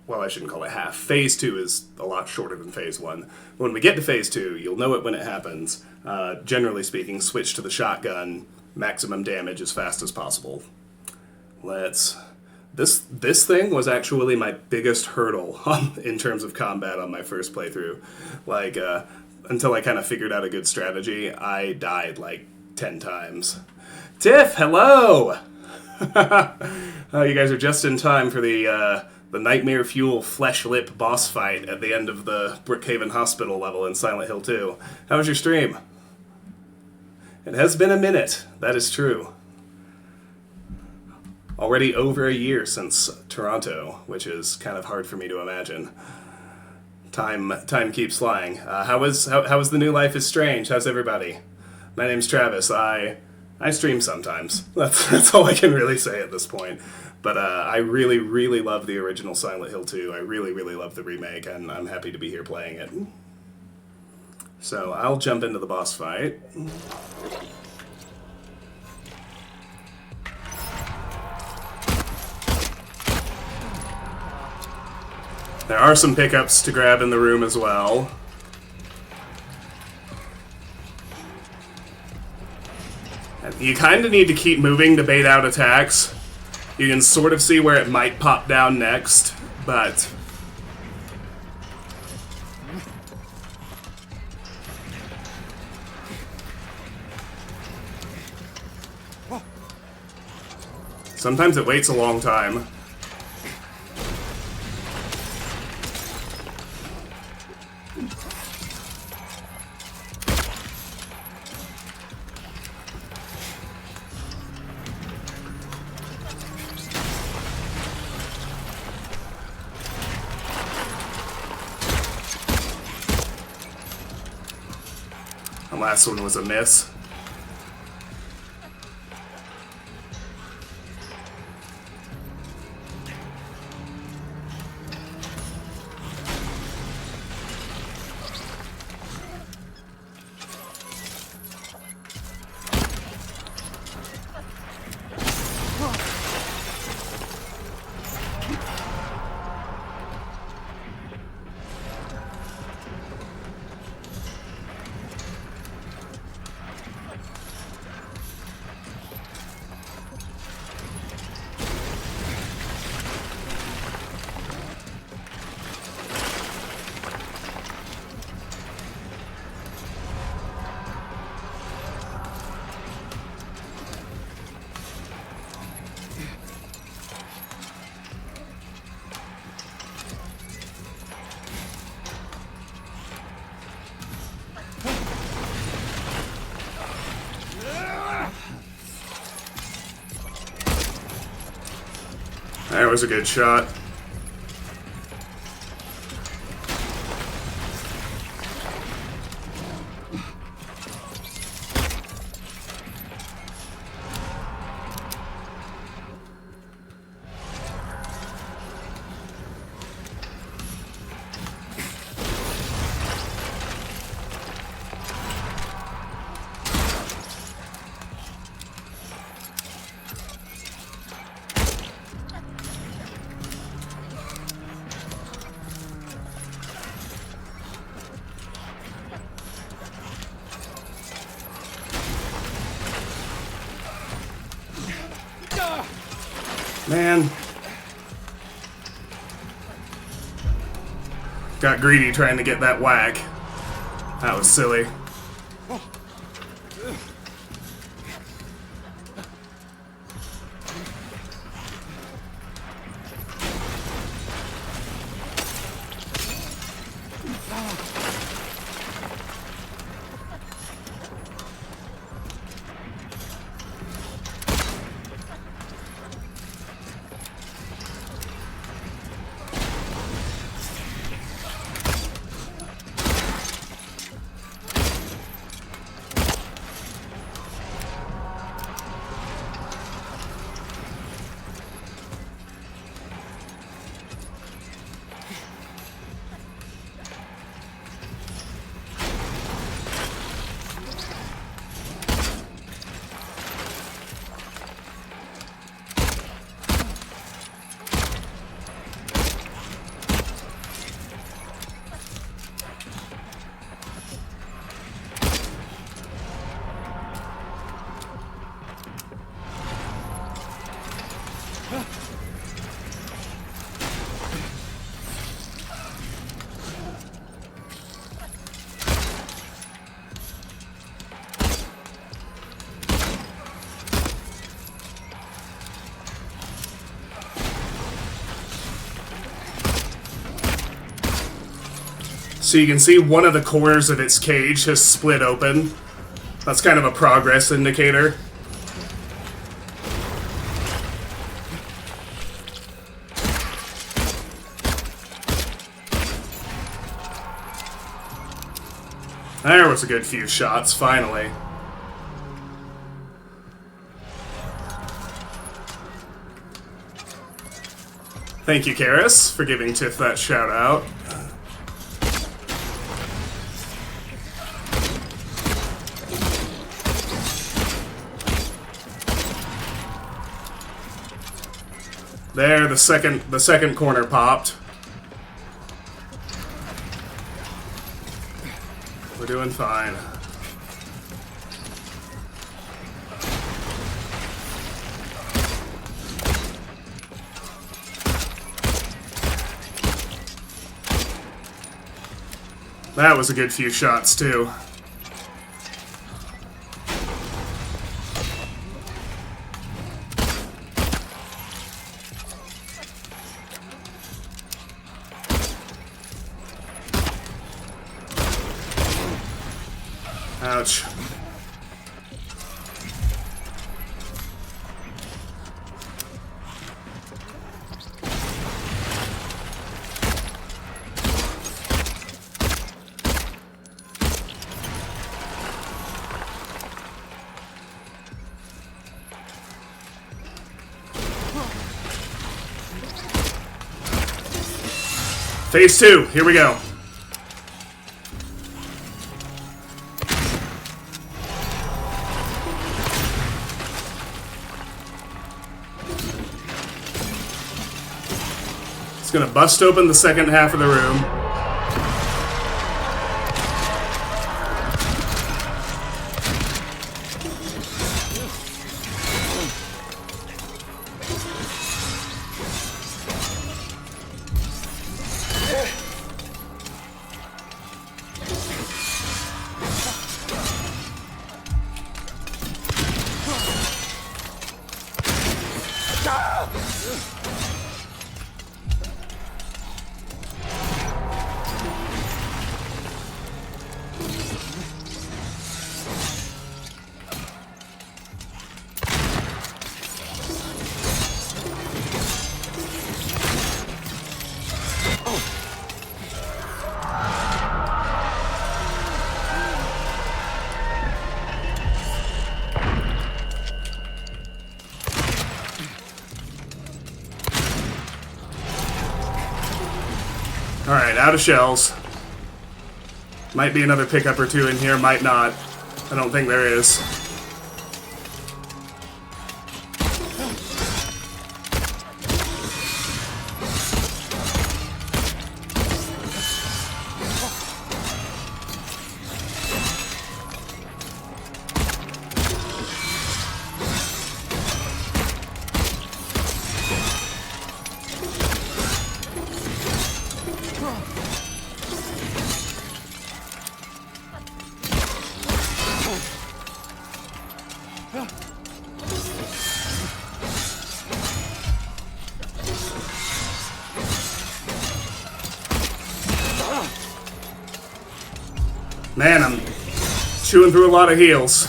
Well, I shouldn't call it half. Phase 2 is a lot shorter than Phase 1. When we get to Phase 2, you'll know it when it happens. Generally speaking, switch to the shotgun, maximum damage as fast as possible. This thing was actually my biggest hurdle in terms of combat on my first playthrough. Like, until I kind of figured out a good strategy, I died like 10 times. Tiff, hello! You guys are just in time for the Nightmare Fuel Flesh Lip boss fight at the end of the Brookhaven Hospital level in Silent Hill 2. How was your stream? It has been a minute, that is true. Already over a year since Toronto, which is kind of hard for me to imagine. Time keeps flying. How was the new Life is Strange? How's everybody? My name's Travis. I stream sometimes. That's all I can really say at this point. But I really, really love the original Silent Hill 2. I really, really love the remake, and I'm happy to be here playing it. So I'll jump into the boss fight. There are some pickups to grab in the room as well. And you kind of need to keep moving to bait out attacks. You can sort of see where it might pop down next, but... sometimes it waits a long time. last one was a miss. That was a good shot. Man. Got greedy trying to get that whack. That was silly. So you can see one of the corners of its cage has split open. That's kind of a progress indicator. There was a good few shots, finally. Thank you, Karis, for giving Tiff that shout out. There, the second corner popped. We're doing fine. That was a good few shots, too. Ouch. Phase 2, here we go. It's gonna bust open the second half of the room. Alright, out of shells. Might be another pickup or two in here, might not. I don't think there is. Man, I'm chewing through a lot of heals.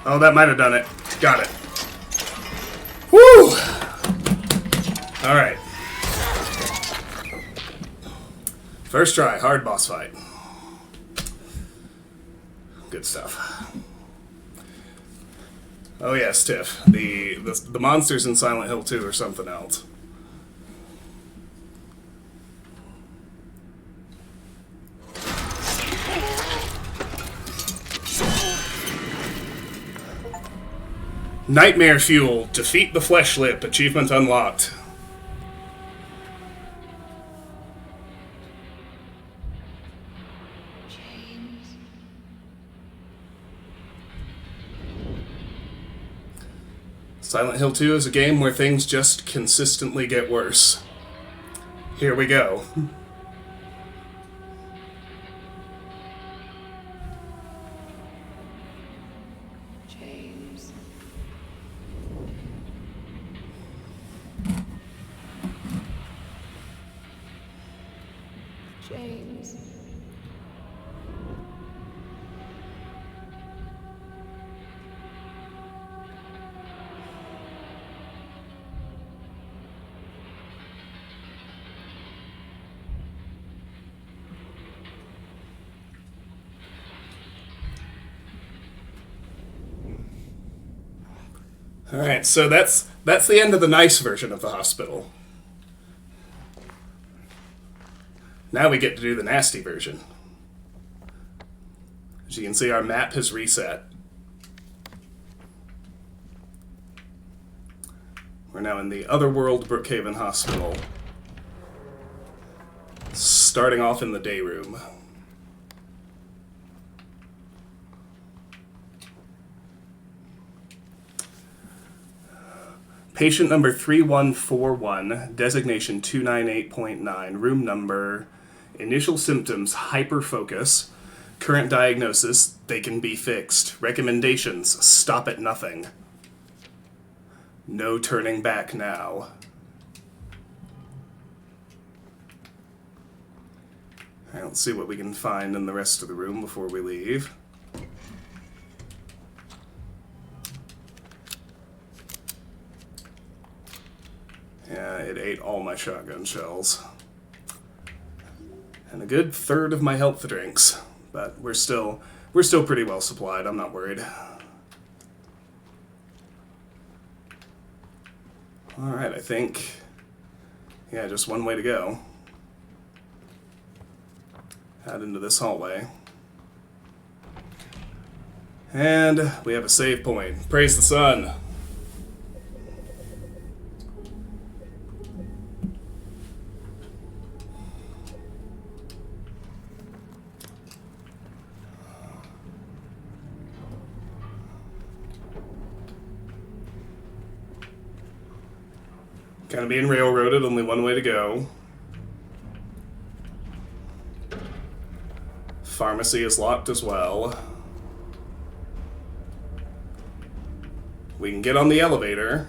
Oh, that might have done it. Got it. Woo! Alright. First try, hard boss fight. Good stuff. Oh yes, Tiff. The monsters in Silent Hill 2 are something else. Nightmare Fuel. Defeat the Flesh Lip. Achievement unlocked. James. Silent Hill 2 is a game where things just consistently get worse. Here we go. James. James. Alright, so that's the end of the nice version of the hospital. Now we get to do the nasty version. As you can see, our map has reset. We're now in the Otherworld Brookhaven Hospital. Starting off in the day room. Patient number 3141, designation 298.9, room number, initial symptoms, hyperfocus, current diagnosis, they can be fixed, recommendations, stop at nothing. No turning back now. Alright, let's see what we can find in the rest of the room before we leave. Yeah, it ate all my shotgun shells. And a good third of my health drinks. But we're still pretty well supplied, I'm not worried. Alright, I think... yeah, just one way to go. Out into this hallway. And we have a save point. Praise the sun! Kind of being railroaded, only one way to go. Pharmacy is locked as well. We can get on the elevator.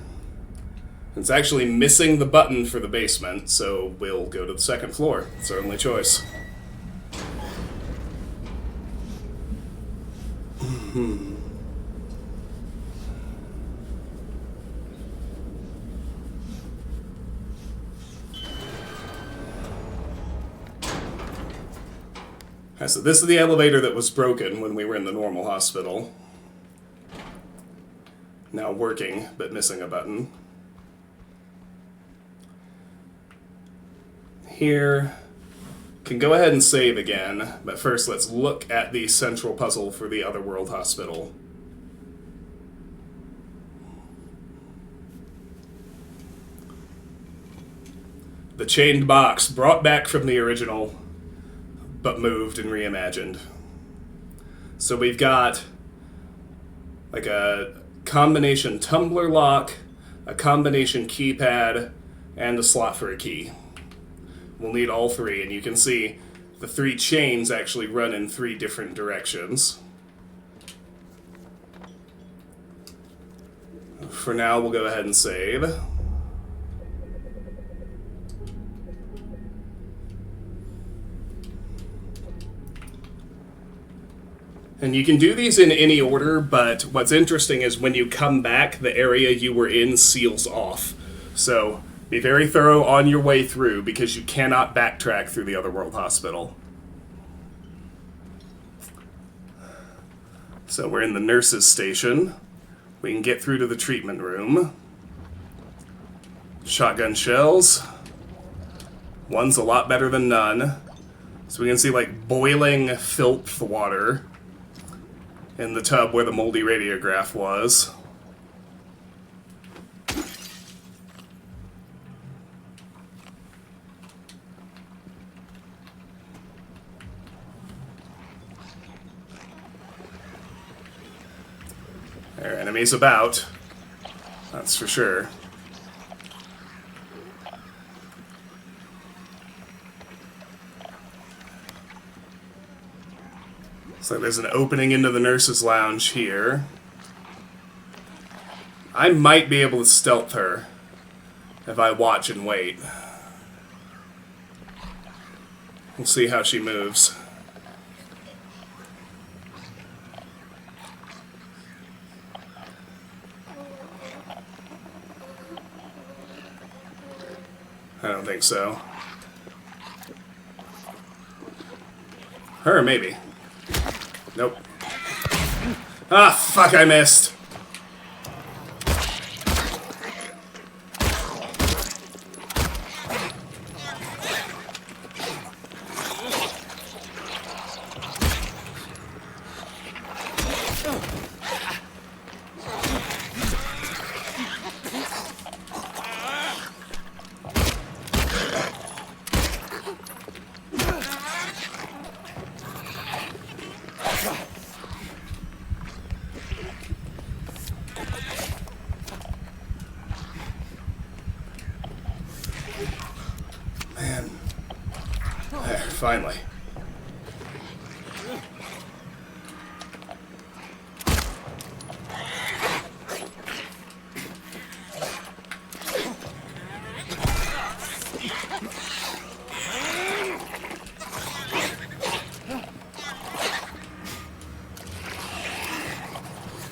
It's actually missing the button for the basement, so we'll go to the second floor. It's our only choice. Alright, so this is the elevator that was broken when we were in the normal hospital. Now working, but missing a button. Here, can go ahead and save again, but first let's look at the central puzzle for the Otherworld Hospital. The chained box, brought back from the original, but moved and reimagined. So we've got like a combination tumbler lock, a combination keypad, and a slot for a key. We'll need all three, and you can see the three chains actually run in three different directions. For now, we'll go ahead and save. And you can do these in any order, but what's interesting is when you come back, the area you were in seals off. So be very thorough on your way through, because you cannot backtrack through the Otherworld Hospital. So we're in the nurse's station. We can get through to the treatment room. Shotgun shells. One's a lot better than none. So we can see like boiling filth water in the tub where the moldy radiograph was. There are enemies about, that's for sure. So there's an opening into the nurse's lounge here. I might be able to stealth her if I watch and wait. We'll see how she moves. I don't think so. Her, maybe. Nope. Ah, fuck, I missed. Man. There, finally.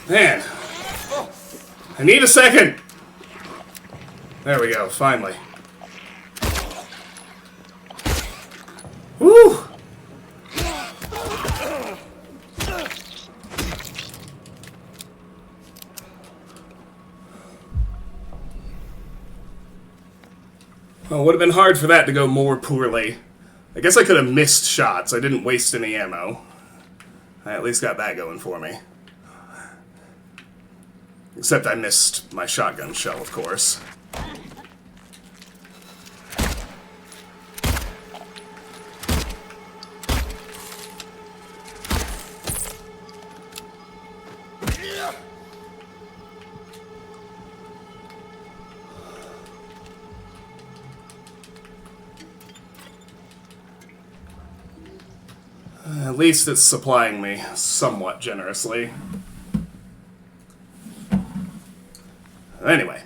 Man. I need a second. There we go, finally. Woo! Well, it would have been hard for that to go more poorly. I guess I could have missed shots. I didn't waste any ammo. I at least got that going for me. Except I missed my shotgun shell, of course. At least it's supplying me somewhat generously. Anyway,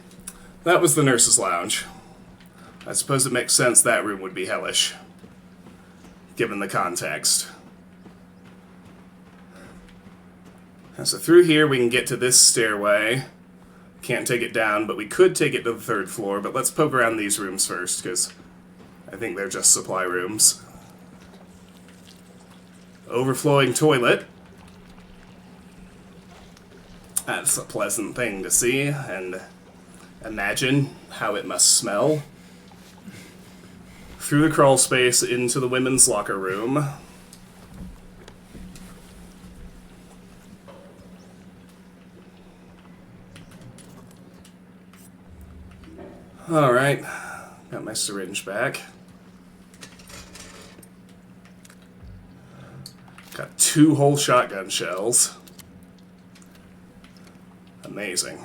that was the nurse's lounge. I suppose it makes sense that room would be hellish, given the context. And so through here we can get to this stairway. Can't take it down, but we could take it to the 3rd floor, but let's poke around these rooms first, because I think they're just supply rooms. Overflowing toilet. That's a pleasant thing to see, and imagine how it must smell. Through the crawl space into the women's locker room. Alright, got my syringe back. Got 2 whole shotgun shells. Amazing.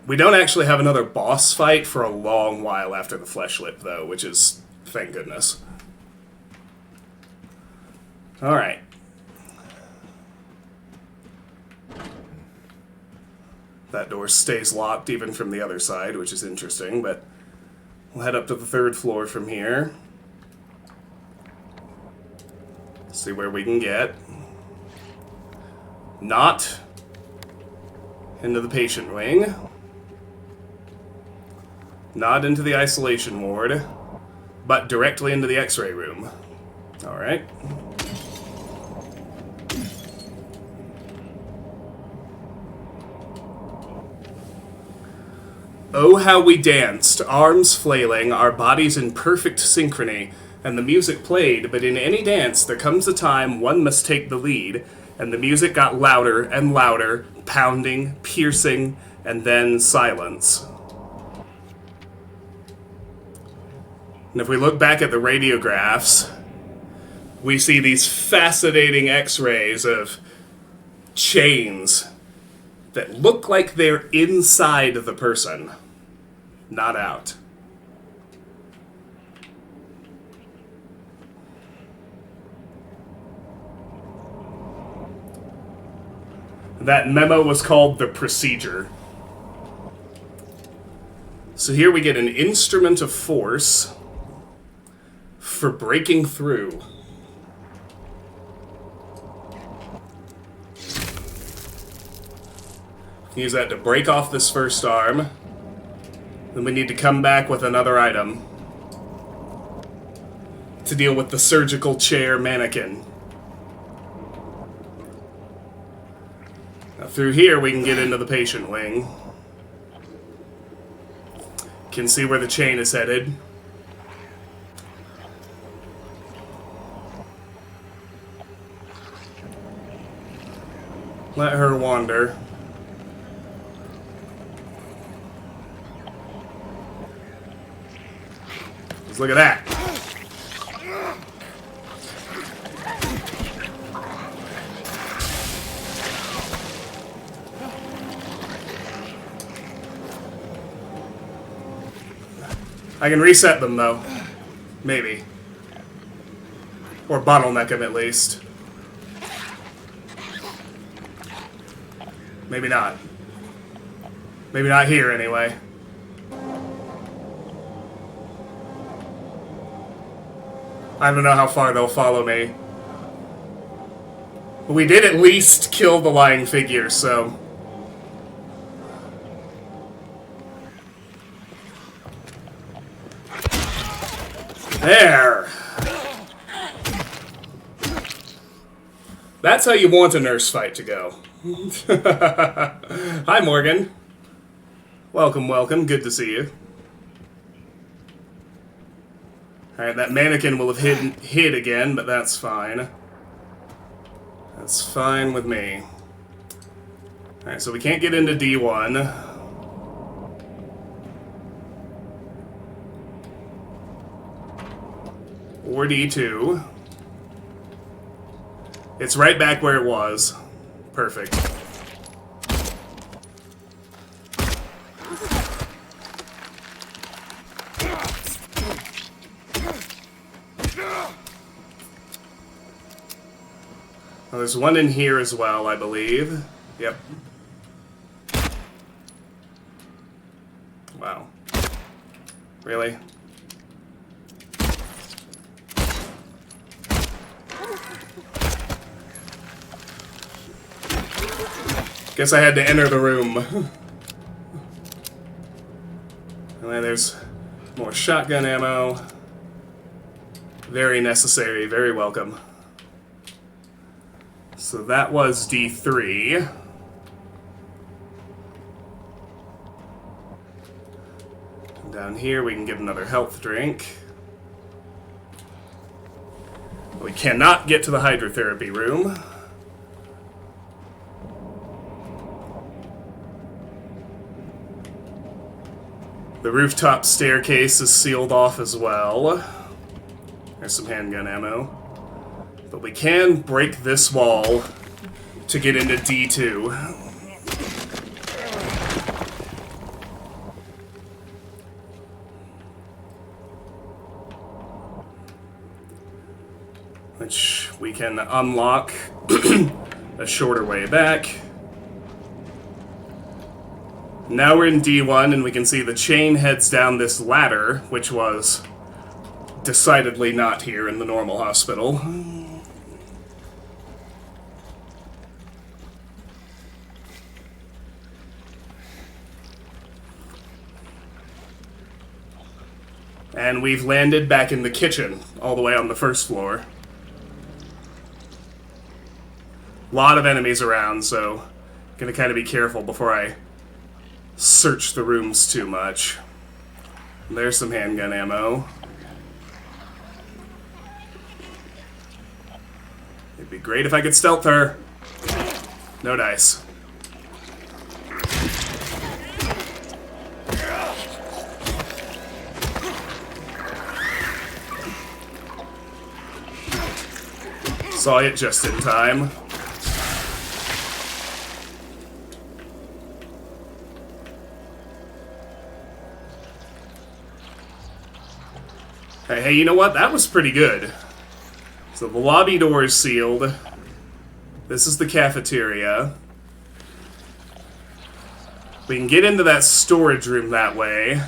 We don't actually have another boss fight for a long while after the flesh lip, though, which is, thank goodness. Alright. That door stays locked even from the other side, which is interesting, but we'll head up to the 3rd floor from here. See where we can get. Not into the patient wing. Not into the isolation ward, but directly into the X-ray room. Alright. Oh, how we danced, arms flailing, our bodies in perfect synchrony, and the music played, but in any dance there comes a time one must take the lead, and the music got louder and louder, pounding, piercing, and then silence. And if we look back at the radiographs, we see these fascinating X-rays of chains that look like they're inside the person, not out. That memo was called the procedure. So here we get an instrument of force for breaking through. Use that to break off this first arm. Then we need to come back with another item to deal with the surgical chair mannequin. Now through here we can get into the patient wing. Can see where the chain is headed. Let her wander. Just look at that. I can reset them, though. Maybe. Or bottleneck them, at least. Maybe not. Maybe not here, anyway. I don't know how far they'll follow me. We did at least kill the lying figure, so... There! That's how you want a nurse fight to go. Hi, Morgan. Welcome, welcome. Good to see you. Alright, that mannequin will have hid again, but that's fine. That's fine with me. Alright, so we can't get into D1. Or D2. It's right back where it was. Perfect. Well, there's one in here as well, I believe. Yep. Wow. Really? Guess I had to enter the room. And then there's more shotgun ammo. Very necessary, very welcome. So that was D3. Down here we can get another health drink. We cannot get to the hydrotherapy room. The rooftop staircase is sealed off as well. There's some handgun ammo. But we can break this wall to get into D2. Which we can unlock a shorter way back. Now we're in D1 and we can see the chain heads down this ladder, which was decidedly not here in the normal hospital. And we've landed back in the kitchen, all the way on the first floor. A lot of enemies around, so gonna kind of be careful before I search the rooms too much. There's some handgun ammo. It'd be great if I could stealth her. No dice. Saw it just in time. Hey, you know what? That was pretty good. So the lobby door is sealed. This is the cafeteria. We can get into that storage room that way.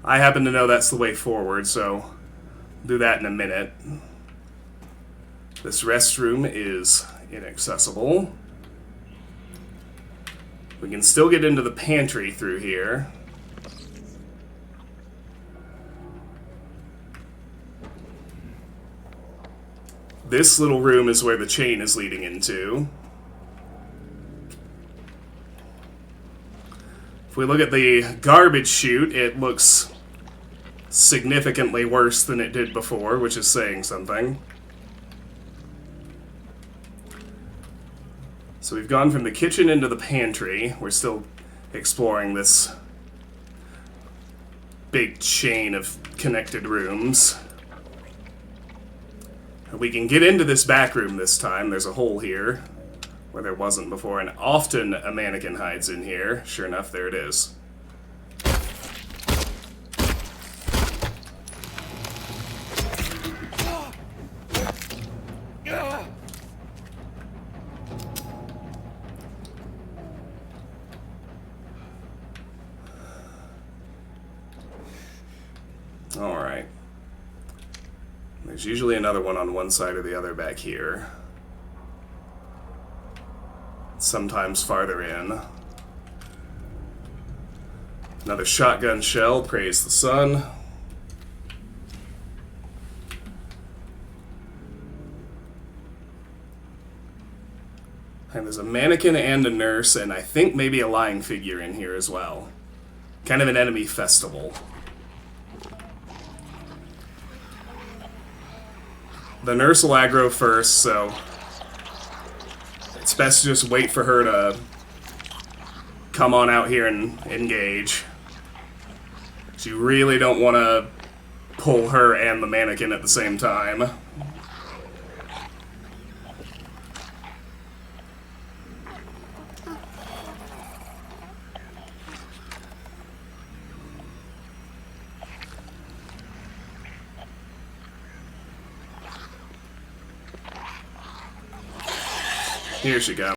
I happen to know that's the way forward, so I'll do that in a minute. This restroom is inaccessible. We can still get into the pantry through here. This little room is where the chain is leading into. If we look at the garbage chute, it looks significantly worse than it did before, which is saying something. So we've gone from the kitchen into the pantry. We're still exploring this big chain of connected rooms. We can get into this back room this time. There's a hole here where there wasn't before, and often a mannequin hides in here. Sure enough, there it is. Alright. There's usually another one on one side or the other back here. sometimes farther in. Another shotgun shell, praise the sun. And there's a mannequin and a nurse, and I think maybe a lying figure in here as well. Kind of an enemy festival. The nurse will aggro first, so it's best to just wait for her to come on out here and engage. You really don't want to pull her and the mannequin at the same time. Here she goes.